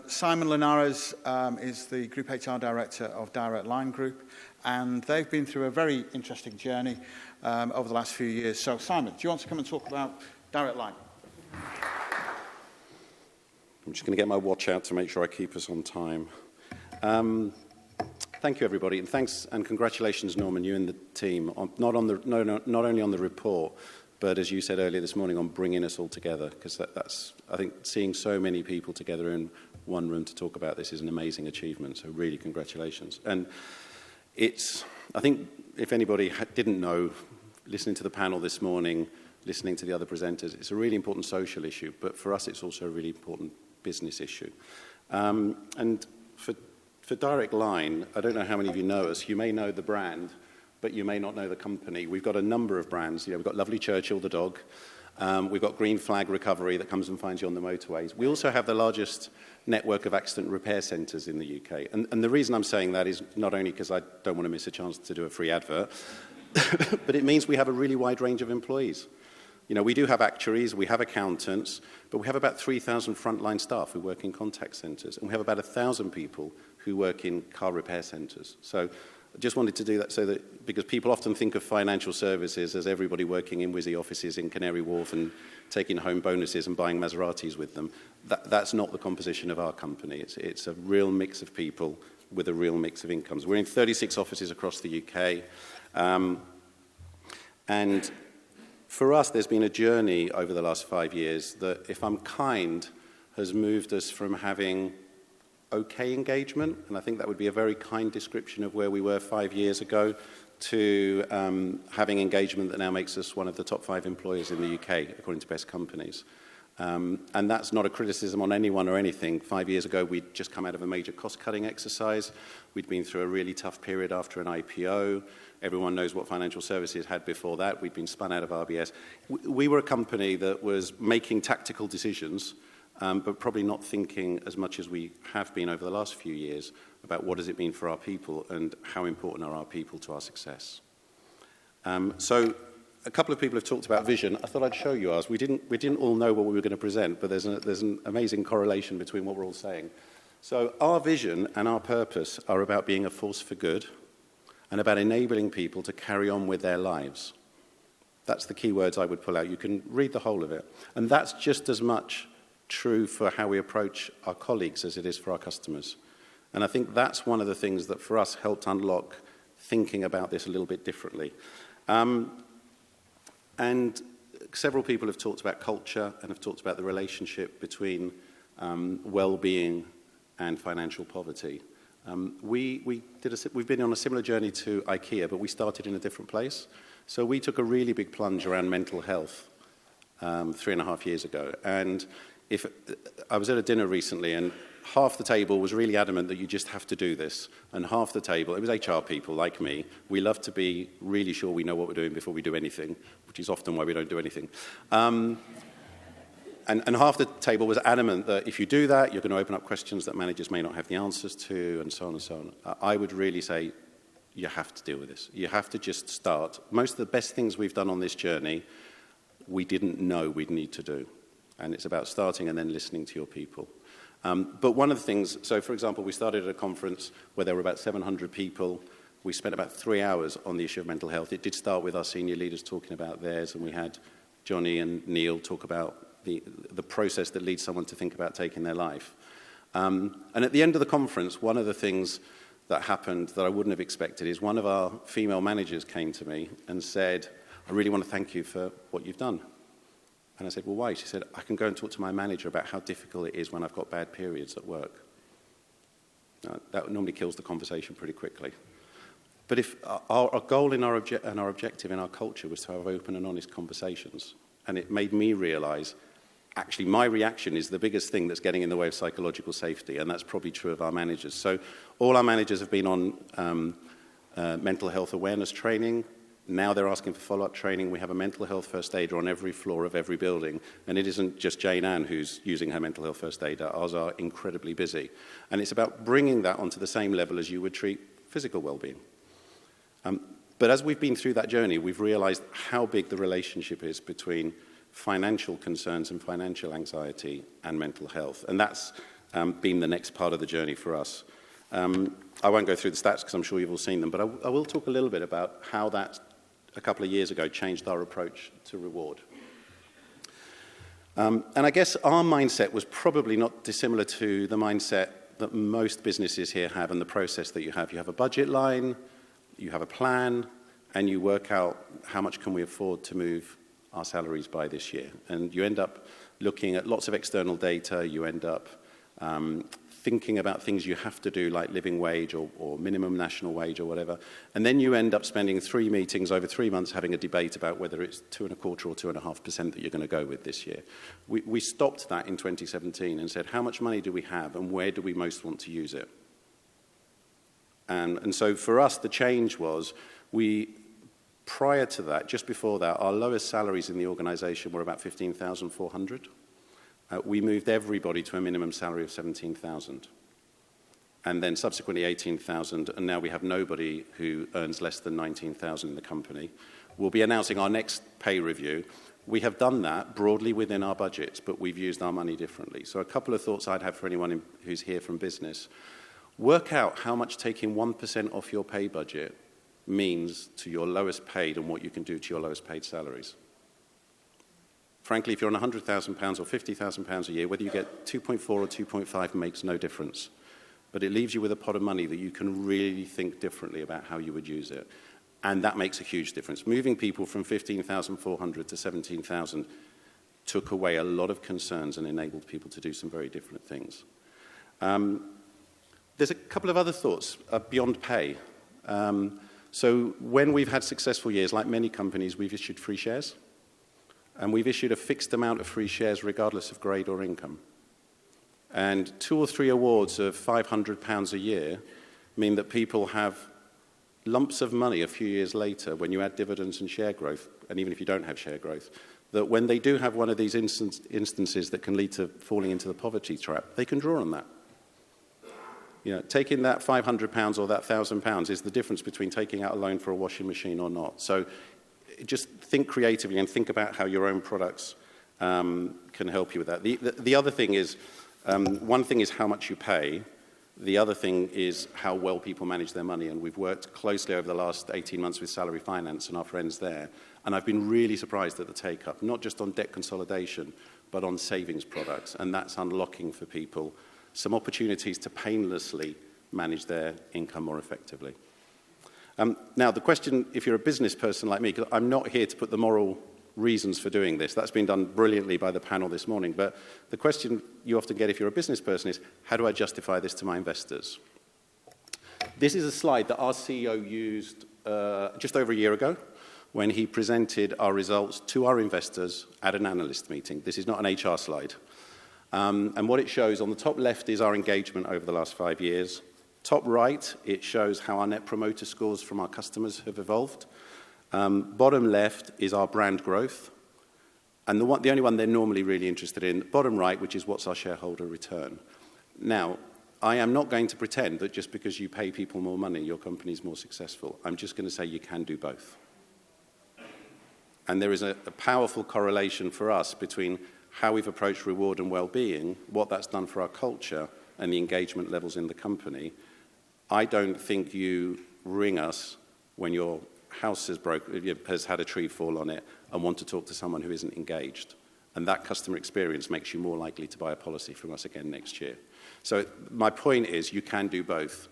Simon Linares is the Group HR Director of Direct Line Group, and they've been through a very interesting journey over the last few years. So, Simon, do you want to come and talk about Direct Line? I'm just going to get my watch out to make sure I keep us on time. Thank you, everybody, and thanks and congratulations, Norman, you and the team, not only on the report, but as you said earlier this morning, on bringing us all together, because that's, I think, seeing so many people together in one room to talk about this is an amazing achievement, so really congratulations. And it's, I think, if anybody didn't know, listening to the panel this morning, listening to the other presenters, it's a really important social issue, but for us it's also a really important business issue. And for Direct Line, I don't know how many of you know us, you may know the brand, but you may not know the company. We've got a number of brands. You know, we've got Lovely Churchill, the dog. We've got Green Flag Recovery that comes and finds you on the motorways. We also have the largest network of accident repair centres in the UK. And the reason I'm saying that is not only because I don't want to miss a chance to do a free advert, but it means we have a really wide range of employees. You know, we do have actuaries, we have accountants, but we have about 3,000 frontline staff who work in contact centres, and we have about 1,000 people who work in car repair centres. So I just wanted to do that so that, because people often think of financial services as everybody working in Wizzy offices in Canary Wharf and taking home bonuses and buying Maseratis with them. That's not the composition of our company. It's a real mix of people with a real mix of incomes. We're in 36 offices across the UK. And for us, there's been a journey over the last 5 years that, if I'm kind, has moved us from having okay engagement, and I think that would be a very kind description of where we were 5 years ago, to having engagement that now makes us one of the top 5 employers in the UK, according to Best Companies. And that's not a criticism on anyone or anything. 5 years ago, we'd just come out of a major cost-cutting exercise. We'd been through a really tough period after an IPO. Everyone knows what financial services had before that. We'd been spun out of RBS. We were a company that was making tactical decisions, but probably not thinking as much as we have been over the last few years about what does it mean for our people and how important are our people to our success. So a couple of people have talked about vision. I thought I'd show you ours. We didn't all know what we were going to present, but there's an amazing correlation between what we're all saying. So our vision and our purpose are about being a force for good and about enabling people to carry on with their lives. That's the key words I would pull out. You can read the whole of it. And that's just as much true for how we approach our colleagues as it is for our customers. And I think that's one of the things that for us helped unlock thinking about this a little bit differently. And several people have talked about culture and have talked about the relationship between well-being and financial poverty. We've been on a similar journey to IKEA, but we started in a different place. So we took a really big plunge around mental health 3.5 years ago. And I was at a dinner recently, and half the table was really adamant that you just have to do this. And half the table, it was HR people like me. We love to be really sure we know what we're doing before we do anything, which is often why we don't do anything. And half the table was adamant that if you do that, you're going to open up questions that managers may not have the answers to, and so on and so on. I would really say you have to deal with this. You have to just start. Most of the best things we've done on this journey, we didn't know we'd need to do. And it's about starting and then listening to your people. But one of the things, so for example, we started at a conference where there were about 700 people. We spent about 3 hours on the issue of mental health. It did start with our senior leaders talking about theirs, and we had Johnny and Neil talk about the process that leads someone to think about taking their life. And at the end of the conference, one of the things that happened that I wouldn't have expected is one of our female managers came to me and said, I really want to thank you for what you've done. And I said, well, why? She said, I can go and talk to my manager about how difficult it is when I've got bad periods at work. That normally kills the conversation pretty quickly. But if our goal and our objective in our culture was to have open and honest conversations, and it made me realize, actually, my reaction is the biggest thing that's getting in the way of psychological safety, and that's probably true of our managers. So all our managers have been on mental health awareness training. Now they're asking for follow-up training. We have a mental health first aider on every floor of every building, and it isn't just Jane Ann who's using her mental health first aider. Ours are incredibly busy. And it's about bringing that onto the same level as you would treat physical well-being. But as we've been through that journey, we've realized how big the relationship is between financial concerns and financial anxiety and mental health. And that's been the next part of the journey for us. I won't go through the stats because I'm sure you've all seen them, but I will talk a little bit about how that, a couple of years ago, changed our approach to reward. And I guess our mindset was probably not dissimilar to the mindset that most businesses here have and the process that you have. You have a budget line, you have a plan, and you work out how much can we afford to move our salaries by this year. And you end up looking at lots of external data. You end up thinking about things you have to do, like living wage or minimum national wage or whatever. And then you end up spending 3 meetings over 3 months having a debate about whether it's 2.25% or 2.5% that you're going to go with this year. We stopped that in 2017 and said, how much money do we have and where do we most want to use it? And so for us, the change was prior to that, just before that, our lowest salaries in the organization were about 15,400. We moved everybody to a minimum salary of 17,000. And then subsequently 18,000, and now we have nobody who earns less than 19,000 in the company. We'll be announcing our next pay review. We have done that broadly within our budgets, but we've used our money differently. So a couple of thoughts I'd have for anyone who's here from business. Work out how much taking 1% off your pay budget means to your lowest paid and what you can do to your lowest paid salaries. Frankly, if you're on £100,000 or £50,000 a year, whether you get 2.4 or 2.5 makes no difference. But it leaves you with a pot of money that you can really think differently about how you would use it. And that makes a huge difference. Moving people from 15,400 to 17,000 took away a lot of concerns and enabled people to do some very different things. There's a couple of other thoughts beyond pay. So when we've had successful years, like many companies, we've issued free shares. And we've issued a fixed amount of free shares regardless of grade or income. And 2 or 3 awards of £500 a year mean that people have lumps of money a few years later when you add dividends and share growth, and even if you don't have share growth, that when they do have one of these instances that can lead to falling into the poverty trap, they can draw on that. You know, taking that £500 or that £1,000 is the difference between taking out a loan for a washing machine or not. So just think creatively and think about how your own products can help you with that. The other thing is, one thing is how much you pay. The other thing is how well people manage their money. And we've worked closely over the last 18 months with Salary Finance and our friends there. And I've been really surprised at the take-up, not just on debt consolidation, but on savings products. And that's unlocking for people some opportunities to painlessly manage their income more effectively. Now, the question, if you're a business person like me, because I'm not here to put the moral reasons for doing this. That's been done brilliantly by the panel this morning. But the question you often get if you're a business person is, how do I justify this to my investors? This is a slide that our CEO used just over a year ago when he presented our results to our investors at an analyst meeting. This is not an HR slide. And what it shows on the top left is our engagement over the last 5 years. Top right, it shows how our net promoter scores from our customers have evolved. Bottom left is our brand growth. And the only one they're normally really interested in, bottom right, which is what's our shareholder return. Now, I am not going to pretend that just because you pay people more money, your company's more successful. I'm just going to say you can do both. And there is a powerful correlation for us between how we've approached reward and well-being, what that's done for our culture, and the engagement levels in the company. I don't think you ring us when your house has had a tree fall on it and want to talk to someone who isn't engaged. And that customer experience makes you more likely to buy a policy from us again next year. So my point is you can do both.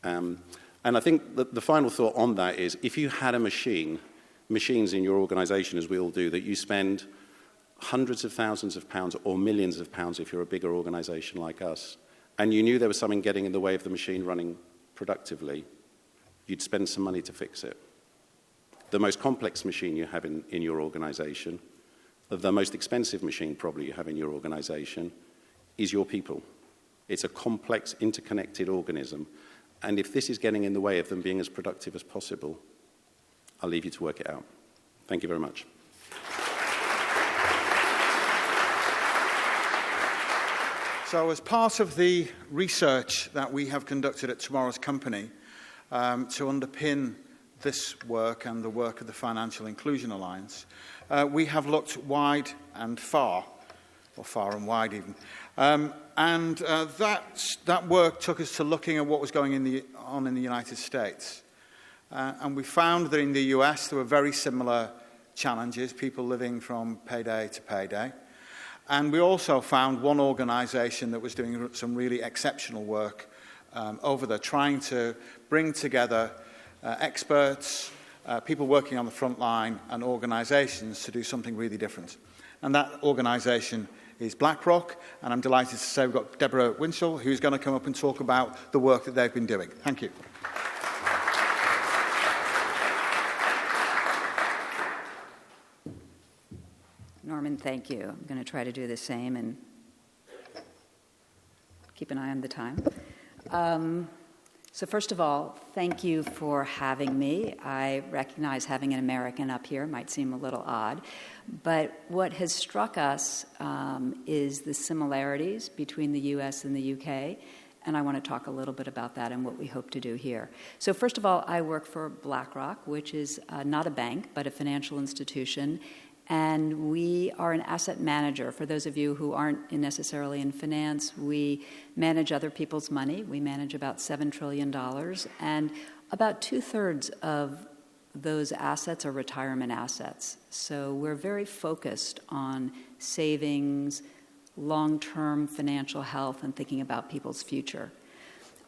And I think the final thought on that is if you had a machines in your organization, as we all do, that you spend hundreds of thousands of pounds or millions of pounds if you're a bigger organization like us, and you knew there was something getting in the way of the machine running productively, you'd spend some money to fix it. The most complex machine you have in your organization, the most expensive machine probably you have in your organization, is your people. It's a complex, interconnected organism. And if this is getting in the way of them being as productive as possible, I'll leave you to work it out. Thank you very much. So as part of the research that we have conducted at Tomorrow's Company to underpin this work and the work of the Financial Inclusion Alliance, we have looked wide and far, or far and wide even. That work took us to looking at what was going on in the United States. And we found that in the US there were very similar challenges, people living from payday to payday. And we also found one organization that was doing some really exceptional work over there, trying to bring together experts, people working on the front line, and organizations to do something really different. And that organization is BlackRock, and I'm delighted to say we've got Deborah Winchell, who's going to come up and talk about the work that they've been doing. Thank you. Norman, thank you. I'm going to try to do the same and keep an eye on the time. So first of all, thank you for having me. I recognize having an American up here might seem a little odd, but what has struck us is the similarities between the US and the UK, and I want to talk a little bit about that and what we hope to do here. So first of all, I work for BlackRock, which is not a bank, but a financial institution. And we are an asset manager. For those of you who aren't necessarily in finance, we manage other people's money. We manage about $7 trillion. And about 2/3 of those assets are retirement assets. So we're very focused on savings, long-term financial health, and thinking about people's future.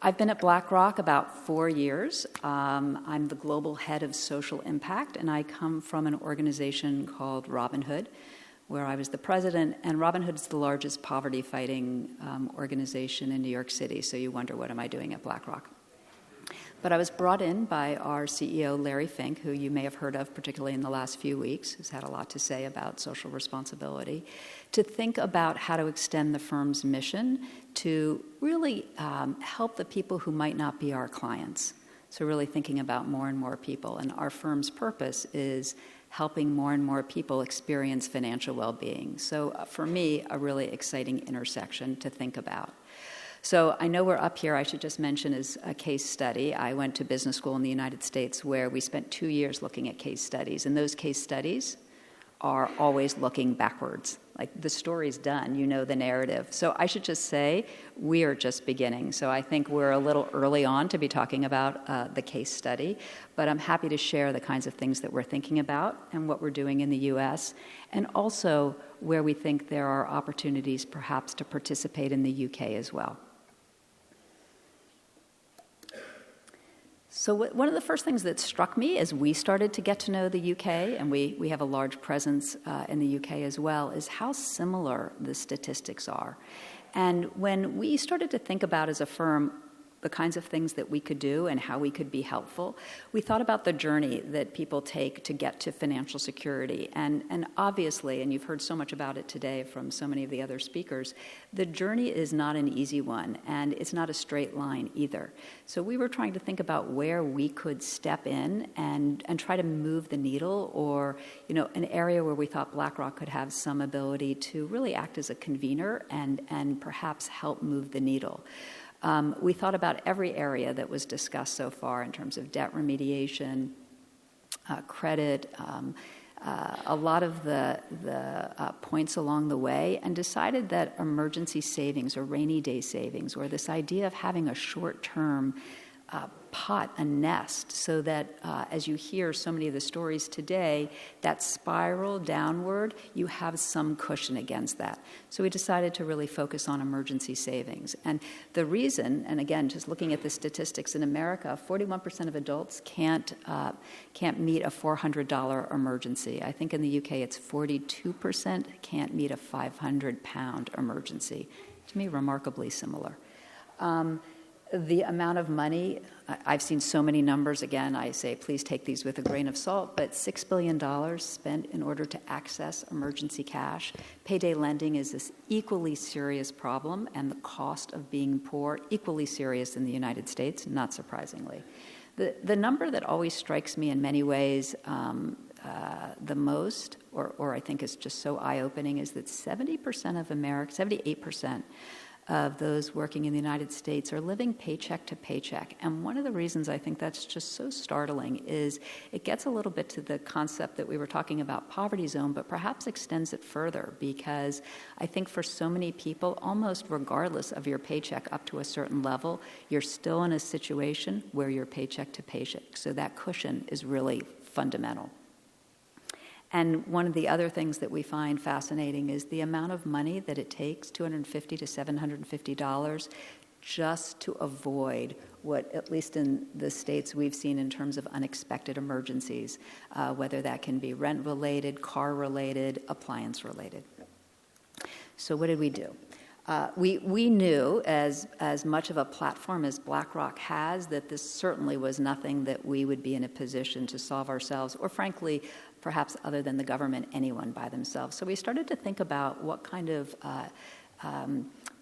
I've been at BlackRock about 4 years. I'm the global head of social impact, and I come from an organization called Robinhood, where I was the president, and Robinhood is the largest poverty-fighting organization in New York City, so you wonder, what am I doing at BlackRock? But I was brought in by our CEO, Larry Fink, who you may have heard of, particularly in the last few weeks, who's had a lot to say about social responsibility, to think about how to extend the firm's mission to really help the people who might not be our clients. So really thinking about more and more people. And our firm's purpose is helping more and more people experience financial well-being. So for me, a really exciting intersection to think about. So I know we're up here, I should just mention, as a case study. I went to business school in the United States where we spent 2 years looking at case studies. And those case studies are always looking backwards. Like, the story's done, you know the narrative. So I should just say we are just beginning. So I think we're a little early on to be talking about the case study, but I'm happy to share the kinds of things that we're thinking about and what we're doing in the U.S., and also where we think there are opportunities perhaps to participate in the UK as well. So one of the first things that struck me as we started to get to know the UK, and we have a large presence in the UK as well, is how similar the statistics are. And when we started to think about as a firm the kinds of things that we could do and how we could be helpful, we thought about the journey that people take to get to financial security. And obviously, and you've heard so much about it today from so many of the other speakers, the journey is not an easy one, and it's not a straight line either. So we were trying to think about where we could step in and try to move the needle, or an area where we thought BlackRock could have some ability to really act as a convener and perhaps help move the needle. We thought about every area that was discussed so far in terms of debt remediation, credit, a lot of the points along the way, and decided that emergency savings or rainy day savings, or this idea of having a short-term pot, a nest, so that as you hear so many of the stories today, that spiral downward, you have some cushion against that. So we decided to really focus on emergency savings. And the reason, and again, just looking at the statistics in America, 41% of adults can't meet a $400 emergency. I think in the UK it's 42% can't meet a 500-pound emergency. To me, remarkably similar. The amount of money, I've seen so many numbers. Again, I say please take these with a grain of salt, but $6 billion spent in order to access emergency cash. Payday lending is this equally serious problem, and the cost of being poor, equally serious in the United States, not surprisingly. The number that always strikes me in many ways the most, or I think is just so eye-opening, is that 70% of Americans, 78%, of those working in the United States are living paycheck to paycheck. And one of the reasons I think that's just so startling is it gets a little bit to the concept that we were talking about, poverty zone, but perhaps extends it further, because I think for so many people, almost regardless of your paycheck up to a certain level, you're still in a situation where you're paycheck to paycheck. So that cushion is really fundamental. And one of the other things that we find fascinating is the amount of money that it takes, $250 to $750, just to avoid what, at least in the states we've seen in terms of unexpected emergencies, whether that can be rent-related, car-related, appliance-related. So what did we do? We knew, as much of a platform as BlackRock has, that this certainly was nothing that we would be in a position to solve ourselves, or frankly, perhaps other than the government, anyone by themselves. So we started to think about what kind of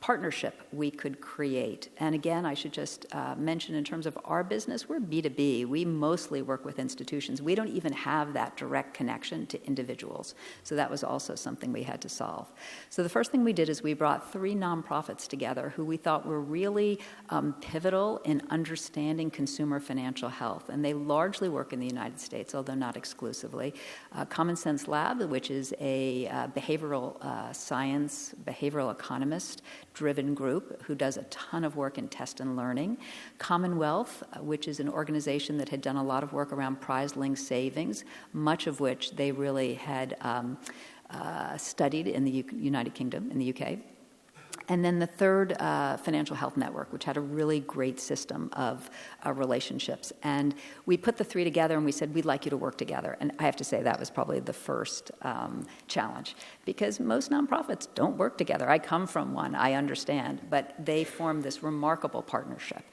partnership we could create. And again, I should just mention in terms of our business, we're B2B. We mostly work with institutions. We don't even have that direct connection to individuals. So that was also something we had to solve. So the first thing we did is we brought 3 nonprofits together who we thought were really pivotal in understanding consumer financial health. And they largely work in the United States, although not exclusively. Common Sense Lab, which is a behavioral science, behavioral economist-driven group who does a ton of work in test and learning. Commonwealth, which is an organization that had done a lot of work around prize-linked savings, much of which they really had studied in the United Kingdom, in the UK. And then the third, Financial Health Network, which had a really great system of relationships. And we put the 3 together and we said, we'd like you to work together. And I have to say that was probably the first challenge, because most nonprofits don't work together. I come from one, I understand, but they formed this remarkable partnership.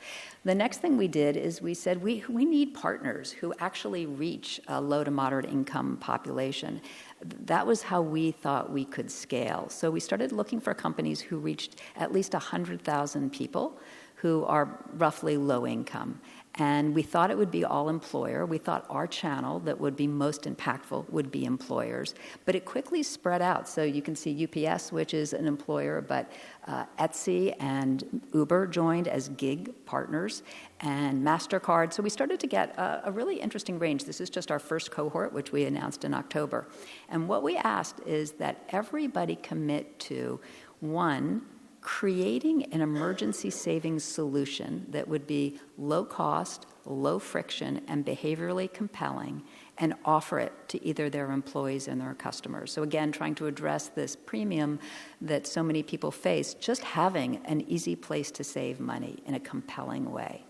The next thing we did is we said, we need partners who actually reach a low to moderate income population. That was how we thought we could scale. So we started looking for companies who reached at least 100,000 people who are roughly low income. And we thought it would be all employer. We thought our channel that would be most impactful would be employers. But it quickly spread out. So you can see UPS, which is an employer, but Emcee and Uber joined as gig partners, and MasterCard. So we started to get a really interesting range. This is just our first cohort, which we announced in October. And what we asked is that everybody commit to, 1, creating an emergency savings solution that would be low cost, low friction, and behaviorally compelling, and offer it to either their employees and their customers. So again, trying to address this premium that so many people face, just having an easy place to save money in a compelling way.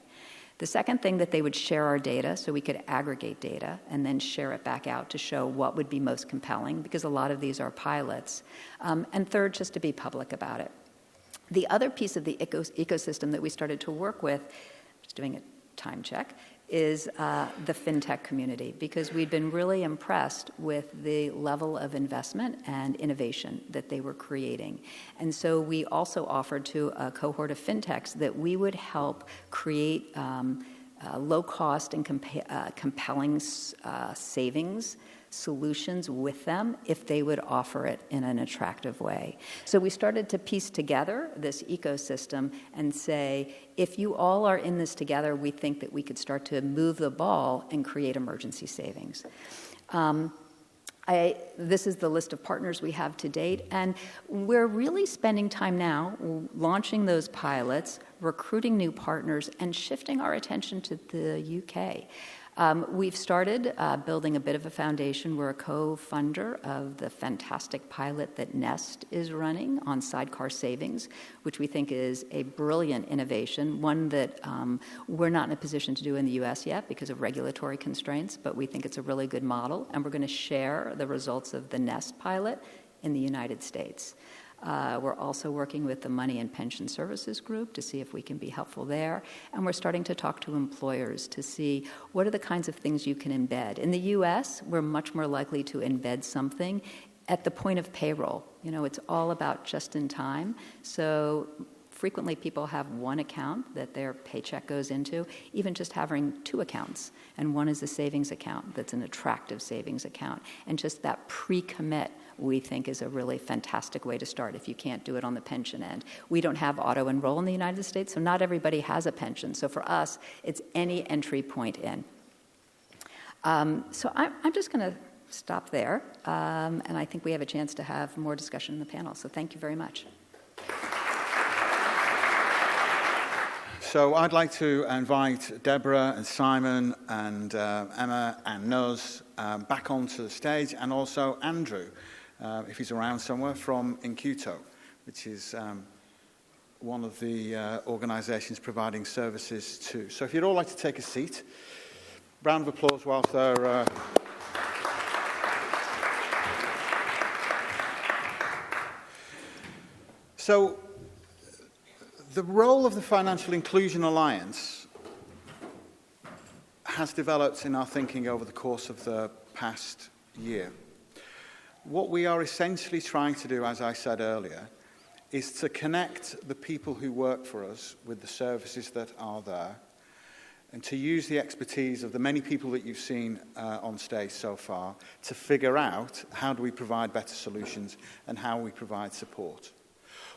The second thing, that they would share our data so we could aggregate data and then share it back out to show what would be most compelling, because a lot of these are pilots. And third, just to be public about it. The other piece of the ecosystem that we started to work with, just doing a time check, is the fintech community, because we'd been really impressed with the level of investment and innovation that they were creating. And so we also offered to a cohort of fintechs that we would help create low-cost and compelling savings solutions with them if they would offer it in an attractive way. So we started to piece together this ecosystem and say, if you all are in this together, we think that we could start to move the ball and create emergency savings. This is the list of partners we have to date, and we're really spending time now launching those pilots, recruiting new partners, and shifting our attention to the UK. We've started building a bit of a foundation. We're a co-funder of the fantastic pilot that Nest is running on sidecar savings, which we think is a brilliant innovation, one that we're not in a position to do in the US yet because of regulatory constraints, but we think it's a really good model, and we're going to share the results of the Nest pilot in the United States. We're also working with the Money and Pension Services Group to see if we can be helpful there. And we're starting to talk to employers to see what are the kinds of things you can embed. In the US, we're much more likely to embed something at the point of payroll. You know, it's all about just in time. So frequently people have one account that their paycheck goes into, even just having two accounts. And one is a savings account that's an attractive savings account. And just that pre-commit, we think, is a really fantastic way to start if you can't do it on the pension end. We don't have auto-enroll in the United States, so not everybody has a pension. So for us, it's any entry point in. So I'm just going to stop there, and I think we have a chance to have more discussion in the panel. So thank you very much. So I'd like to invite Deborah and Simon and Emma and Nuz back onto the stage, and also Andrew, if he's around somewhere, from Incuto, which is one of the organisations providing services too. So if you'd all like to take a seat, round of applause whilst they're... So the role of the Financial Inclusion Alliance has developed in our thinking over the course of the past year. What we are essentially trying to do, as I said earlier, is to connect the people who work for us with the services that are there, and to use the expertise of the many people that you've seen on stage so far to figure out how do we provide better solutions and how we provide support.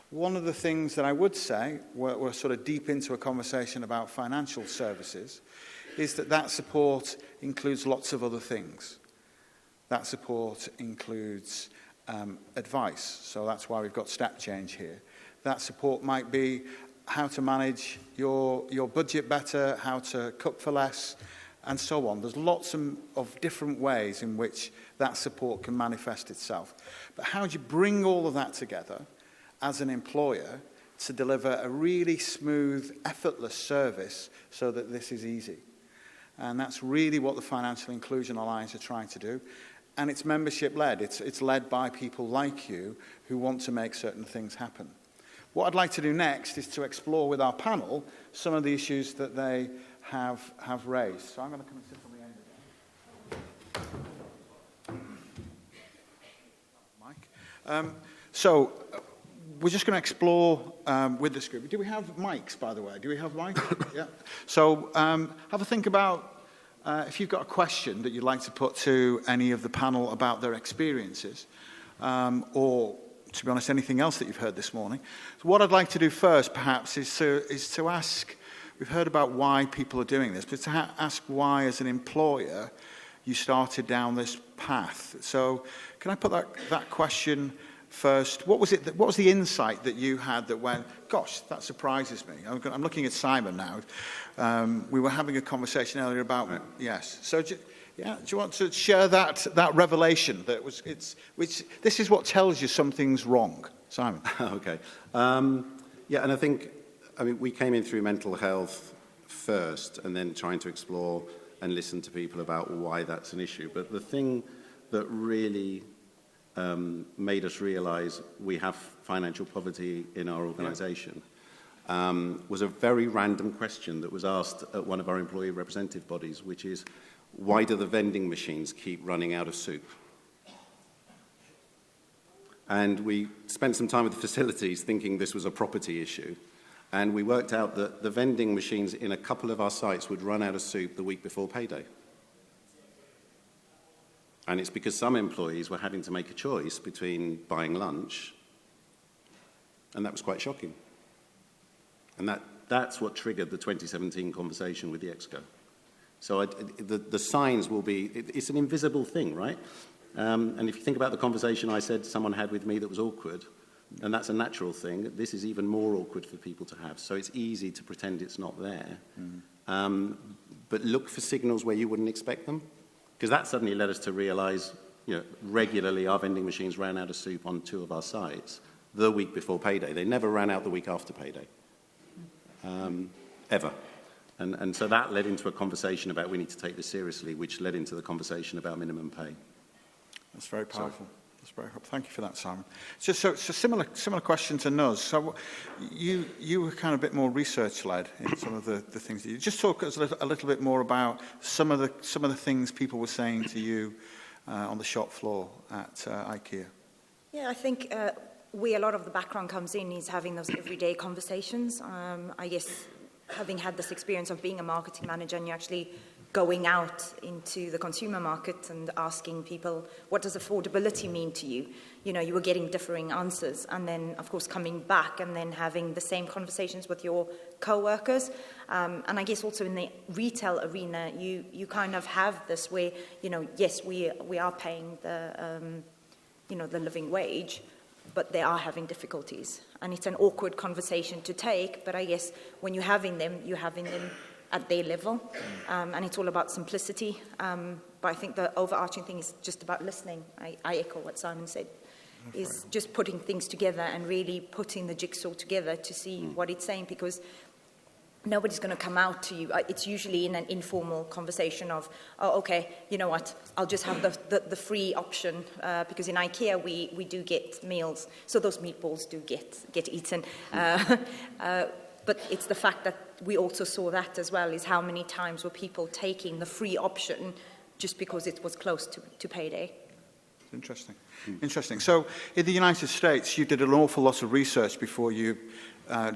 One of the things that I would say, we're sort of deep into a conversation about financial services, is that support includes lots of other things. That support includes advice, so that's why we've got step change here. That support might be how to manage your budget better, how to cook for less, and so on. There's lots of different ways in which that support can manifest itself. But how do you bring all of that together as an employer to deliver a really smooth, effortless service so that this is easy? And that's really what the Financial Inclusion Alliance are trying to do. And it's membership-led. It's led by people like you who want to make certain things happen. What I'd like to do next is to explore with our panel some of the issues that they have raised. So I'm going to come and sit on the end again. Mike. So we're just going to explore with this group. Do we have mics, by the way? Do we have mics? Yeah. So have a think about if you've got a question that you'd like to put to any of the panel about their experiences, or, to be honest, anything else that you've heard this morning. So what I'd like to do first, perhaps, is to ask, we've heard about why people are doing this, but to ask why, as an employer, you started down this path. So can I put that question first? What was the insight that you had that went, gosh, that surprises me? I'm looking at Simon now. We were having a conversation earlier about, yes. So do you want to share that revelation which this is what tells you something's wrong? Simon. Okay. And I think, we came in through mental health first, and then trying to explore and listen to people about why that's an issue. But the thing that really made us realise we have financial poverty in our organisation was a very random question that was asked at one of our employee representative bodies, which is, why do the vending machines keep running out of soup? And we spent some time with the facilities thinking this was a property issue. And we worked out that the vending machines in a couple of our sites would run out of soup the week before payday. And it's because some employees were having to make a choice between buying lunch, and that was quite shocking. And that's what triggered the 2017 conversation with the EXCO. So the signs will be, it's an invisible thing, right? And if you think about the conversation I said someone had with me that was awkward, and that's a natural thing, this is even more awkward for people to have. So it's easy to pretend it's not there. But look for signals where you wouldn't expect them. Because that suddenly led us to realise, regularly our vending machines ran out of soup on 2 of our sites the week before payday. They never ran out the week after payday, ever. And so that led into a conversation about we need to take this seriously, which led into the conversation about minimum pay. That's very powerful. That's very helpful. Thank you for that, Simon. So similar question to Nuz. So you were kind of a bit more research-led in some of the things that you just talk us a little bit more about some of the things people were saying to you on the shop floor at IKEA. Yeah, I think where a lot of the background comes in is having those everyday conversations. I guess having had this experience of being a marketing manager and you're actually going out into the consumer market and asking people, what does affordability mean to you? You were getting differing answers, and then, of course, coming back and then having the same conversations with your co-workers. And I guess also in the retail arena, you kind of have this where, yes, we are paying the living wage, but they are having difficulties. And it's an awkward conversation to take, but I guess when you're having them at their level, and it's all about simplicity. But I think the overarching thing is just about listening. I echo what Simon said, is just putting things together and really putting the jigsaw together to see what it's saying, because nobody's going to come out to you. It's usually in an informal conversation of, oh, okay, you know what, I'll just have the free option, because in IKEA we do get meals, so those meatballs do get eaten. But it's the fact that we also saw that as well, is how many times were people taking the free option just because it was close to payday. Interesting. Interesting. So in the United States, you did an awful lot of research before you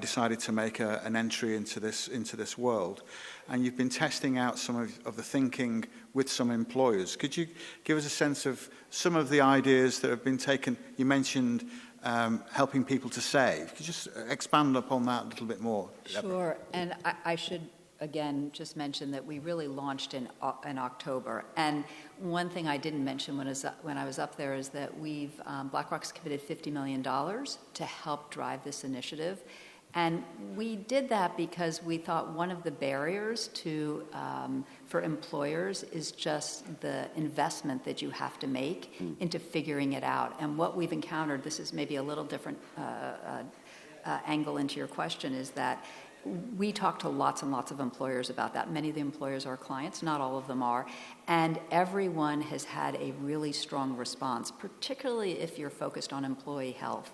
decided to make an entry into this world. And you've been testing out some of the thinking with some employers. Could you give us a sense of some of the ideas that have been taken? You mentioned helping people to save. Could you just expand upon that a little bit more? Sure. And I should, again, just mention that we really launched in October. And one thing I didn't mention when I was up there is that BlackRock's committed $50 million to help drive this initiative. And we did that because we thought one of the barriers for employers is just the investment that you have to make into figuring it out. And what we've encountered, this is maybe a little different angle into your question, is that we talk to lots and lots of employers about that. Many of the employers are clients, not all of them are. And everyone has had a really strong response, particularly if you're focused on employee health.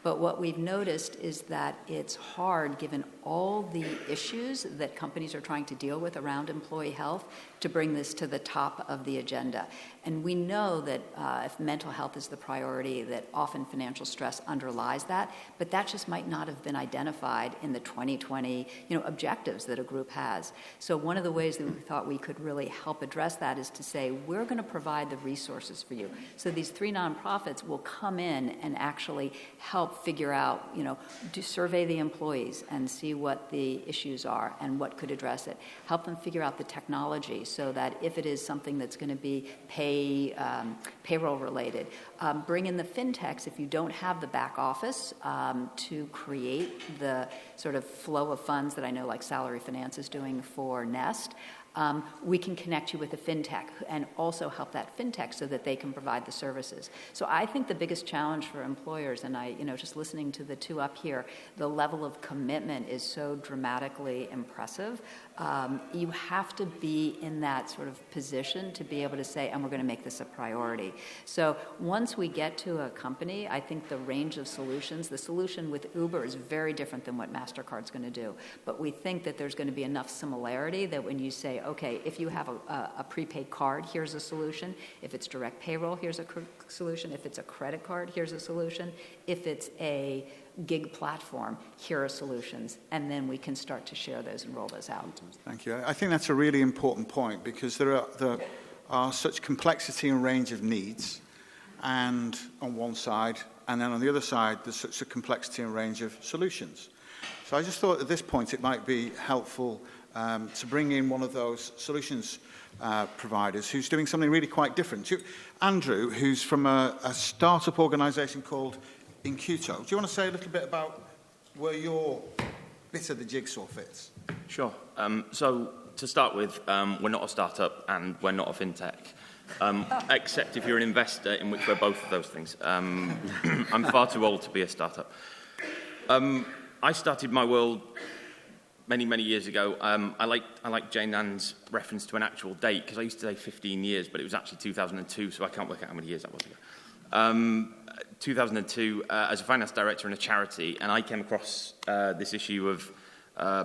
But what we've noticed is that it's hard, given all the issues that companies are trying to deal with around employee health, to bring this to the top of the agenda. And we know that if mental health is the priority, that often financial stress underlies that, but that just might not have been identified in the 2020 objectives that a group has. So one of the ways that we thought we could really help address that is to say, we're going to provide the resources for you. So these 3 nonprofits will come in and actually help figure out, survey the employees and see what the issues are and what could address it. Help them figure out the technology so that if it is something that's going to be payroll related, bring in the fintechs if you don't have the back office to create the sort of flow of funds that I know like Salary Finance is doing for Nest. we can connect you with a fintech and also help that fintech so that they can provide the services. So I think the biggest challenge for employers, and just listening to the two up here, the level of commitment is so dramatically impressive. You have to be in that sort of position to be able to say, and we're going to make this a priority. So once we get to a company, I think the range of solutions, the solution with Uber is very different than what MasterCard's going to do. But we think that there's going to be enough similarity that when you say, okay, if you have a prepaid card, here's a solution. If it's direct payroll, here's a solution. If it's a credit card, here's a solution. If it's a gig platform, here are solutions, and then we can start to share those and roll those out. Thank you. I think that's a really important point because there are such complexity and range of needs, and on one side, and then on the other side, there's such a complexity and range of solutions. So I just thought at this point it might be helpful to bring in one of those solutions providers who's doing something really quite different. Andrew, who's from a startup organisation called Incuto. Do you want to say a little bit about where your bit of the jigsaw fits? Sure. So to start with, we're not a startup and we're not a fintech, except if you're an investor, in which we're both of those things. I'm far too old to be a startup. I started my world many, many years ago. I like Jane Ann's reference to an actual date, because I used to say 15 years, but it was actually 2002, so I can't work out how many years that was ago. 2002 as a finance director in a charity, and I came across this issue of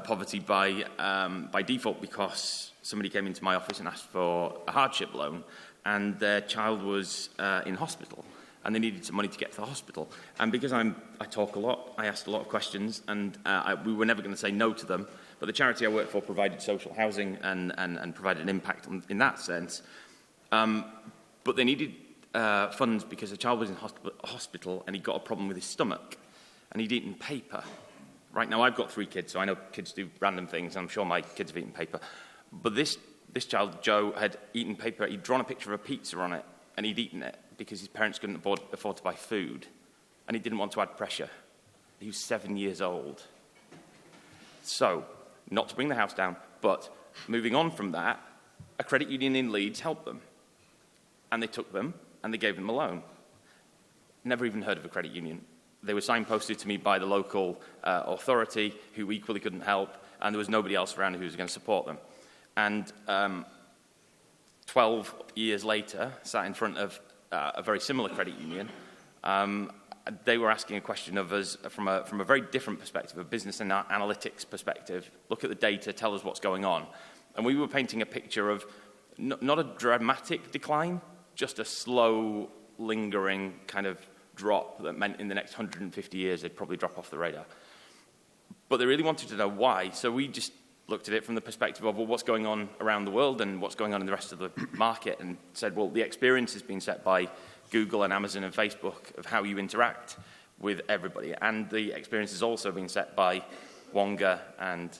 poverty by default because somebody came into my office and asked for a hardship loan, and their child was in hospital, and they needed some money to get to the hospital. And because I talk a lot, I asked a lot of questions, and we were never going to say no to them. But the charity I worked for provided social housing and provided an impact in that sense. But they needed funds because the child was in hospital and he got a problem with his stomach and he'd eaten paper. Right now I've got 3 kids, so I know kids do random things, and I'm sure my kids have eaten paper. But this child, Joe, had eaten paper. He'd drawn a picture of a pizza on it and he'd eaten it because his parents couldn't afford to buy food, and he didn't want to add pressure. He was 7 years old. So, not to bring the house down, but moving on from that, a credit union in Leeds helped them. And they took them and they gave them a loan. Never even heard of a credit union. They were signposted to me by the local authority, who equally couldn't help, and there was nobody else around who was going to support them. And 12 years later, sat in front of a very similar credit union, they were asking a question of us from a very different perspective, a business and analytics perspective. Look at the data, tell us what's going on. And we were painting a picture of not a dramatic decline, just a slow, lingering kind of drop that meant in the next 150 years they'd probably drop off the radar. But they really wanted to know why, so we just looked at it from the perspective of, well, what's going on around the world and what's going on in the rest of the market, and said, well, the experience has been set by Google and Amazon and Facebook of how you interact with everybody, and the experience has also been set by Wonga and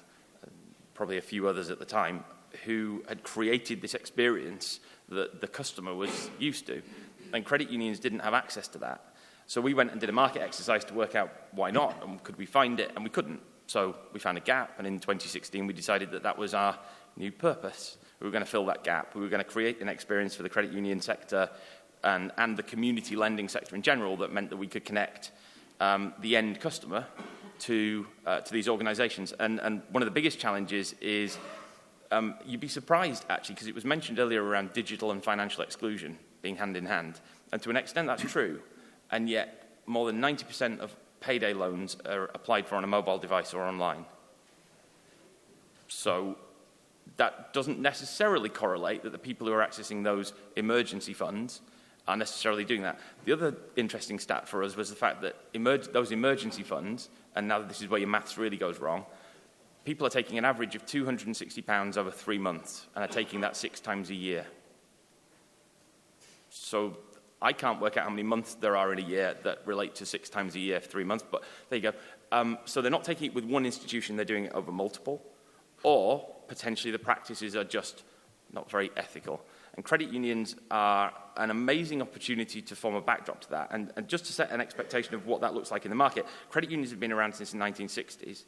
probably a few others at the time who had created this experience that the customer was used to, and credit unions didn't have access to that. So we went and did a market exercise to work out why not, and could we find it, and we couldn't. So we found a gap, and in 2016 we decided that that was our new purpose. We were going to fill that gap. We were going to create an experience for the credit union sector and the community lending sector in general that meant that we could connect the end customer to these organisations. And one of the biggest challenges is you'd be surprised, actually, because it was mentioned earlier around digital and financial exclusion being hand in hand. And to an extent, that's true. And yet, more than 90% of payday loans are applied for on a mobile device or online. So that doesn't necessarily correlate that the people who are accessing those emergency funds are necessarily doing that. The other interesting stat for us was the fact that those emergency funds, and now this is where your maths really goes wrong, people are taking an average of £260 over 3 months and are taking that 6 times a year. So I can't work out how many months there are in a year that relate to 6 times a year for 3 months, but there you go. So they're not taking it with one institution, they're doing it over multiple, or potentially the practices are just not very ethical. And credit unions are an amazing opportunity to form a backdrop to that. And just to set an expectation of what that looks like in the market, credit unions have been around since the 1960s,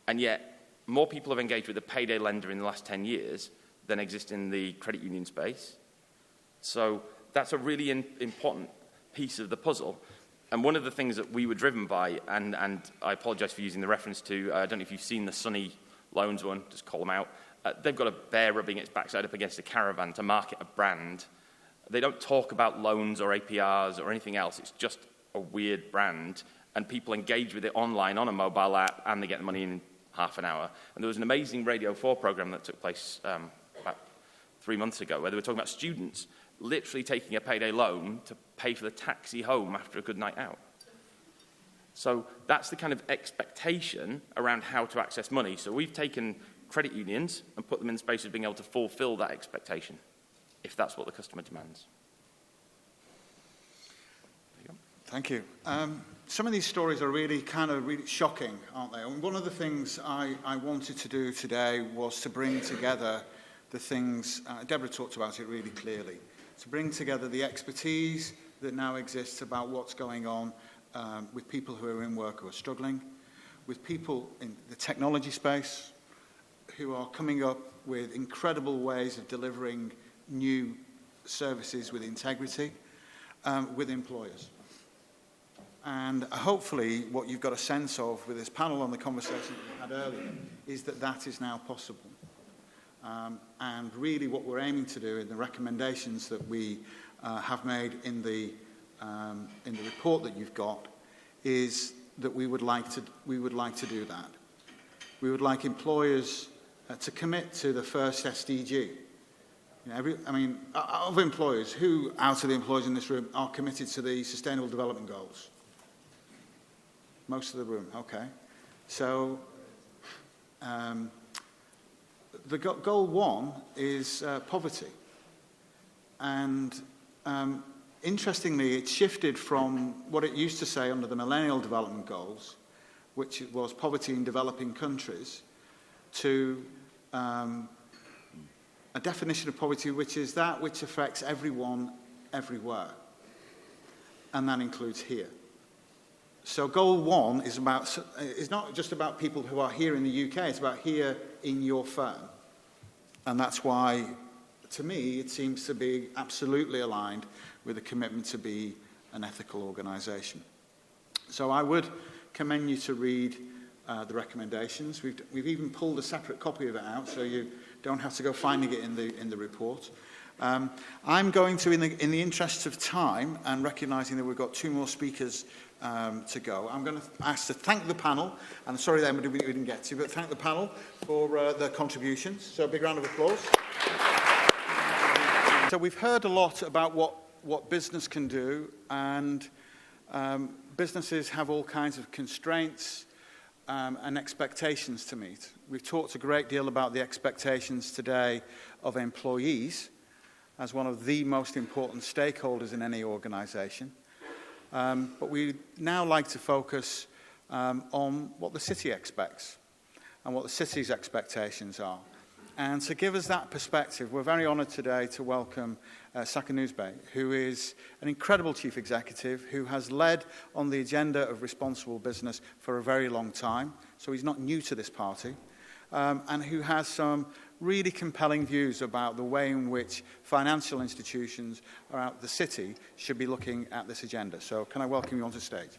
and yet more people have engaged with a payday lender in the last 10 years than exist in the credit union space. So that's a really important piece of the puzzle. And one of the things that we were driven by, and I apologise for using the reference to, I don't know if you've seen the Sunny Loans one, just call them out. They've got a bear rubbing its backside up against a caravan to market a brand. They don't talk about loans or APRs or anything else. It's just a weird brand, and people engage with it online on a mobile app, and they get the money in half an hour. And there was an amazing Radio 4 programme that took place about 3 months ago, where they were talking about students literally taking a payday loan to pay for the taxi home after a good night out. So that's the kind of expectation around how to access money. So we've taken credit unions and put them in the space of being able to fulfill that expectation, if that's what the customer demands. There you go. Thank you. Some of these stories are really shocking, aren't they? And one of the things I wanted to do today was to bring together the things, Deborah talked about it really clearly, to bring together the expertise that now exists about what's going on with people who are in work who are struggling, with people in the technology space who are coming up with incredible ways of delivering new services with integrity, with employers. And hopefully what you've got a sense of with this panel on the conversation that we had earlier is that that is now possible. And really what we're aiming to do in the recommendations that we have made in the report that you've got is that we would like to do that. We would like employers to commit to the first SDG. You know, of employers, who out of the employers in this room are committed to the Sustainable Development Goals? Most of the room, okay. So the goal 1 is poverty. And interestingly, it shifted from what it used to say under the Millennial Development Goals, which was poverty in developing countries, to a definition of poverty which is that which affects everyone, everywhere. And that includes here. So goal 1 is not just about people who are here in the UK, it's about here in your firm. And that's why, to me, it seems to be absolutely aligned with a commitment to be an ethical organisation. So I would commend you to read the recommendations. We've even pulled a separate copy of it out, so you don't have to go finding it in the report. I'm going to, in the interest of time and recognising that we've got 2 more speakers to go, I'm going to ask to thank the panel, and sorry that we didn't get to, but thank the panel for their contributions. So a big round of applause. So we've heard a lot about what business can do, and businesses have all kinds of constraints and expectations to meet. We've talked a great deal about the expectations today of employees as one of the most important stakeholders in any organisation. But we'd now like to focus on what the city expects and what the city's expectations are. And to give us that perspective, we're very honoured today to welcome Saka Nusbe, who is an incredible chief executive who has led on the agenda of responsible business for a very long time. So he's not new to this party, and who has some really compelling views about the way in which financial institutions around the city should be looking at this agenda. So can I welcome you onto stage?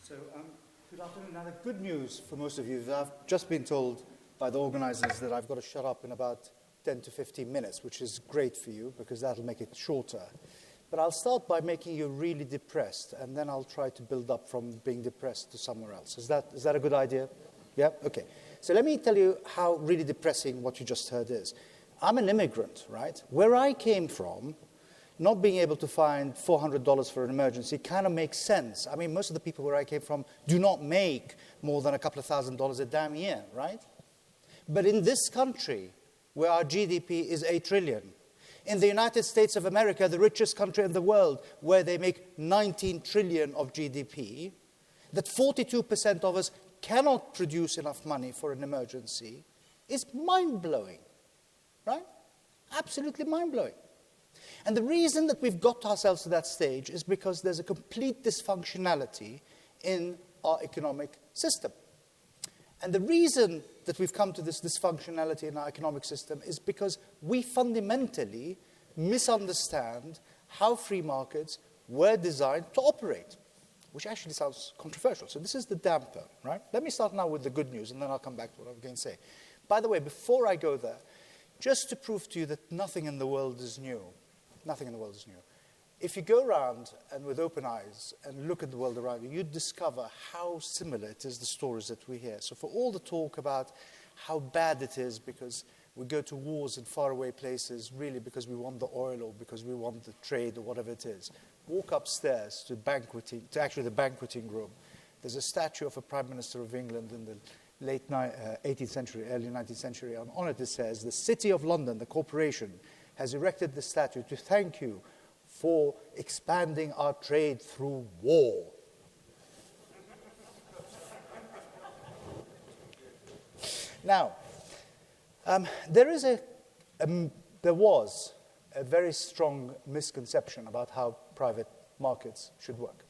So good afternoon. Now the good news for most of you is I've just been told by the organisers that I've got to shut up in about 10 to 15 minutes, which is great for you because that'll make it shorter. But I'll start by making you really depressed, and then I'll try to build up from being depressed to somewhere else. Is that a good idea? Yeah? Okay. So let me tell you how really depressing what you just heard is. I'm an immigrant, right? Where I came from, not being able to find $400 for an emergency kind of makes sense. I mean, most of the people where I came from do not make more than a couple of $1,000s a damn year, right? But in this country, where our GDP is $8 trillion, in the United States of America, the richest country in the world, where they make 19 trillion of GDP, that 42% of us cannot produce enough money for an emergency is mind-blowing, right? Absolutely mind-blowing. And the reason that we've got ourselves to that stage is because there's a complete dysfunctionality in our economic system. And the reason that we've come to this dysfunctionality in our economic system is because we fundamentally misunderstand how free markets were designed to operate, which actually sounds controversial. So this is the damper, right? Let me start now with the good news, and then I'll come back to what I'm going to say. By the way, before I go there, just to prove to you that nothing in the world is new, nothing in the world is new. If you go around and with open eyes and look at the world around you, you'd discover how similar it is, the stories that we hear. So for all the talk about how bad it is because we go to wars in faraway places, really because we want the oil or because we want the trade or whatever it is, walk upstairs to the banqueting room. There's a statue of a Prime Minister of England in the late 18th century, early 19th century. And on it says, the City of London, the corporation, has erected the statue to thank you for expanding our trade through war. Now, there was a very strong misconception about how private markets should work.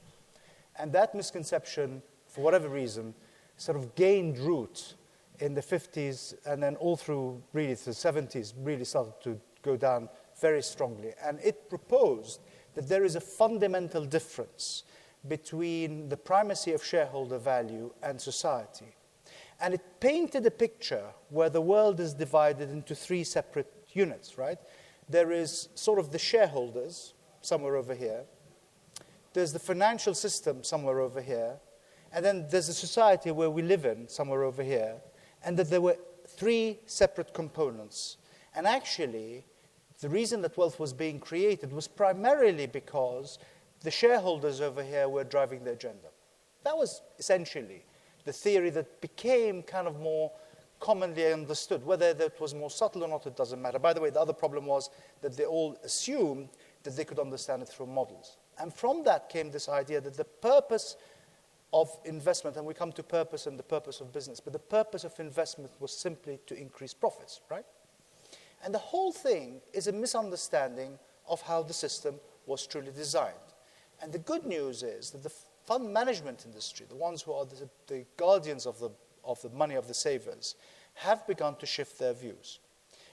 And that misconception, for whatever reason, sort of gained root in the 50s and then all through really the 70s really started to go down very strongly. And it proposed that there is a fundamental difference between the primacy of shareholder value and society. And it painted a picture where the world is divided into three separate units, right? There is sort of the shareholders, somewhere over here. There's the financial system, somewhere over here. And then there's the society where we live in, somewhere over here. And that there were three separate components. And actually, the reason that wealth was being created was primarily because the shareholders over here were driving the agenda. That was essentially the theory that became kind of more commonly understood. Whether that was more subtle or not, it doesn't matter. By the way, the other problem was that they all assumed that they could understand it through models. And from that came this idea that the purpose of investment, and we come to purpose and the purpose of business, but the purpose of investment was simply to increase profits, right? And the whole thing is a misunderstanding of how the system was truly designed. And the good news is that the fund management industry, the ones who are the guardians of the money of the savers, have begun to shift their views.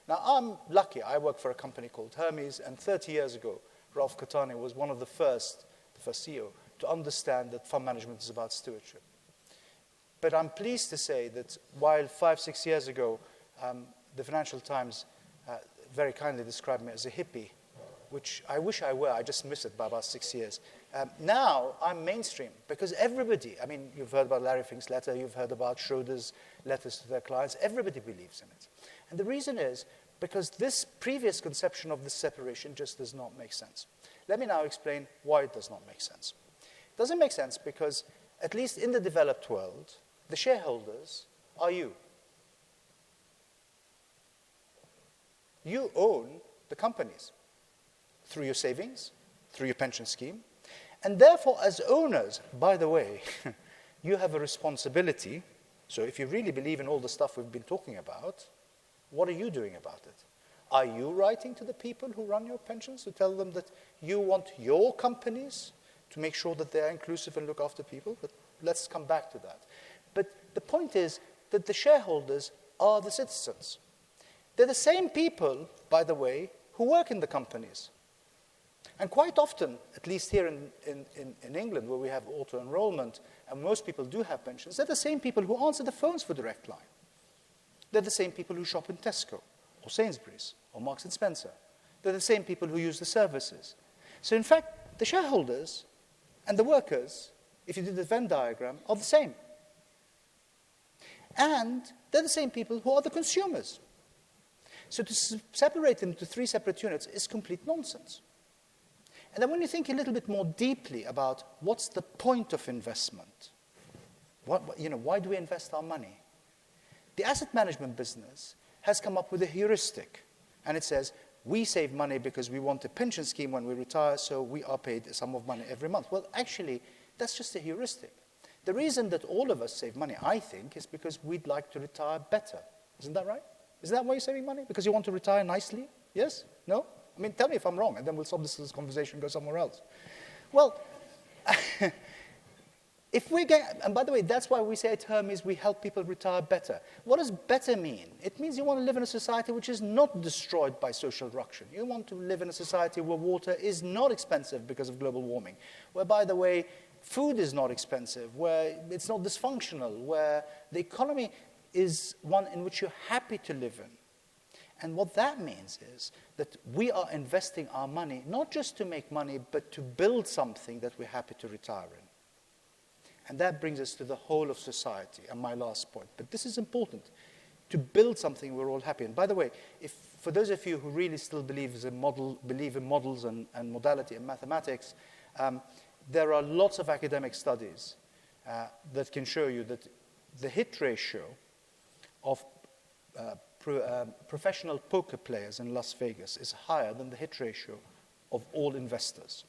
Now, I'm lucky. I work for a company called Hermes, and 30 years ago, Ralph Catani was one of the first CEO, to understand that fund management is about stewardship. But I'm pleased to say that while 5-6 years ago, the Financial Times very kindly described me as a hippie, which I wish I were. I just missed it by about 6 years. Now I'm mainstream because everybody, I mean, you've heard about Larry Fink's letter, you've heard about Schroeder's letters to their clients, everybody believes in it. And the reason is because this previous conception of this separation just does not make sense. Let me now explain why it does not make sense. It doesn't make sense because, at least in the developed world, the shareholders are you. You own the companies through your savings, through your pension scheme. And therefore, as owners, by the way, you have a responsibility. So if you really believe in all the stuff we've been talking about, what are you doing about it? Are you writing to the people who run your pensions to tell them that you want your companies to make sure that they're inclusive and look after people? But let's come back to that. But the point is that the shareholders are the citizens. They're the same people, by the way, who work in the companies. And quite often, at least here in England, where we have auto-enrollment, and most people do have pensions, they're the same people who answer the phones for Direct Line. They're the same people who shop in Tesco, or Sainsbury's, or Marks & Spencer. They're the same people who use the services. So in fact, the shareholders and the workers, if you did the Venn diagram, are the same. And they're the same people who are the consumers. So to separate them into three separate units is complete nonsense. And then when you think a little bit more deeply about what's the point of investment, why do we invest our money? The asset management business has come up with a heuristic. And it says, we save money because we want a pension scheme when we retire, so we are paid a sum of money every month. Well, actually, that's just a heuristic. The reason that all of us save money, I think, is because we'd like to retire better. Isn't that right? Isn't that why you're saving money? Because you want to retire nicely? Yes? No? I mean, tell me if I'm wrong, and then we'll stop this conversation and go somewhere else. Well, If we get, and by the way, that's why we say at Hermes we help people retire better. What does better mean? It means you want to live in a society which is not destroyed by social ruction. You want to live in a society where water is not expensive because of global warming, where, by the way, food is not expensive, where it's not dysfunctional, where the economy is one in which you're happy to live in. And what that means is that we are investing our money not just to make money, but to build something that we're happy to retire in. And that brings us to the whole of society, and my last point. But this is important, to build something we're all happy in. By the way, for those of you who really still believe in models and modality and mathematics, there are lots of academic studies that can show you that the hit ratio of professional poker players in Las Vegas is higher than the hit ratio of all investors.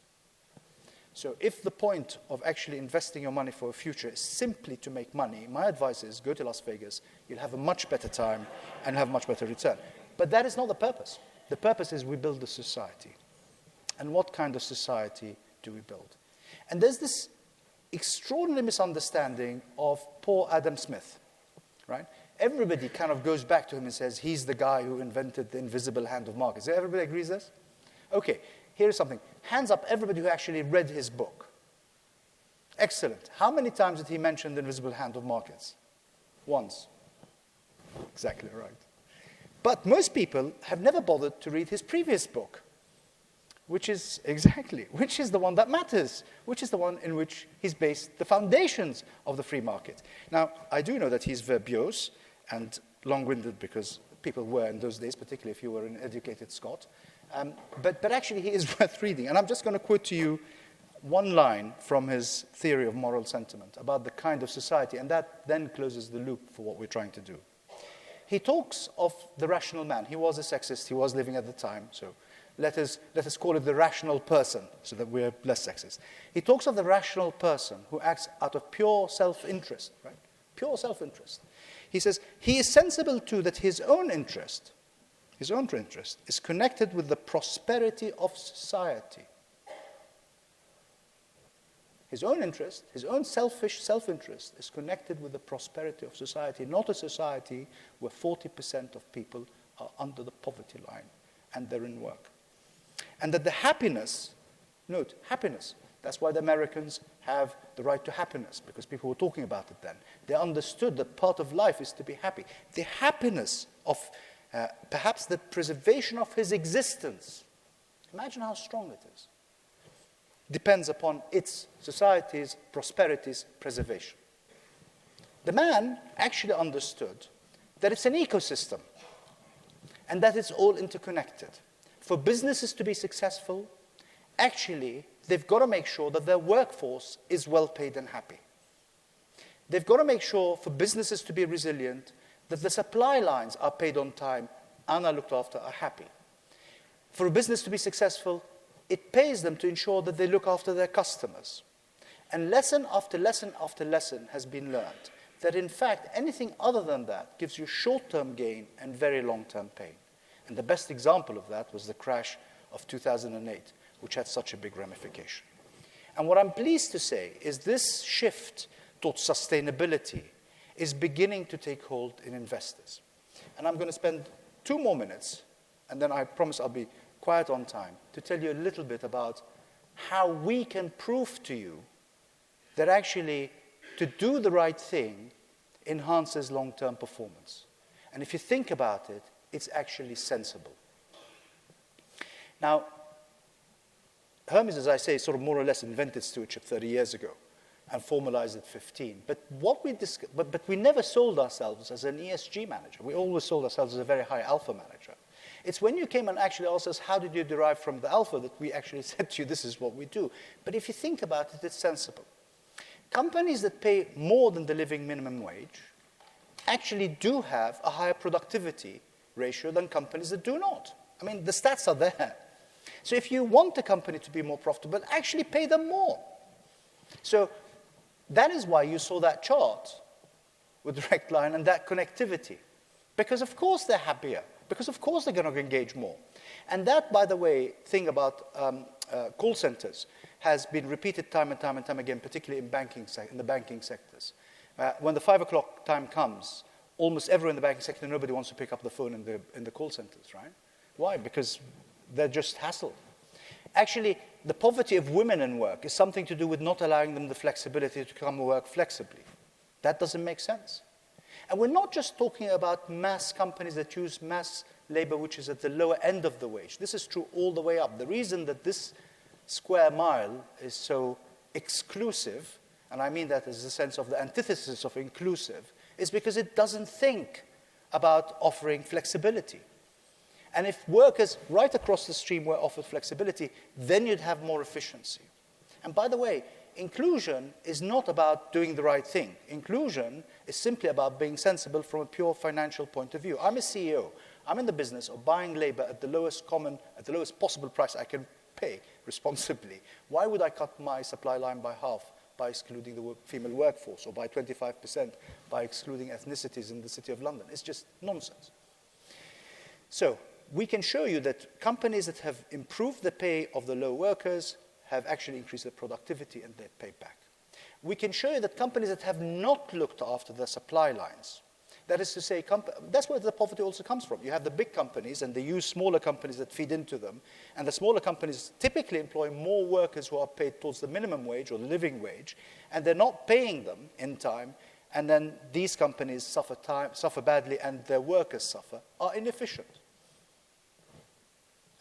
So if the point of actually investing your money for a future is simply to make money, my advice is go to Las Vegas, you'll have a much better time and have a much better return. But that is not the purpose. The purpose is we build a society. And what kind of society do we build? And there's this extraordinary misunderstanding of poor Adam Smith, right? Everybody kind of goes back to him and says, he's the guy who invented the invisible hand of markets. Everybody agrees this? Okay, here's something. Hands up everybody who actually read his book. Excellent. How many times did he mention the invisible hand of markets? Once. Exactly right. But most people have never bothered to read his previous book, which is the one that matters, which is the one in which he's based the foundations of the free market. Now, I do know that he's verbose and long-winded because people were in those days, particularly if you were an educated Scot. But actually, he is worth reading. And I'm just going to quote to you one line from his theory of moral sentiment about the kind of society, and that then closes the loop for what we're trying to do. He talks of the rational man. He was a sexist. He was living at the time, so let us call it the rational person so that we're less sexist. He talks of the rational person who acts out of pure self-interest, right? Pure self-interest. He says, he is sensible too that his own interest is connected with the prosperity of society. His own interest, his own selfish self-interest is connected with the prosperity of society, not a society where 40% of people are under the poverty line and they're in work. And that the happiness, note, happiness, that's why the Americans have the right to happiness, because people were talking about it then. They understood that part of life is to be happy. The happiness of perhaps the preservation of his existence, imagine how strong it is, depends upon its society's prosperity's preservation. The man actually understood that it's an ecosystem and that it's all interconnected. For businesses to be successful, actually, they've got to make sure that their workforce is well paid and happy. They've got to make sure for businesses to be resilient that the supply lines are paid on time and are looked after, are happy. For a business to be successful, it pays them to ensure that they look after their customers. And lesson after lesson after lesson has been learned that, in fact, anything other than that gives you short-term gain and very long-term pain. And the best example of that was the crash of 2008, which had such a big ramification. And what I'm pleased to say is this shift towards sustainability is beginning to take hold in investors. And I'm going to spend 2 more minutes, and then I promise I'll be quiet on time, to tell you a little bit about how we can prove to you that actually to do the right thing enhances long-term performance. And if you think about it, it's actually sensible. Now, Hermes, as I say, sort of more or less invented stewardship 30 years ago and formalized it 15. But we never sold ourselves as an ESG manager. We always sold ourselves as a very high alpha manager. It's when you came and actually asked us, how did you derive from the alpha, that we actually said to you, this is what we do. But if you think about it, it's sensible. Companies that pay more than the living minimum wage actually do have a higher productivity ratio than companies that do not. I mean, the stats are there. So if you want a company to be more profitable, actually pay them more. So that is why you saw that chart with direct line and that connectivity. Because of course they're happier. Because of course they're going to engage more. And that, by the way, thing about call centers, has been repeated time and time and time again, particularly in the banking sectors. When the 5 o'clock time comes, almost everyone in the banking sector, nobody wants to pick up the phone in the call centers, right? Why? Because they're just hassled. Actually, the poverty of women in work is something to do with not allowing them the flexibility to come and work flexibly. That doesn't make sense. And we're not just talking about mass companies that use mass labor, which is at the lower end of the wage. This is true all the way up. The reason that this square mile is so exclusive, and I mean that as a sense of the antithesis of inclusive, is because it doesn't think about offering flexibility. And if workers right across the stream were offered flexibility, then you'd have more efficiency. And by the way, inclusion is not about doing the right thing. Inclusion is simply about being sensible from a pure financial point of view. I'm a CEO. I'm in the business of buying labor at the lowest possible price I can pay responsibly. Why would I cut my supply line by half by excluding the female workforce, or by 25% by excluding ethnicities in the City of London? It's just nonsense. So we can show you that companies that have improved the pay of the low workers have actually increased their productivity and their pay back. We can show you that companies that have not looked after their supply lines, that is to say, that's where the poverty also comes from. You have the big companies, and they use smaller companies that feed into them, and the smaller companies typically employ more workers who are paid towards the minimum wage or the living wage, and they're not paying them in time, and then these companies suffer badly, and their workers suffer, are inefficient.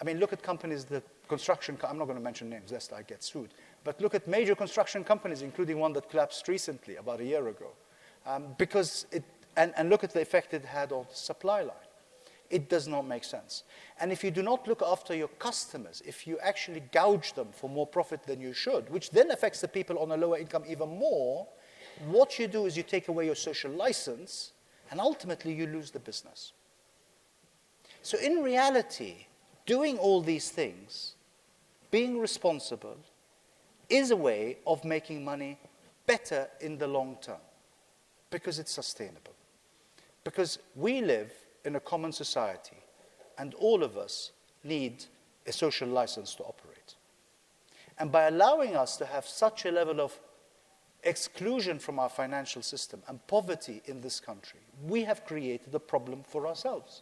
I mean, look at companies that I'm not going to mention names lest I get sued, but look at major construction companies, including one that collapsed recently, about a year ago, and look at the effect it had on the supply line. It does not make sense. And if you do not look after your customers, if you actually gouge them for more profit than you should, which then affects the people on a lower income even more, what you do is you take away your social license, and ultimately you lose the business. So in reality, doing all these things, being responsible, is a way of making money better in the long term, because it's sustainable. Because we live in a common society, and all of us need a social license to operate. And by allowing us to have such a level of exclusion from our financial system and poverty in this country, we have created a problem for ourselves.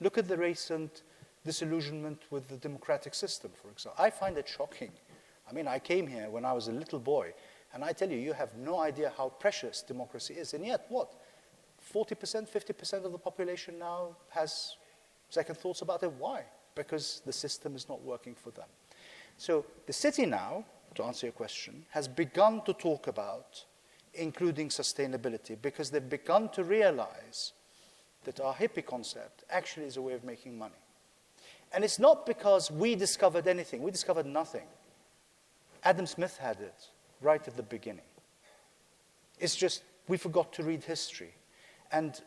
Look at the recent disillusionment with the democratic system, for example. I find it shocking. I mean, I came here when I was a little boy, and I tell you, you have no idea how precious democracy is. And yet, what? 40%, 50% of the population now has second thoughts about it. Why? Because the system is not working for them. So the city now, to answer your question, has begun to talk about including sustainability, because they've begun to realize that our hippie concept actually is a way of making money. And it's not because we discovered anything. We discovered nothing. Adam Smith had it right at the beginning. It's just we forgot to read history. And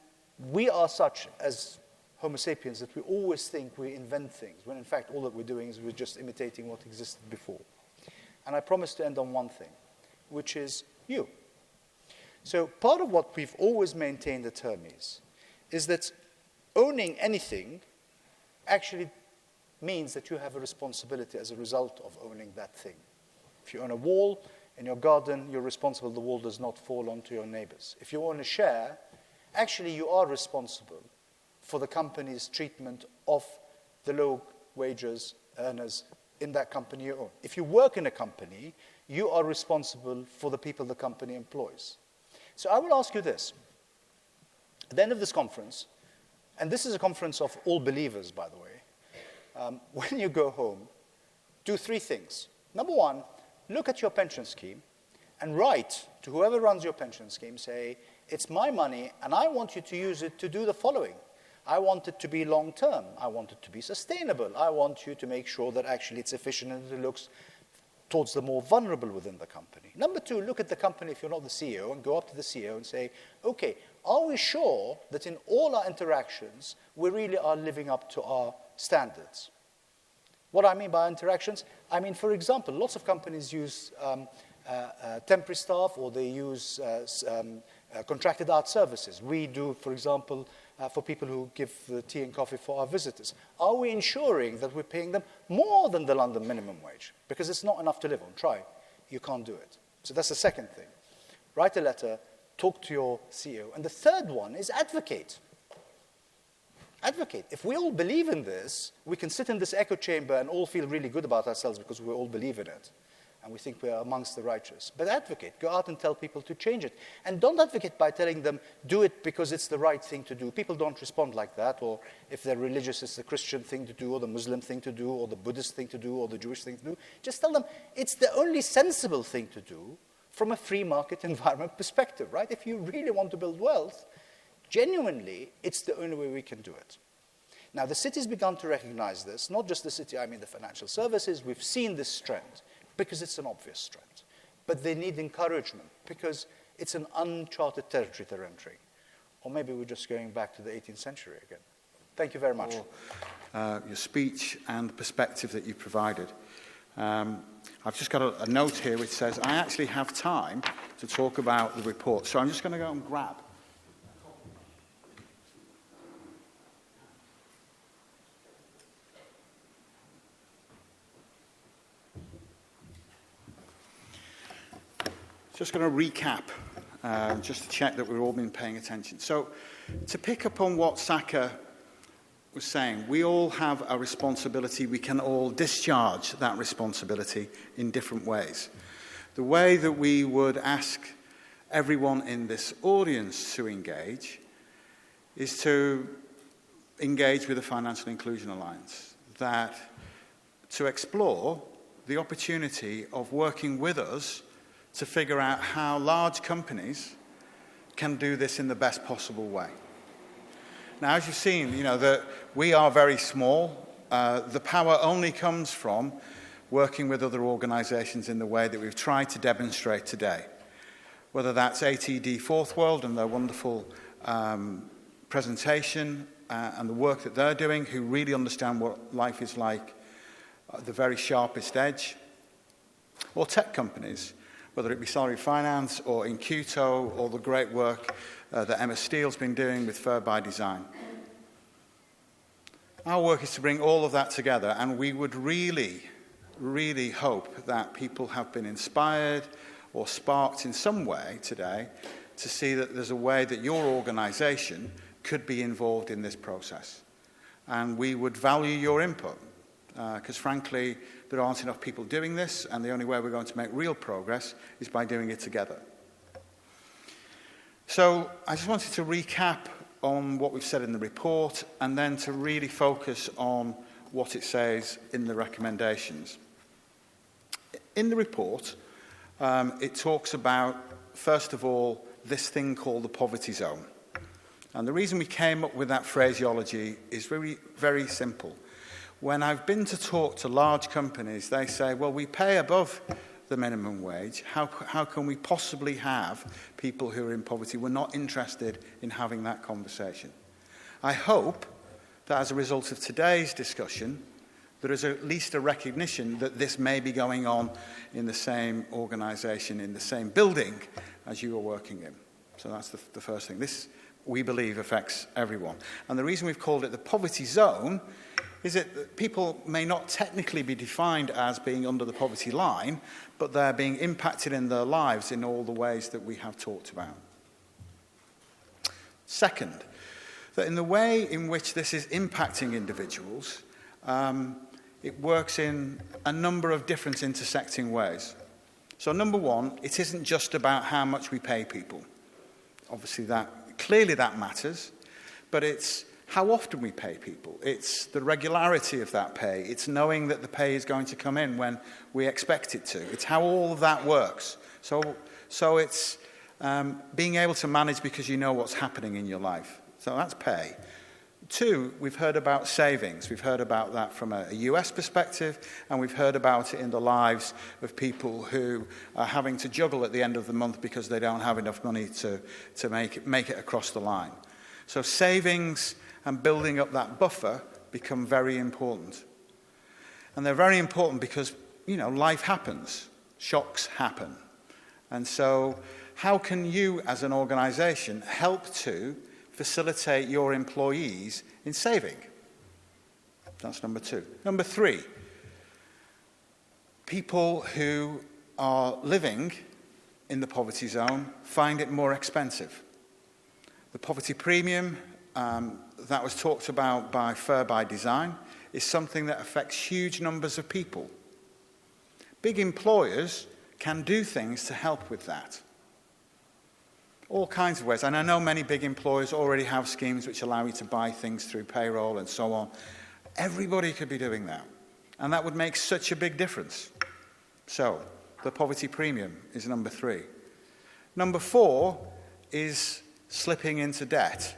we are such, as Homo sapiens, that we always think we invent things, when in fact all that we're doing is we're just imitating what existed before. And I promise to end on one thing, which is you. So part of what we've always maintained at Hermes is that owning anything actually means that you have a responsibility as a result of owning that thing. If you own a wall in your garden, you're responsible the wall does not fall onto your neighbors. If you own a share, actually you are responsible for the company's treatment of the low wages earners in that company you own. If you work in a company, you are responsible for the people the company employs. So I will ask you this. At the end of this conference, and this is a conference of all believers, by the way, when you go home, do three things. Number one, look at your pension scheme and write to whoever runs your pension scheme, say, it's my money and I want you to use it to do the following. I want it to be long-term. I want it to be sustainable. I want you to make sure that actually it's efficient and it looks towards the more vulnerable within the company. Number two, look at the company if you're not the CEO and go up to the CEO and say, okay, are we sure that in all our interactions we really are living up to our standards? What I mean by interactions, I mean, for example, lots of companies use temporary staff, or they use contracted out services. We do, for example, for people who give the tea and coffee for our visitors? Are we ensuring that we're paying them more than the London minimum wage? Because it's not enough to live on. Try. You can't do it. So that's the second thing. Write a letter, talk to your CEO. And the third one is advocate. Advocate. If we all believe in this, we can sit in this echo chamber and all feel really good about ourselves because we all believe in it. And we think we are amongst the righteous. But advocate. Go out and tell people to change it. And don't advocate by telling them, do it because it's the right thing to do. People don't respond like that. Or if they're religious, it's the Christian thing to do, or the Muslim thing to do, or the Buddhist thing to do, or the Jewish thing to do. Just tell them it's the only sensible thing to do from a free market environment perspective, right? If you really want to build wealth, genuinely, it's the only way we can do it. Now, the city's begun to recognize this. Not just the city, I mean the financial services. We've seen this trend, because it's an obvious trend. But they need encouragement, because it's an uncharted territory they're entering. Or maybe we're just going back to the 18th century again. Thank you very much. For your speech and the perspective that you provided. I've just got a note here which says, I actually have time to talk about the report. So I'm just going to go and grab. Just going to recap, just to check that we've all been paying attention. So, to pick up on what Saka was saying, we all have a responsibility. We can all discharge that responsibility in different ways. The way that we would ask everyone in this audience to engage is to engage with the Financial Inclusion Alliance, that to explore the opportunity of working with us to figure out how large companies can do this in the best possible way. Now, as you've seen, that we are very small. The power only comes from working with other organisations in the way that we've tried to demonstrate today. Whether that's ATD Fourth World and their wonderful presentation and the work that they're doing, who really understand what life is like at the very sharpest edge, or tech companies, whether it be Salary Finance or Incuto or the great work that Steele's been doing with Fair by Design. Our work is to bring all of that together, and we would really, really hope that people have been inspired or sparked in some way today to see that there's a way that your organisation could be involved in this process. And we would value your input, because frankly, there aren't enough people doing this, and the only way we're going to make real progress is by doing it together. So I just wanted to recap on what we've said in the report, and then to really focus on what it says in the recommendations. In the report, it talks about, first of all, this thing called the poverty zone. And the reason we came up with that phraseology is really very simple. When I've been to talk to large companies, they say, well, we pay above the minimum wage. How can we possibly have people who are in poverty? We're not interested in having that conversation. I hope that as a result of today's discussion, there is at least a recognition that this may be going on in the same organisation, in the same building as you are working in. So that's the first thing. This, we believe, affects everyone. And the reason we've called it the poverty zone is that people may not technically be defined as being under the poverty line, but they're being impacted in their lives in all the ways that we have talked about. Second, that in the way in which this is impacting individuals, it works in a number of different intersecting ways. So number one, it isn't just about how much we pay people. Obviously, clearly that matters, but it's how often we pay people. It's the regularity of that pay. It's knowing that the pay is going to come in when we expect it to. It's how all of that works. So it's being able to manage because you know what's happening in your life. So that's pay. Two, we've heard about savings. We've heard about that from a US perspective, and we've heard about it in the lives of people who are having to juggle at the end of the month because they don't have enough money to make it across the line. So savings and building up that buffer become very important. And they're very important because, life happens. Shocks happen. And so how can you, as an organisation, help to facilitate your employees in saving? That's number 2. Number 3, people who are living in the poverty zone find it more expensive. The poverty premium that was talked about by Fair by Design is something that affects huge numbers of people. Big employers can do things to help with that. All kinds of ways. And I know many big employers already have schemes which allow you to buy things through payroll and so on. Everybody could be doing that. And that would make such a big difference. So, the poverty premium is number 3. Number 4 is slipping into debt.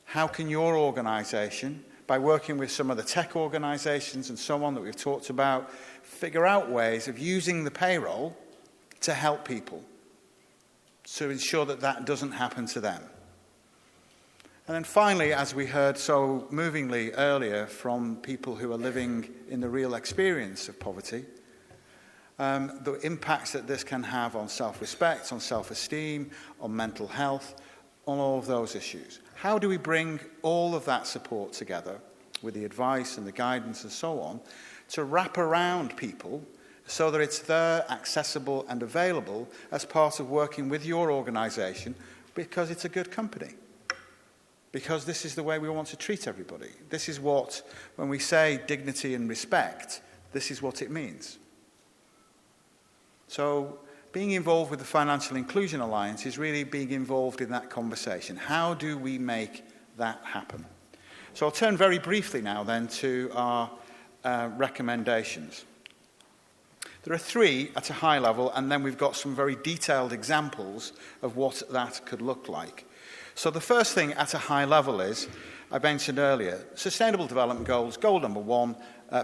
How can your organisation, by working with some of the tech organisations and so on that we've talked about, figure out ways of using the payroll to help people, to ensure that that doesn't happen to them? And then finally, as we heard so movingly earlier from people who are living in the real experience of poverty, the impacts that this can have on self-respect, on self-esteem, on mental health, on all of those issues. How do we bring all of that support together with the advice and the guidance and so on to wrap around people so that it's there, accessible and available as part of working with your organisation because it's a good company? Because this is the way we want to treat everybody. This is what, when we say dignity and respect, this is what it means. So being involved with the Financial Inclusion Alliance is really being involved in that conversation. How do we make that happen? So I'll turn very briefly now then to our recommendations. There are 3 at a high level, and then we've got some very detailed examples of what that could look like. So the first thing at a high level is, I mentioned earlier, Sustainable Development Goals, goal number 1,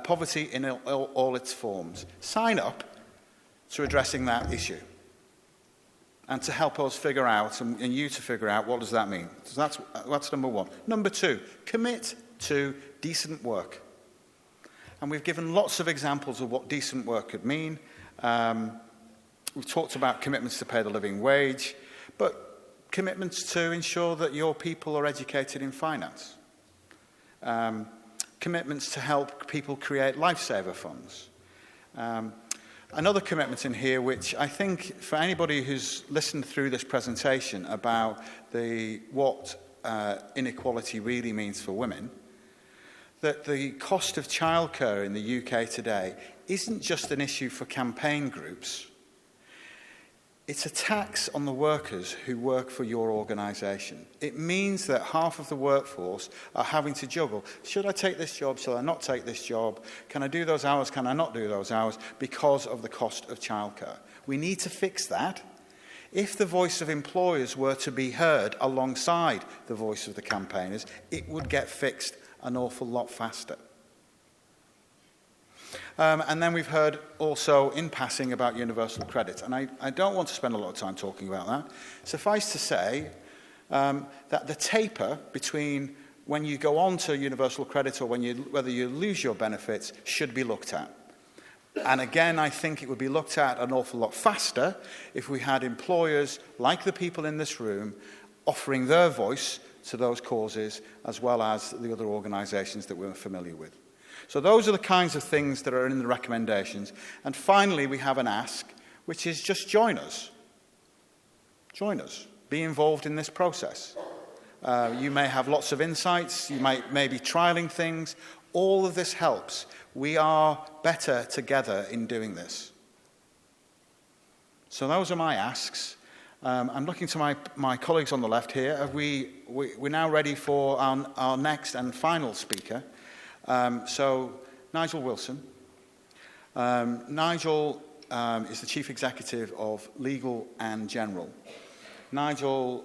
poverty in all its forms. Sign up to addressing that issue and to help us figure out, and you to figure out, what does that mean? So that's number 1. Number 2, commit to decent work. And we've given lots of examples of what decent work could mean. We've talked about commitments to pay the living wage, but commitments to ensure that your people are educated in finance. Commitments to help people create lifesaver funds. Another commitment in here, which I think for anybody who's listened through this presentation about what inequality really means for women, that the cost of childcare in the UK today isn't just an issue for campaign groups. It's a tax on the workers who work for your organisation. It means that half of the workforce are having to juggle. Should I take this job? Shall I not take this job? Can I do those hours? Can I not do those hours? Because of the cost of childcare. We need to fix that. If the voice of employers were to be heard alongside the voice of the campaigners, it would get fixed an awful lot faster. And then we've heard also in passing about universal credit. And I don't want to spend a lot of time talking about that. Suffice to say that the taper between when you go on to universal credit or whether you lose your benefits should be looked at. And again, I think it would be looked at an awful lot faster if we had employers like the people in this room offering their voice to those causes as well as the other organisations that we're familiar with. So those are the kinds of things that are in the recommendations. And finally, we have an ask, which is just join us. Join us. Be involved in this process. You may have lots of insights. You may be trialling things. All of this helps. We are better together in doing this. So those are my asks. I'm looking to my colleagues on the left here. We're now ready for our next and final speaker. So, Nigel Wilson. Nigel is the Chief Executive of Legal and General. Nigel's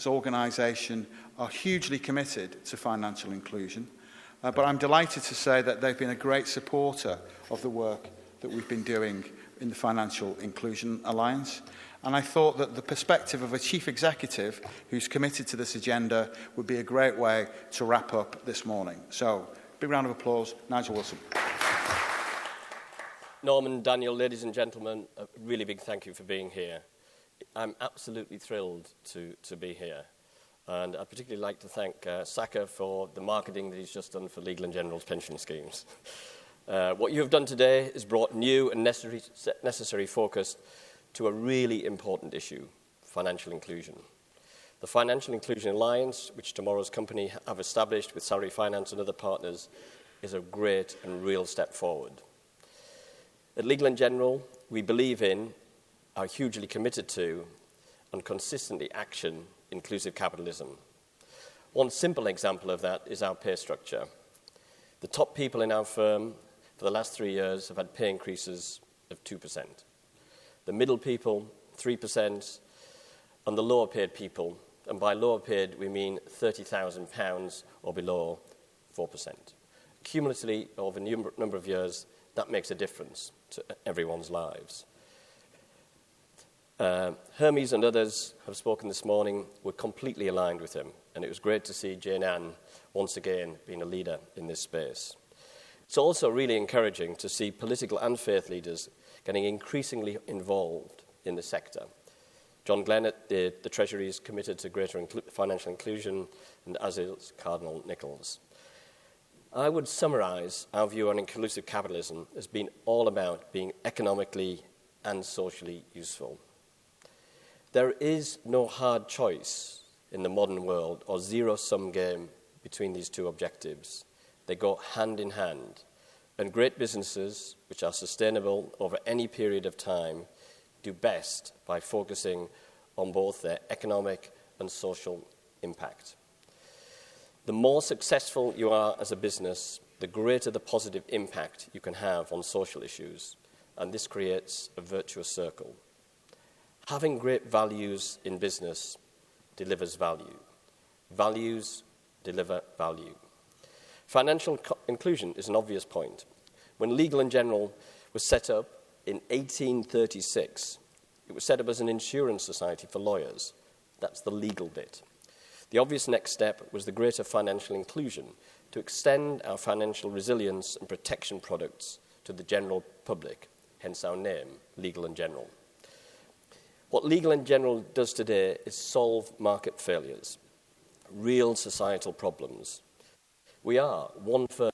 organisation are hugely committed to financial inclusion, but I'm delighted to say that they've been a great supporter of the work that we've been doing in the Financial Inclusion Alliance. And I thought that the perspective of a chief executive who's committed to this agenda would be a great way to wrap up this morning. So, big round of applause, Nigel Wilson. Norman, Daniel, ladies and gentlemen, a really big thank you for being here. I'm absolutely thrilled to be here. And I'd particularly like to thank Saka for the marketing that he's just done for Legal & General's pension schemes. What you have done today is brought new and necessary focus to a really important issue, financial inclusion. The Financial Inclusion Alliance, which tomorrow's company have established with Salary Finance and other partners, is a great and real step forward. At Legal & General, we believe in, are hugely committed to, and consistently action inclusive capitalism. One simple example of that is our pay structure. The top people in our firm for the last 3 years have had pay increases of 2%. The middle people, 3%, and the lower paid people, and by lower paid we mean £30,000 or below, 4%. Cumulatively, over a number of years, that makes a difference to everyone's lives. Hermes and others have spoken this morning. We're completely aligned with him, and it was great to see Jane Ann once again being a leader in this space. It's also really encouraging to see political and faith leaders getting increasingly involved in the sector. John Glenn at the Treasury is committed to greater financial inclusion, and as is Cardinal Nichols. I would summarise our view on inclusive capitalism as being all about being economically and socially useful. There is no hard choice in the modern world or zero-sum game between these two objectives. They go hand in hand, and great businesses, which are sustainable over any period of time, do best by focusing on both their economic and social impact. The more successful you are as a business, the greater the positive impact you can have on social issues, and this creates a virtuous circle. Having great values in business delivers value. Values deliver value. Financial inclusion is an obvious point. When Legal & General was set up in 1836, it was set up as an insurance society for lawyers. That's the legal bit. The obvious next step was the greater financial inclusion to extend our financial resilience and protection products to the general public, hence our name, Legal & General. What Legal & General does today is solve market failures, real societal problems. We are one firm,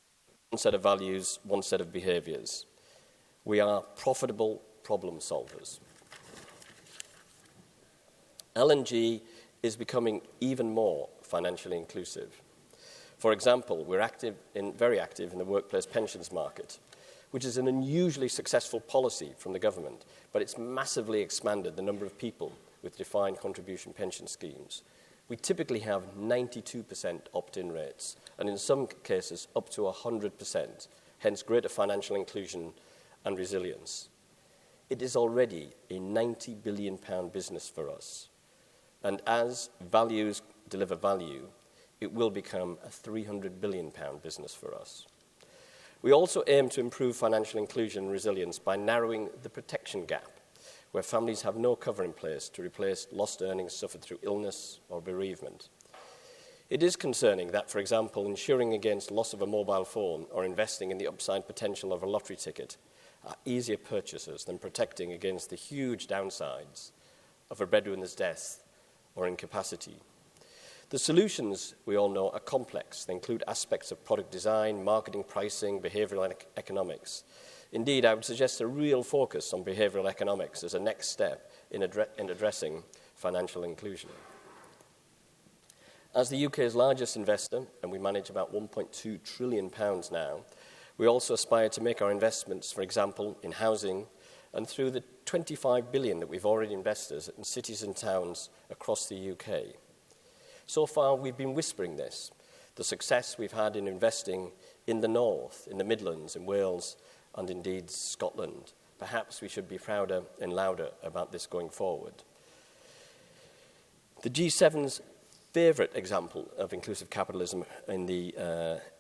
one set of values, one set of behaviours. We are profitable problem solvers. L&G is becoming even more financially inclusive. For example, we're very active in the workplace pensions market, which is an unusually successful policy from the government, but it's massively expanded the number of people with defined contribution pension schemes. We typically have 92% opt-in rates, and in some cases up to 100%, hence greater financial inclusion and resilience. It is already a £90 billion business for us, and as values deliver value, it will become a £300 billion business for us. We also aim to improve financial inclusion and resilience by narrowing the protection gap, where families have no cover in place to replace lost earnings suffered through illness or bereavement. It is concerning that, for example, insuring against loss of a mobile phone or investing in the upside potential of a lottery ticket are easier purchases than protecting against the huge downsides of a breadwinner's death or incapacity. The solutions, we all know, are complex. They include aspects of product design, marketing, pricing, behavioural economics. Indeed, I would suggest a real focus on behavioural economics as a next step in addressing financial inclusion. As the UK's largest investor, and we manage about £1.2 trillion now, we also aspire to make our investments, for example, in housing, and through the £25 billion that we've already invested in cities and towns across the UK. So far, we've been whispering this, the success we've had in investing in the North, in the Midlands, in Wales, and indeed Scotland. Perhaps we should be prouder and louder about this going forward. The G7's favourite example of inclusive capitalism in the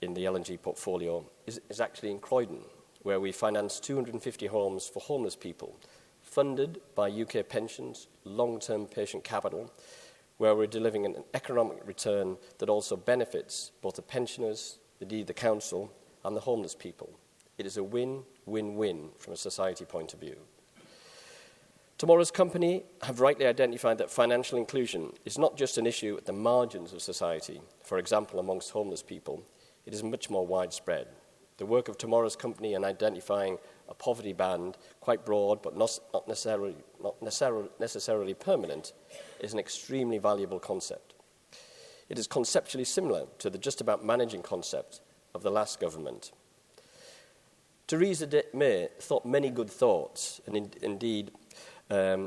L&G portfolio is actually in Croydon, where we finance 250 homes for homeless people, funded by UK pensions, long-term patient capital, where we're delivering an economic return that also benefits both the pensioners, the council, and the homeless people. It is a win-win-win from a society point of view. Tomorrow's company have rightly identified that financial inclusion is not just an issue at the margins of society, for example, amongst homeless people. It is much more widespread. The work of Tomorrow's company in identifying a poverty band, quite broad but not necessarily permanent, is an extremely valuable concept. It is conceptually similar to the just about managing concept of the last government. Theresa May thought many good thoughts, and indeed,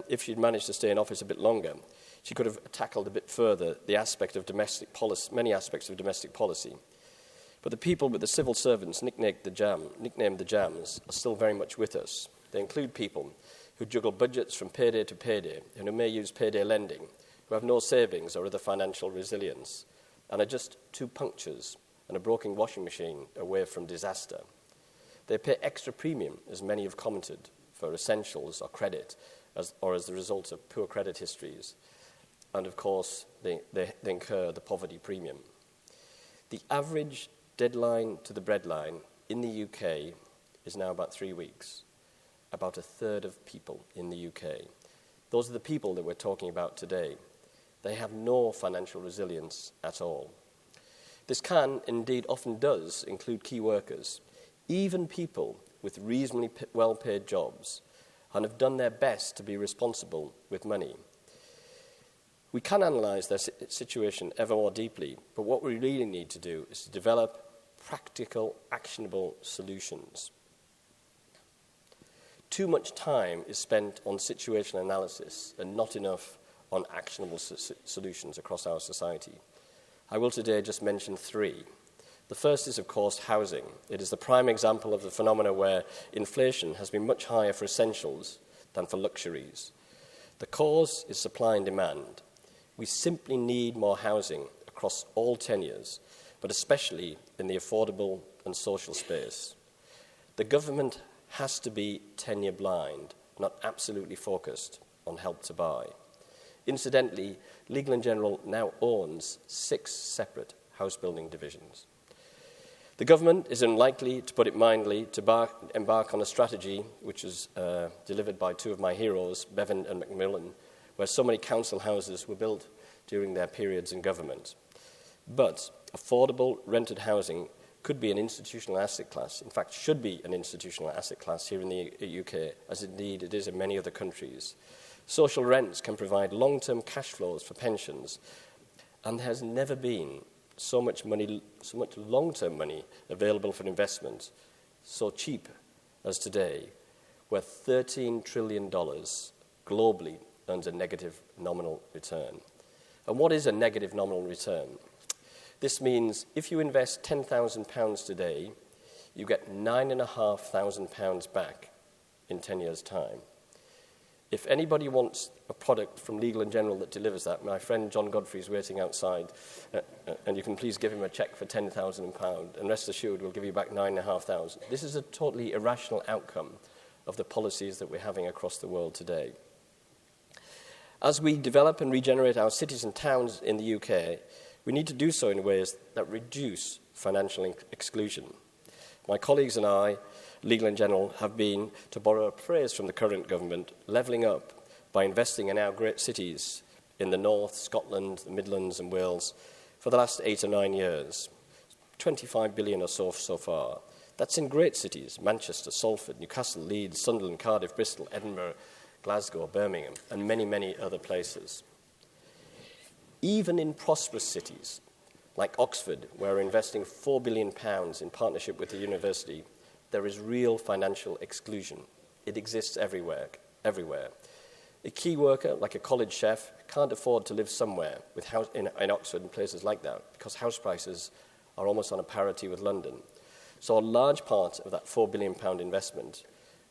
if she'd managed to stay in office a bit longer, she could have tackled a bit further the aspect of domestic policy, many aspects of domestic policy. But the people with the civil servants nicknamed the Jams are still very much with us. They include people who juggle budgets from payday to payday and who may use payday lending, who have no savings or other financial resilience, and are just 2 punctures and a broken washing machine away from disaster. They pay extra premium, as many have commented, for essentials or credit, or as the result of poor credit histories. And of course, they incur the poverty premium. The average deadline to the breadline in the UK is now about 3 weeks. About a third of people in the UK. Those are the people that we're talking about today. They have no financial resilience at all. This can, indeed often does, include key workers, even people with reasonably well-paid jobs, and have done their best to be responsible with money. We can analyse their situation ever more deeply, but what we really need to do is to develop practical, actionable solutions. Too much time is spent on situational analysis and not enough on actionable solutions across our society. I will today just mention 3. The first is, of course, housing. It is the prime example of the phenomena where inflation has been much higher for essentials than for luxuries. The cause is supply and demand. We simply need more housing across all tenures, but especially in the affordable and social space. The government has to be tenure blind, not absolutely focused on Help to Buy. Incidentally, Legal & General now owns 6 separate house building divisions. The government is unlikely, to put it mildly, to embark on a strategy which was delivered by 2 of my heroes, Bevan and Macmillan, where so many council houses were built during their periods in government. But affordable rented housing could be an institutional asset class, in fact should be an institutional asset class here in the UK, as indeed it is in many other countries. Social rents can provide long-term cash flows for pensions, and there has never been so much long-term money available for investment, so cheap as today, where $13 trillion globally earns a negative nominal return. And what is a negative nominal return? This means if you invest £10,000 today, you get £9,500 back in 10 years' time. If anybody wants a product from Legal & General that delivers that, my friend John Godfrey is waiting outside, and you can please give him a cheque for £10,000, and rest assured we'll give you back £9,500. This is a totally irrational outcome of the policies that we're having across the world today. As we develop and regenerate our cities and towns in the UK, we need to do so in ways that reduce financial exclusion. My colleagues and I, Legal & General, have been, to borrow a phrase from the current government, levelling up by investing in our great cities in the north, Scotland, the Midlands and Wales for the last 8 or 9 years. 25 billion or so far. That's in great cities, Manchester, Salford, Newcastle, Leeds, Sunderland, Cardiff, Bristol, Edinburgh, Glasgow, Birmingham, and many, many other places. Even in prosperous cities, like Oxford, where we're investing £4 billion in partnership with the university, there is real financial exclusion. It exists everywhere. A key worker, like a college chef, can't afford to live somewhere in Oxford and places like that, because house prices are almost on a parity with London. So a large part of that £4 billion investment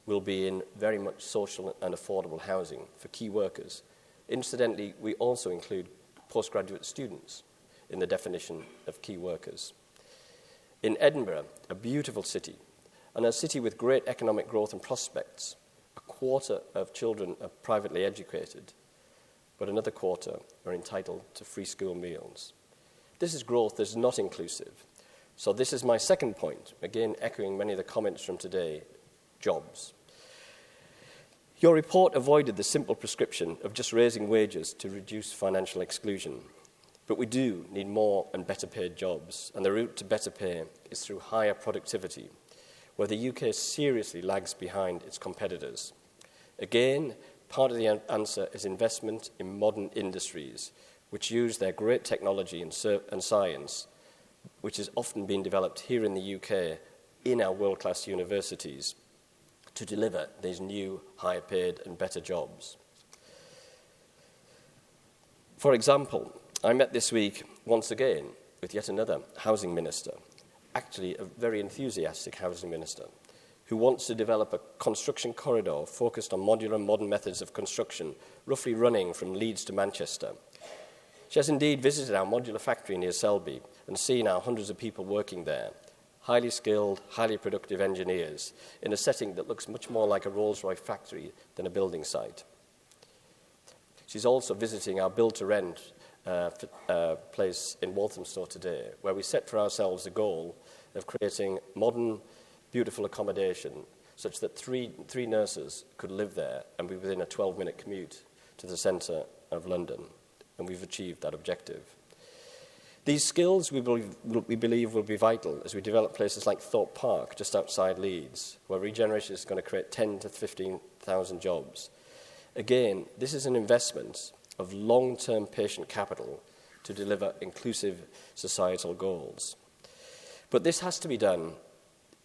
will be in very much social and affordable housing for key workers. Incidentally, we also include postgraduate students in the definition of key workers. In Edinburgh, a beautiful city, and a city with great economic growth and prospects, a quarter of children are privately educated, but another quarter are entitled to free school meals. This is growth that is not inclusive. So this is my second point, again echoing many of the comments from today, jobs. Your report avoided the simple prescription of just raising wages to reduce financial exclusion. But we do need more and better paid jobs, and the route to better pay is through higher productivity, where the UK seriously lags behind its competitors. Again, part of the answer is investment in modern industries, which use their great technology and science, which has often been developed here in the UK in our world-class universities, to deliver these new, higher paid and better jobs. For example, I met this week, once again, with yet another housing minister, actually a very enthusiastic housing minister, who wants to develop a construction corridor focused on modular modern methods of construction, roughly running from Leeds to Manchester. She has indeed visited our modular factory near Selby and seen our hundreds of people working there, highly skilled, highly productive engineers, in a setting that looks much more like a Rolls-Royce factory than a building site. She's also visiting our build-to-rent place in Walthamstow today, where we set for ourselves a goal of creating modern, beautiful accommodation such that three nurses could live there and be within a 12-minute commute to the centre of London. And we've achieved that objective. These skills, we believe, will be vital as we develop places like Thorpe Park, just outside Leeds, where regeneration is going to create 10,000 to 15,000 jobs. Again, this is an investment of long-term patient capital to deliver inclusive societal goals. But this has to be done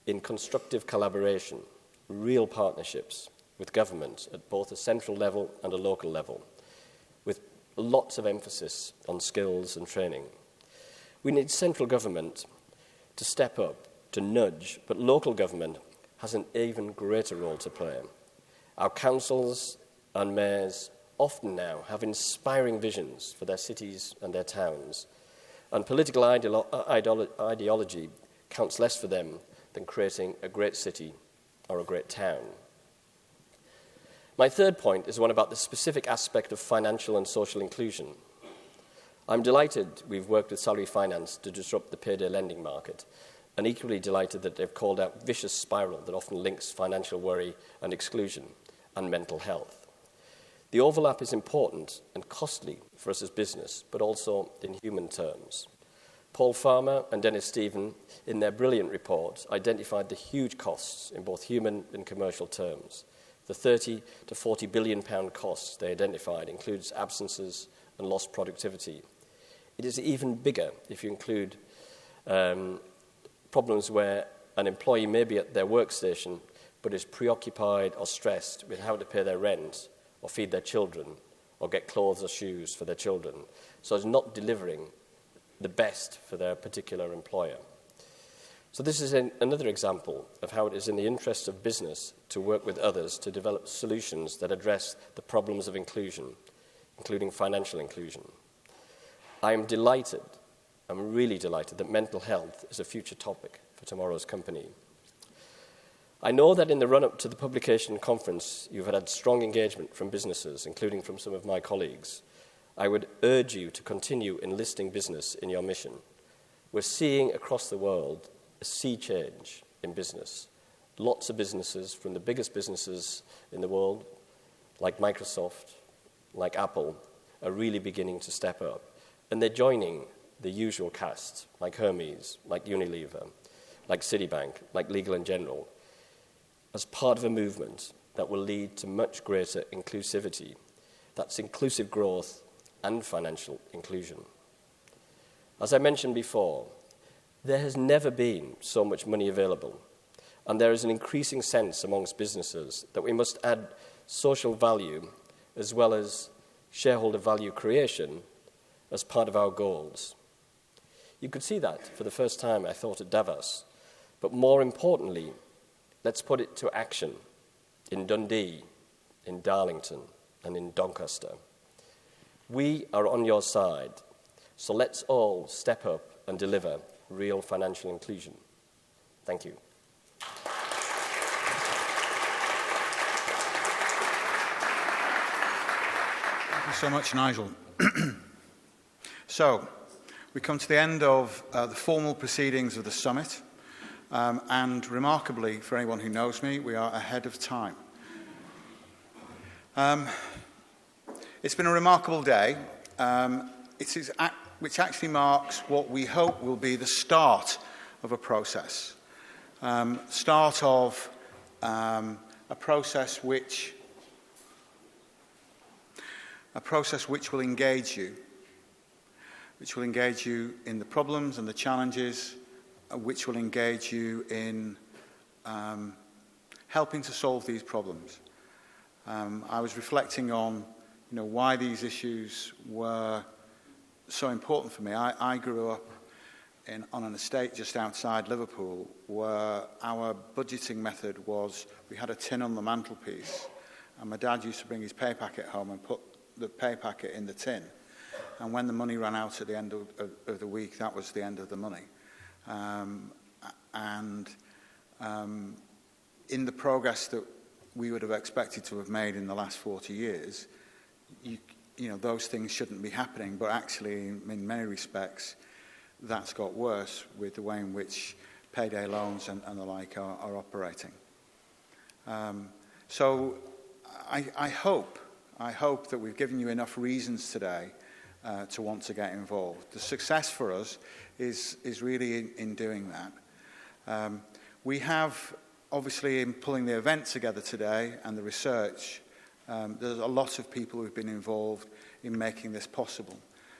in constructive collaboration, real partnerships with government at both a central level and a local level, with lots of emphasis on skills and training. We need central government to step up, to nudge, but local government has an even greater role to play. Our councils and mayors often now have inspiring visions for their cities and their towns, and political ideology counts less for them than creating a great city or a great town. My third point is one about the specific aspect of financial and social inclusion. I'm delighted we've worked with Salary Finance to disrupt the payday lending market, and equally delighted that they've called out vicious spiral that often links financial worry and exclusion and mental health. The overlap is important and costly for us as business, but also in human terms. Paul Farmer and Dennis Stephen, in their brilliant report, identified the huge costs in both human and commercial terms. The 30 to 40 billion pound costs they identified includes absences and lost productivity. It is even bigger if you include problems where an employee may be at their workstation but is preoccupied or stressed with how to pay their rent or feed their children or get clothes or shoes for their children, so it's not delivering the best for their particular employer. So this is another example of how it is in the interest of business to work with others to develop solutions that address the problems of inclusion, including financial inclusion. I'm really delighted that mental health is a future topic for tomorrow's company. I know that in the run-up to the publication conference, you've had strong engagement from businesses, including from some of my colleagues. I would urge you to continue enlisting business in your mission. We're seeing across the world a sea change in business. Lots of businesses, from the biggest businesses in the world, like Microsoft, like Apple, are really beginning to step up. And they're joining the usual cast, like Hermes, like Unilever, like Citibank, like Legal & General, as part of a movement that will lead to much greater inclusivity. That's inclusive growth and financial inclusion. As I mentioned before, there has never been so much money available, and there is an increasing sense amongst businesses that we must add social value as well as shareholder value creation as part of our goals. You could see that for the first time, I thought, at Davos, but more importantly, let's put it to action in Dundee, in Darlington, and in Doncaster. We are on your side, so let's all step up and deliver real financial inclusion. Thank you. Thank you so much, Nigel. So, we come to the end of the formal proceedings of the summit. And remarkably, for anyone who knows me, we are ahead of time. It's been a remarkable day, which actually marks what we hope will be the start of a process. Start of a process which will engage you, in the problems and the challenges, which will engage you in helping to solve these problems. I was reflecting on, why these issues were so important for me. I grew up on an estate just outside Liverpool where our budgeting method was we had a tin on the mantelpiece, and my dad used to bring his pay packet home and put the pay packet in the tin. And when the money ran out at the end of the week, that was the end of the money. In the progress that we would have expected to have made in the last 40 years, those things shouldn't be happening. But actually, in many respects, that's got worse with the way in which payday loans and the like are operating. So I hope that we've given you enough reasons today to want to get involved. The success for us is really in doing that. We have, obviously, in pulling the event together today and the research, there's a lot of people who've been involved in making this possible.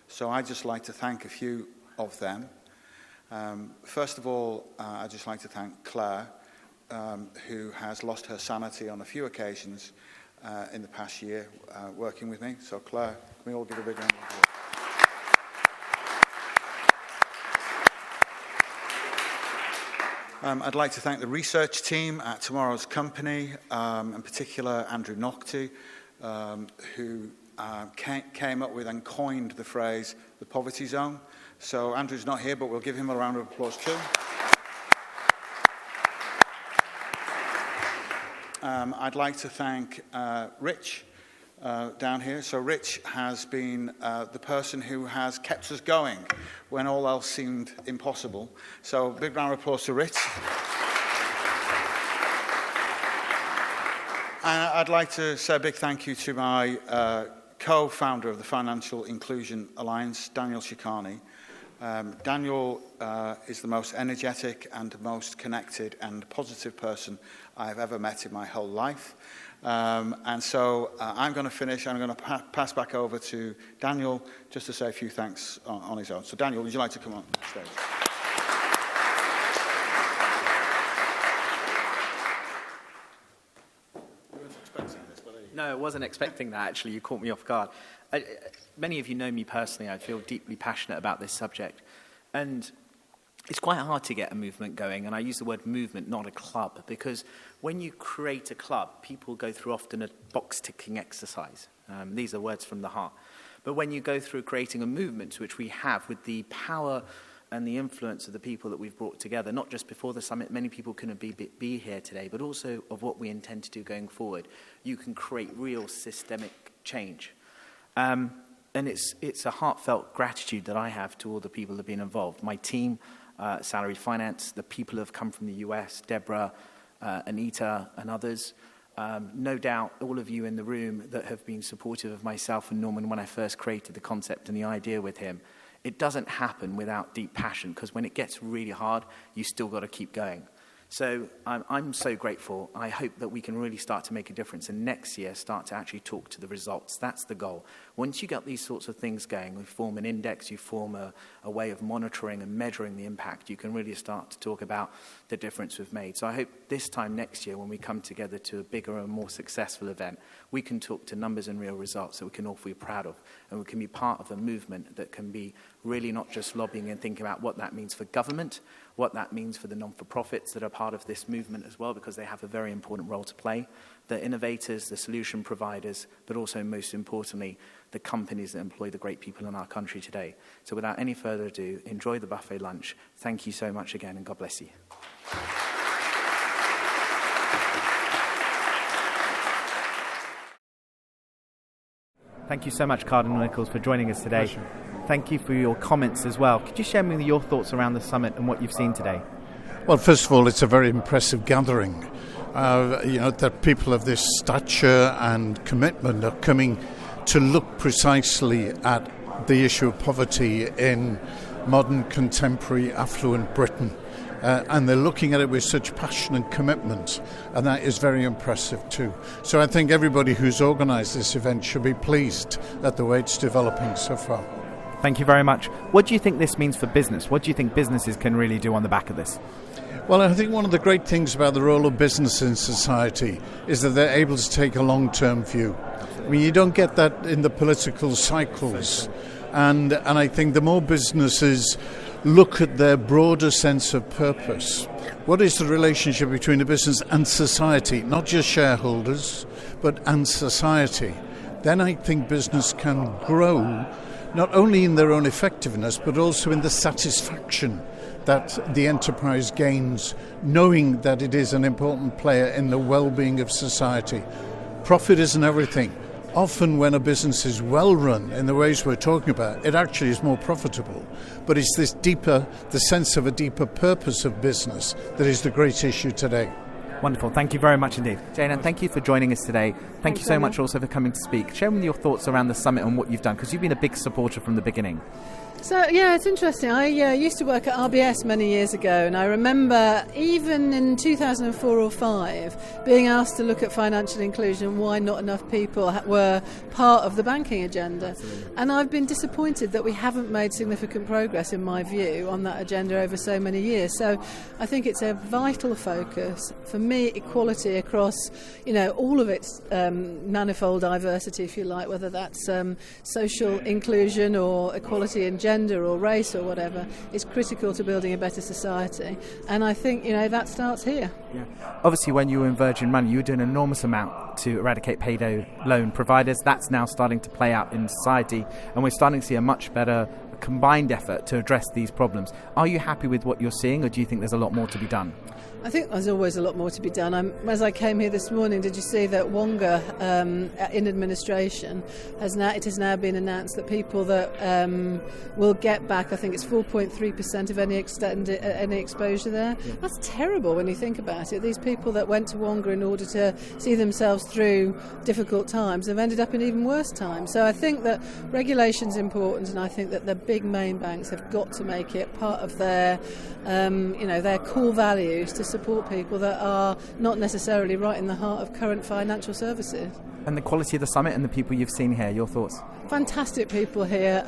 So I'd just like to thank a few of them. First of all, I'd just like to thank Claire, who has lost her sanity on a few occasions in the past year working with me. So Claire, can we all give a big round of applause? I'd like to thank the research team at Tomorrow's Company, in particular Andrew Nocty, who came up with and coined the phrase, the poverty zone. So Andrew's not here, but we'll give him a round of applause too. I'd like to thank Rich down here. So Rich has been the person who has kept us going when all else seemed impossible. So big round of applause to Rich. And I'd like to say a big thank you to my co-founder of the Financial Inclusion Alliance, Daniel Shikani. Daniel is the most energetic and most connected and positive person I've ever met in my whole life. And so I'm going to finish. I'm going to pass back over to Daniel just to say a few thanks on his own. So Daniel, would you like to come on stage? No, I wasn't expecting that, actually. You caught me off guard. Many of you know me personally. I feel deeply passionate about this subject. And it's quite hard to get a movement going. And I use the word movement, not a club, because when you create a club, people go through often a box-ticking exercise. These are words from the heart. But when you go through creating a movement, which we have with the power and the influence of the people that we've brought together, not just before the summit, many people couldn't be here today, but also of what we intend to do going forward, you can create real systemic change. And it's a heartfelt gratitude that I have to all the people that have been involved. My team, Salaried Finance, the people who have come from the US, Deborah, Anita, and others. No doubt all of you in the room that have been supportive of myself and Norman when I first created the concept and the idea with him. It doesn't happen without deep passion, because when it gets really hard, you still got to keep going. So I'm so grateful. I hope that we can really start to make a difference, and next year start to actually talk to the results. That's the goal. Once you get these sorts of things going, we form an index, you form a way of monitoring and measuring the impact, you can really start to talk about the difference we've made. So I hope this time next year, when we come together to a bigger and more successful event, we can talk to numbers and real results that we can all feel proud of, and we can be part of a movement that can be really not just lobbying and thinking about what that means for government, what that means for the non-for-profits that are part of this movement as well, because they have a very important role to play, the innovators, the solution providers, but also, most importantly, the companies that employ the great people in our country today. So without any further ado, enjoy the buffet lunch. Thank you so much again, and God bless you. Thank you so much, Cardinal Nichols, for joining us today. Pleasure. Thank you for your comments as well. Could you share with me your thoughts around the summit and what you've seen today? Well, first of all, it's a very impressive gathering. That people of this stature and commitment are coming to look precisely at the issue of poverty in modern, contemporary, affluent Britain. And they're looking at it with such passion and commitment, and that is very impressive too. So I think everybody who's organised this event should be pleased at the way it's developing so far. Thank you very much. What do you think this means for business? What do you think businesses can really do on the back of this? Well, I think one of the great things about the role of business in society is that they're able to take a long-term view. I mean, you don't get that in the political cycles. And I think the more businesses look at their broader sense of purpose, what is the relationship between a business and society, not just shareholders, but and society, then I think business can grow not only in their own effectiveness, but also in the satisfaction that the enterprise gains, knowing that it is an important player in the well-being of society. Profit isn't everything. Often when a business is well run in the ways we're talking about, it actually is more profitable. But it's this deeper, the sense of a deeper purpose of business that is the great issue today. Wonderful. Thank you very much indeed. Jane Ann, thank you for joining us today. Thank you so much also for coming to speak. Share with me your thoughts around the summit and what you've done, because you've been a big supporter from the beginning. So, yeah, it's interesting. I used to work at RBS many years ago, and I remember even in 2004 or 5 being asked to look at financial inclusion, why not enough people were part of the banking agenda. Absolutely. And I've been disappointed that we haven't made significant progress, in my view, on that agenda over so many years. So I think it's a vital focus. For me, equality across, all of its manifold diversity, if you like, whether that's social inclusion or equality in gender or race or whatever, is critical to building a better society. And I think, that starts here. Yeah. Obviously, when you were in Virgin Money, you were doing an enormous amount to eradicate payday loan providers. That's now starting to play out in society, and we're starting to see a much better combined effort to address these problems. Are you happy with what you're seeing, or do you think there's a lot more to be done? I think there's always a lot more to be done. As I came here this morning, did you see that Wonga in administration has now been announced that people that will get back, I think it's 4.3% of any exposure there. Yeah. That's terrible when you think about it. These people that went to Wonga in order to see themselves through difficult times have ended up in even worse times. So I think that regulation's important, and I think that the big main banks have got to make it part of their core values to support people that are not necessarily right in the heart of current financial services. And the quality of the summit and the people you've seen here, your thoughts? Fantastic people here.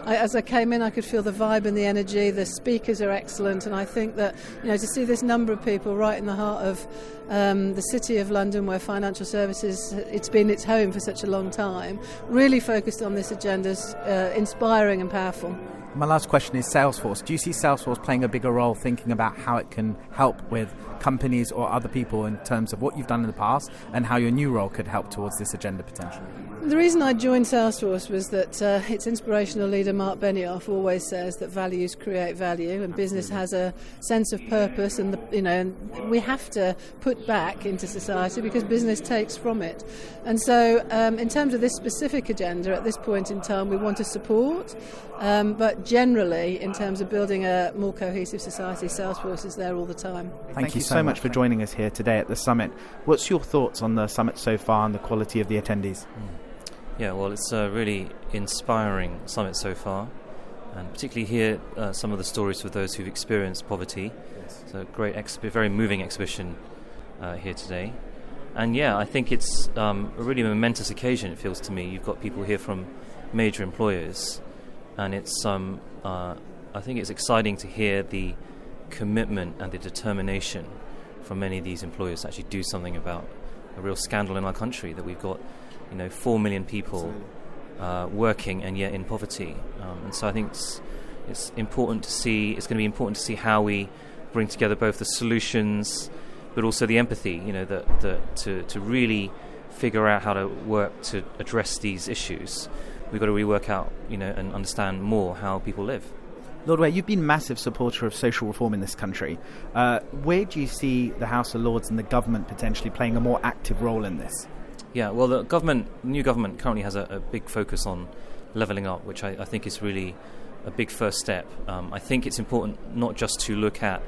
As I came in, I could feel the vibe and the energy. The speakers are excellent, and I think that to see this number of people right in the heart of the City of London, where financial services, it's been its home for such a long time, really focused on this agenda, is inspiring and powerful. My last question is Salesforce. Do you see Salesforce playing a bigger role, thinking about how it can help with companies or other people in terms of what you've done in the past and how your new role could help towards this agenda potentially? The reason I joined Salesforce was that its inspirational leader Mark Benioff always says that values create value, and business has a sense of purpose, and we have to put back into society because business takes from it. And so in terms of this specific agenda, at this point in time, we want to support, but generally, in terms of building a more cohesive society, Salesforce is there all the time. Thank you so much for joining us here today at the summit. What's your thoughts on the summit so far and the quality of the attendees? Yeah, well, it's a really inspiring summit so far, and particularly hear some of the stories of those who've experienced poverty. It's a great, very moving exhibition here today. And yeah, I think it's a really momentous occasion, it feels to me. You've got people here from major employers, and it's I think it's exciting to hear the commitment and the determination from many of these employers to actually do something about a real scandal in our country, that we've got 4 million people working and yet in poverty. And so I think it's important to see. It's going to be important to see how we bring together both the solutions, but also the empathy. To really figure out how to work to address these issues. We've got to rework out, and understand more how people live. Lord Ware, you've been a massive supporter of social reform in this country. Where do you see the House of Lords and the government potentially playing a more active role in this? Yeah, well, the new government currently has a big focus on levelling up, which I think is really a big first step. I think it's important not just to look at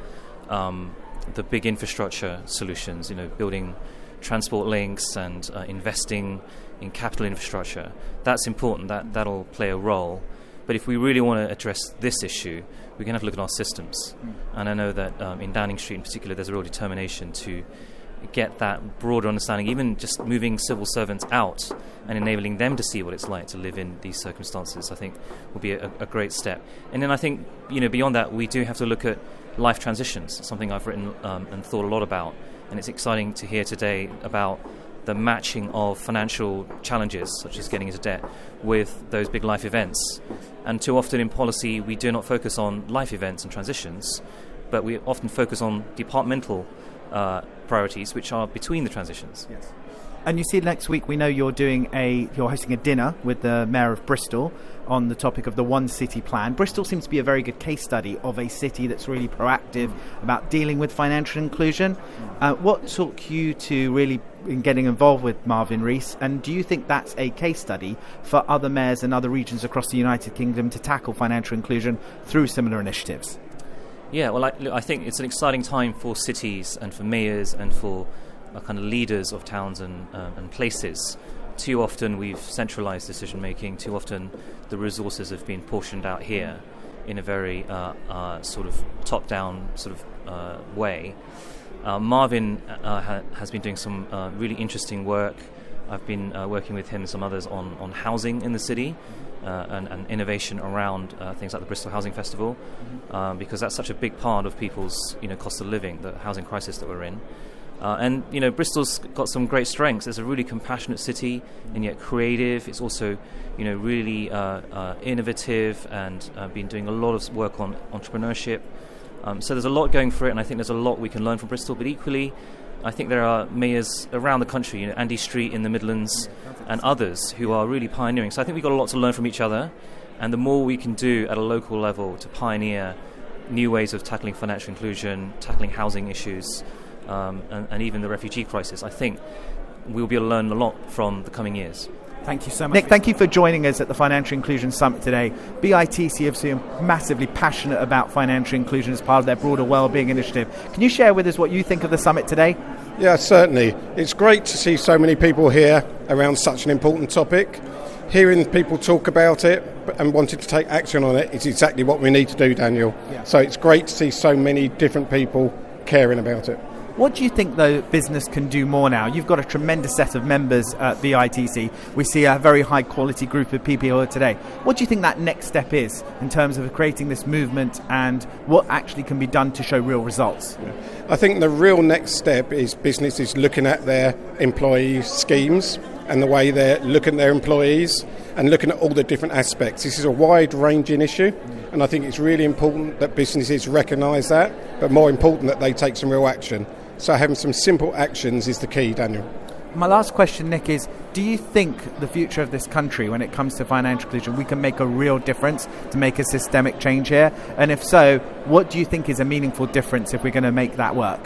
the big infrastructure solutions, building transport links and investing in capital infrastructure. That's important. That'll play a role. But if we really want to address this issue, we're going to have to look at our systems. And I know that in Downing Street in particular, there's a real determination to get that broader understanding, even just moving civil servants out and enabling them to see what it's like to live in these circumstances, I think will be a great step. And then I think, beyond that, we do have to look at life transitions, something I've written and thought a lot about. And it's exciting to hear today about the matching of financial challenges, such as getting into debt, with those big life events. And too often in policy, we do not focus on life events and transitions, but we often focus on departmental priorities, which are between the transitions. Yes. And you see, next week we know you're hosting a dinner with the Mayor of Bristol on the topic of the One City plan. Bristol seems to be a very good case study of a city that's really proactive about dealing with financial inclusion. What took you to really getting involved with Marvin Rees, and do you think that's a case study for other mayors and other regions across the United Kingdom to tackle financial inclusion through similar initiatives? Yeah, well, I think it's an exciting time for cities and for mayors and for kind of leaders of towns and places. Too often we've centralised decision making. Too often the resources have been portioned out here in a very sort of top-down sort of way. Marvin has been doing some really interesting work. I've been working with him and some others on housing in the city. And innovation around things like the Bristol Housing Festival, because that's such a big part of people's cost of living, the housing crisis that we're in. And Bristol's got some great strengths. It's a really compassionate city and yet creative. It's also really innovative and been doing a lot of work on entrepreneurship. So there's a lot going for it, and I think there's a lot we can learn from Bristol. But equally, I think there are mayors around the country, Andy Street in the Midlands and others who are really pioneering. So I think we've got a lot to learn from each other, and the more we can do at a local level to pioneer new ways of tackling financial inclusion, tackling housing issues, and even the refugee crisis, I think we'll be able to learn a lot from the coming years. Thank you so much. Nick, thank you for joining us at the Financial Inclusion Summit today. BITC are massively passionate about financial inclusion as part of their broader wellbeing initiative. Can you share with us what you think of the summit today? Yeah, certainly. It's great to see so many people here around such an important topic. Hearing people talk about it and wanting to take action on it is exactly what we need to do, Daniel. Yeah. So it's great to see so many different people caring about it. What do you think, though, business can do more now? You've got a tremendous set of members at BITC. We see a very high-quality group of people here today. What do you think that next step is in terms of creating this movement and what actually can be done to show real results? Yeah. I think the real next step is businesses looking at their employee schemes and the way they're looking at their employees and looking at all the different aspects. This is a wide-ranging issue, and I think it's really important that businesses recognise that, but more important that they take some real action. So having some simple actions is the key, Daniel. My last question, Nick, is do you think the future of this country, when it comes to financial inclusion, we can make a real difference to make a systemic change here? And if so, what do you think is a meaningful difference if we're going to make that work?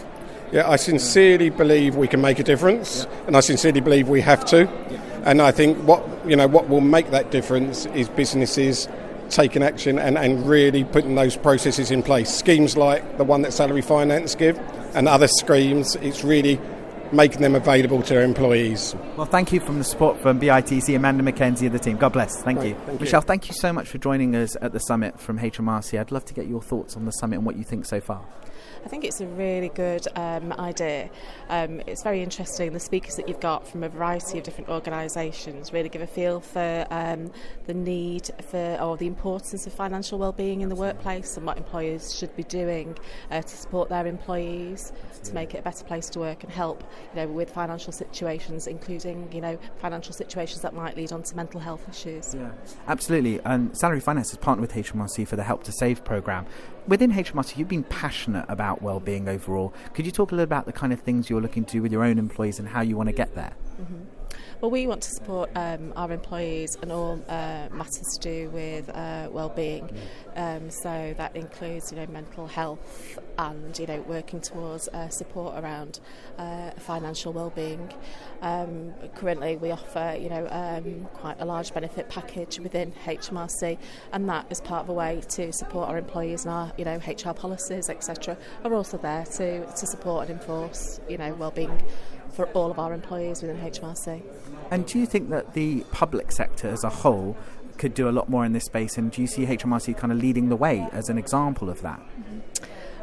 Yeah, I sincerely believe we can make a difference, and I sincerely believe we have to. And I think what will make that difference is businesses taking action and really putting those processes in place. Schemes like the one that Salary Finance give and other schemes, it's really making them available to their employees. Well, thank you from the support from BITC, Amanda McKenzie and the team. God bless. Thank you. Michelle, thank you so much for joining us at the summit from HMRC. I'd love to get your thoughts on the summit and what you think so far. I think it's a really good idea. It's very interesting. The speakers that you've got from a variety of different organisations really give a feel for the need for or the importance of financial well-being in the workplace and what employers should be doing to support their employees to make it a better place to work and help with financial situations, including financial situations that might lead on to mental health issues. Yeah, absolutely. And Salary Finance has partnered with HMRC for the Help to Save programme. Within HMRC, you've been passionate about well-being overall. Could you talk a little about the kind of things you're looking to do with your own employees and how you want to get there? Mm-hmm. Well, we want to support our employees and all matters to do with well-being. So that includes, mental health and, working towards support around financial well-being. Currently, we offer, quite a large benefit package within HMRC, and that is part of a way to support our employees, and our, HR policies, etc., are also there to support and enforce, well-being for all of our employees within HMRC. And do you think that the public sector as a whole could do a lot more in this space, and do you see HMRC kind of leading the way as an example of that?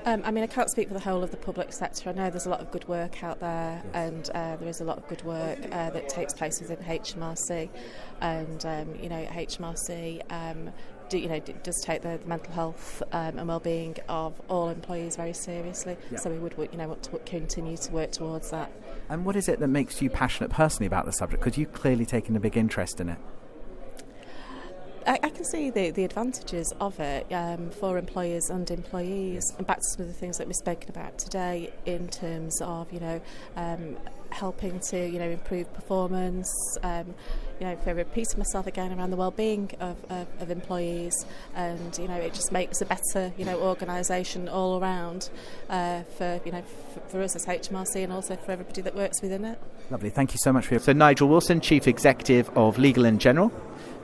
I can't speak for the whole of the public sector. I know there's a lot of good work out there, and there is a lot of good work that takes place within HMRC, and HMRC does take the mental health and well-being of all employees very seriously. Yeah. So we would want to continue to work towards that. And what is it that makes you passionate personally about the subject? Because you've clearly taken a big interest in it. I can see the advantages of it for employers and employees, and back to some of the things that we've spoken about today in terms of helping to improve performance. If I repeat myself again around the well-being of employees, and it just makes a better organisation all around for us as HMRC, and also for everybody that works within it. Lovely, thank you so much for your... So Nigel Wilson, Chief Executive of Legal & General.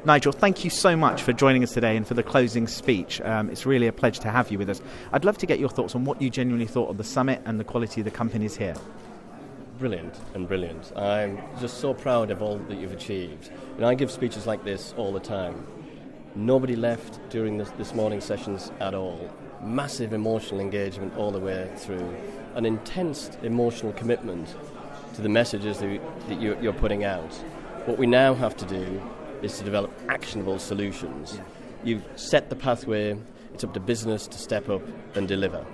Nigel, thank you so much for joining us today and for the closing speech. It's really a pleasure to have you with us. I'd love to get your thoughts on what you genuinely thought of the summit and the quality of the companies here. Brilliant. I'm just so proud of all that you've achieved. And I give speeches like this all the time. Nobody left during this morning's sessions at all. Massive emotional engagement all the way through. An intense emotional commitment to the messages that you're putting out. What we now have to do is to develop actionable solutions. Yeah. You've set the pathway. It's up to business to step up and deliver.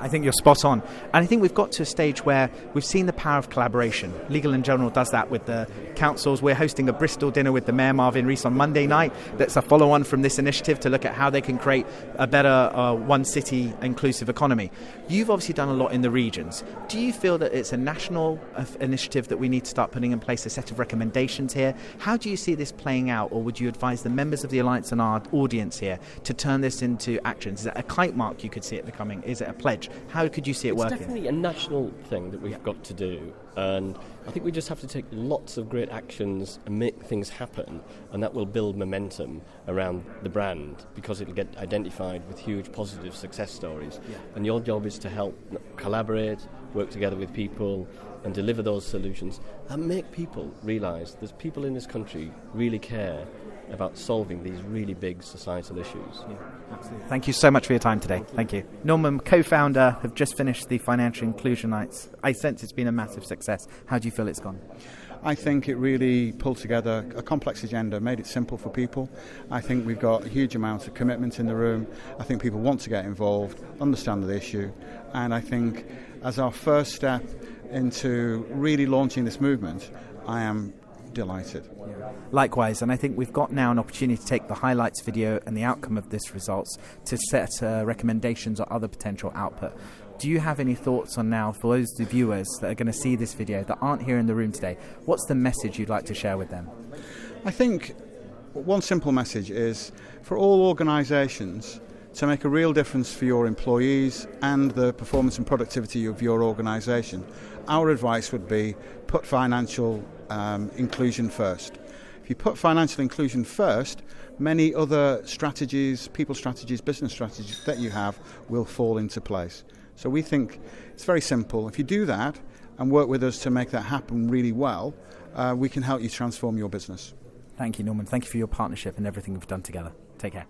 I think you're spot on. And I think we've got to a stage where we've seen the power of collaboration. Legal & General does that with the councils. We're hosting a Bristol dinner with the Mayor Marvin Rees on Monday night. That's a follow-on from this initiative to look at how they can create a better one city inclusive economy. You've obviously done a lot in the regions. Do you feel that it's a national initiative that we need to start putting in place a set of recommendations here? How do you see this playing out, or would you advise the members of the Alliance and our audience here to turn this into actions? Is it a kite mark you could see it becoming? Is it a pledge? How could you see it working? It's definitely a national thing that we've got to do, and I think we just have to take lots of great actions and make things happen, and that will build momentum around the brand, because it'll get identified with huge positive success stories. Yeah. And your job is to help collaborate, work together with people and deliver those solutions and make people realise that people in this country really care about solving these really big societal issues. Yeah, absolutely. Thank you so much for your time today. Thank you. Norman, co-founder, have just finished the Financial Inclusion Nights. I sense it's been a massive success. How do you feel it's gone? I think it really pulled together a complex agenda, made it simple for people. I think we've got a huge amount of commitment in the room. I think people want to get involved, understand the issue, and I think as our first step into really launching this movement, I am delighted. Yeah. Likewise, and I think we've got now an opportunity to take the highlights video and the outcome of this results to set recommendations or other potential output. Do you have any thoughts on now, for those of the viewers that are going to see this video that aren't here in the room today, what's the message you'd like to share with them? I think one simple message is for all organisations to make a real difference for your employees and the performance and productivity of your organisation. Our advice would be put financial inclusion first. If you put financial inclusion first, many other strategies, people strategies, business strategies that you have will fall into place. So we think it's very simple. If you do that and work with us to make that happen really well, we can help you transform your business. Thank you, Norman. Thank you for your partnership and everything we've done together. Take care.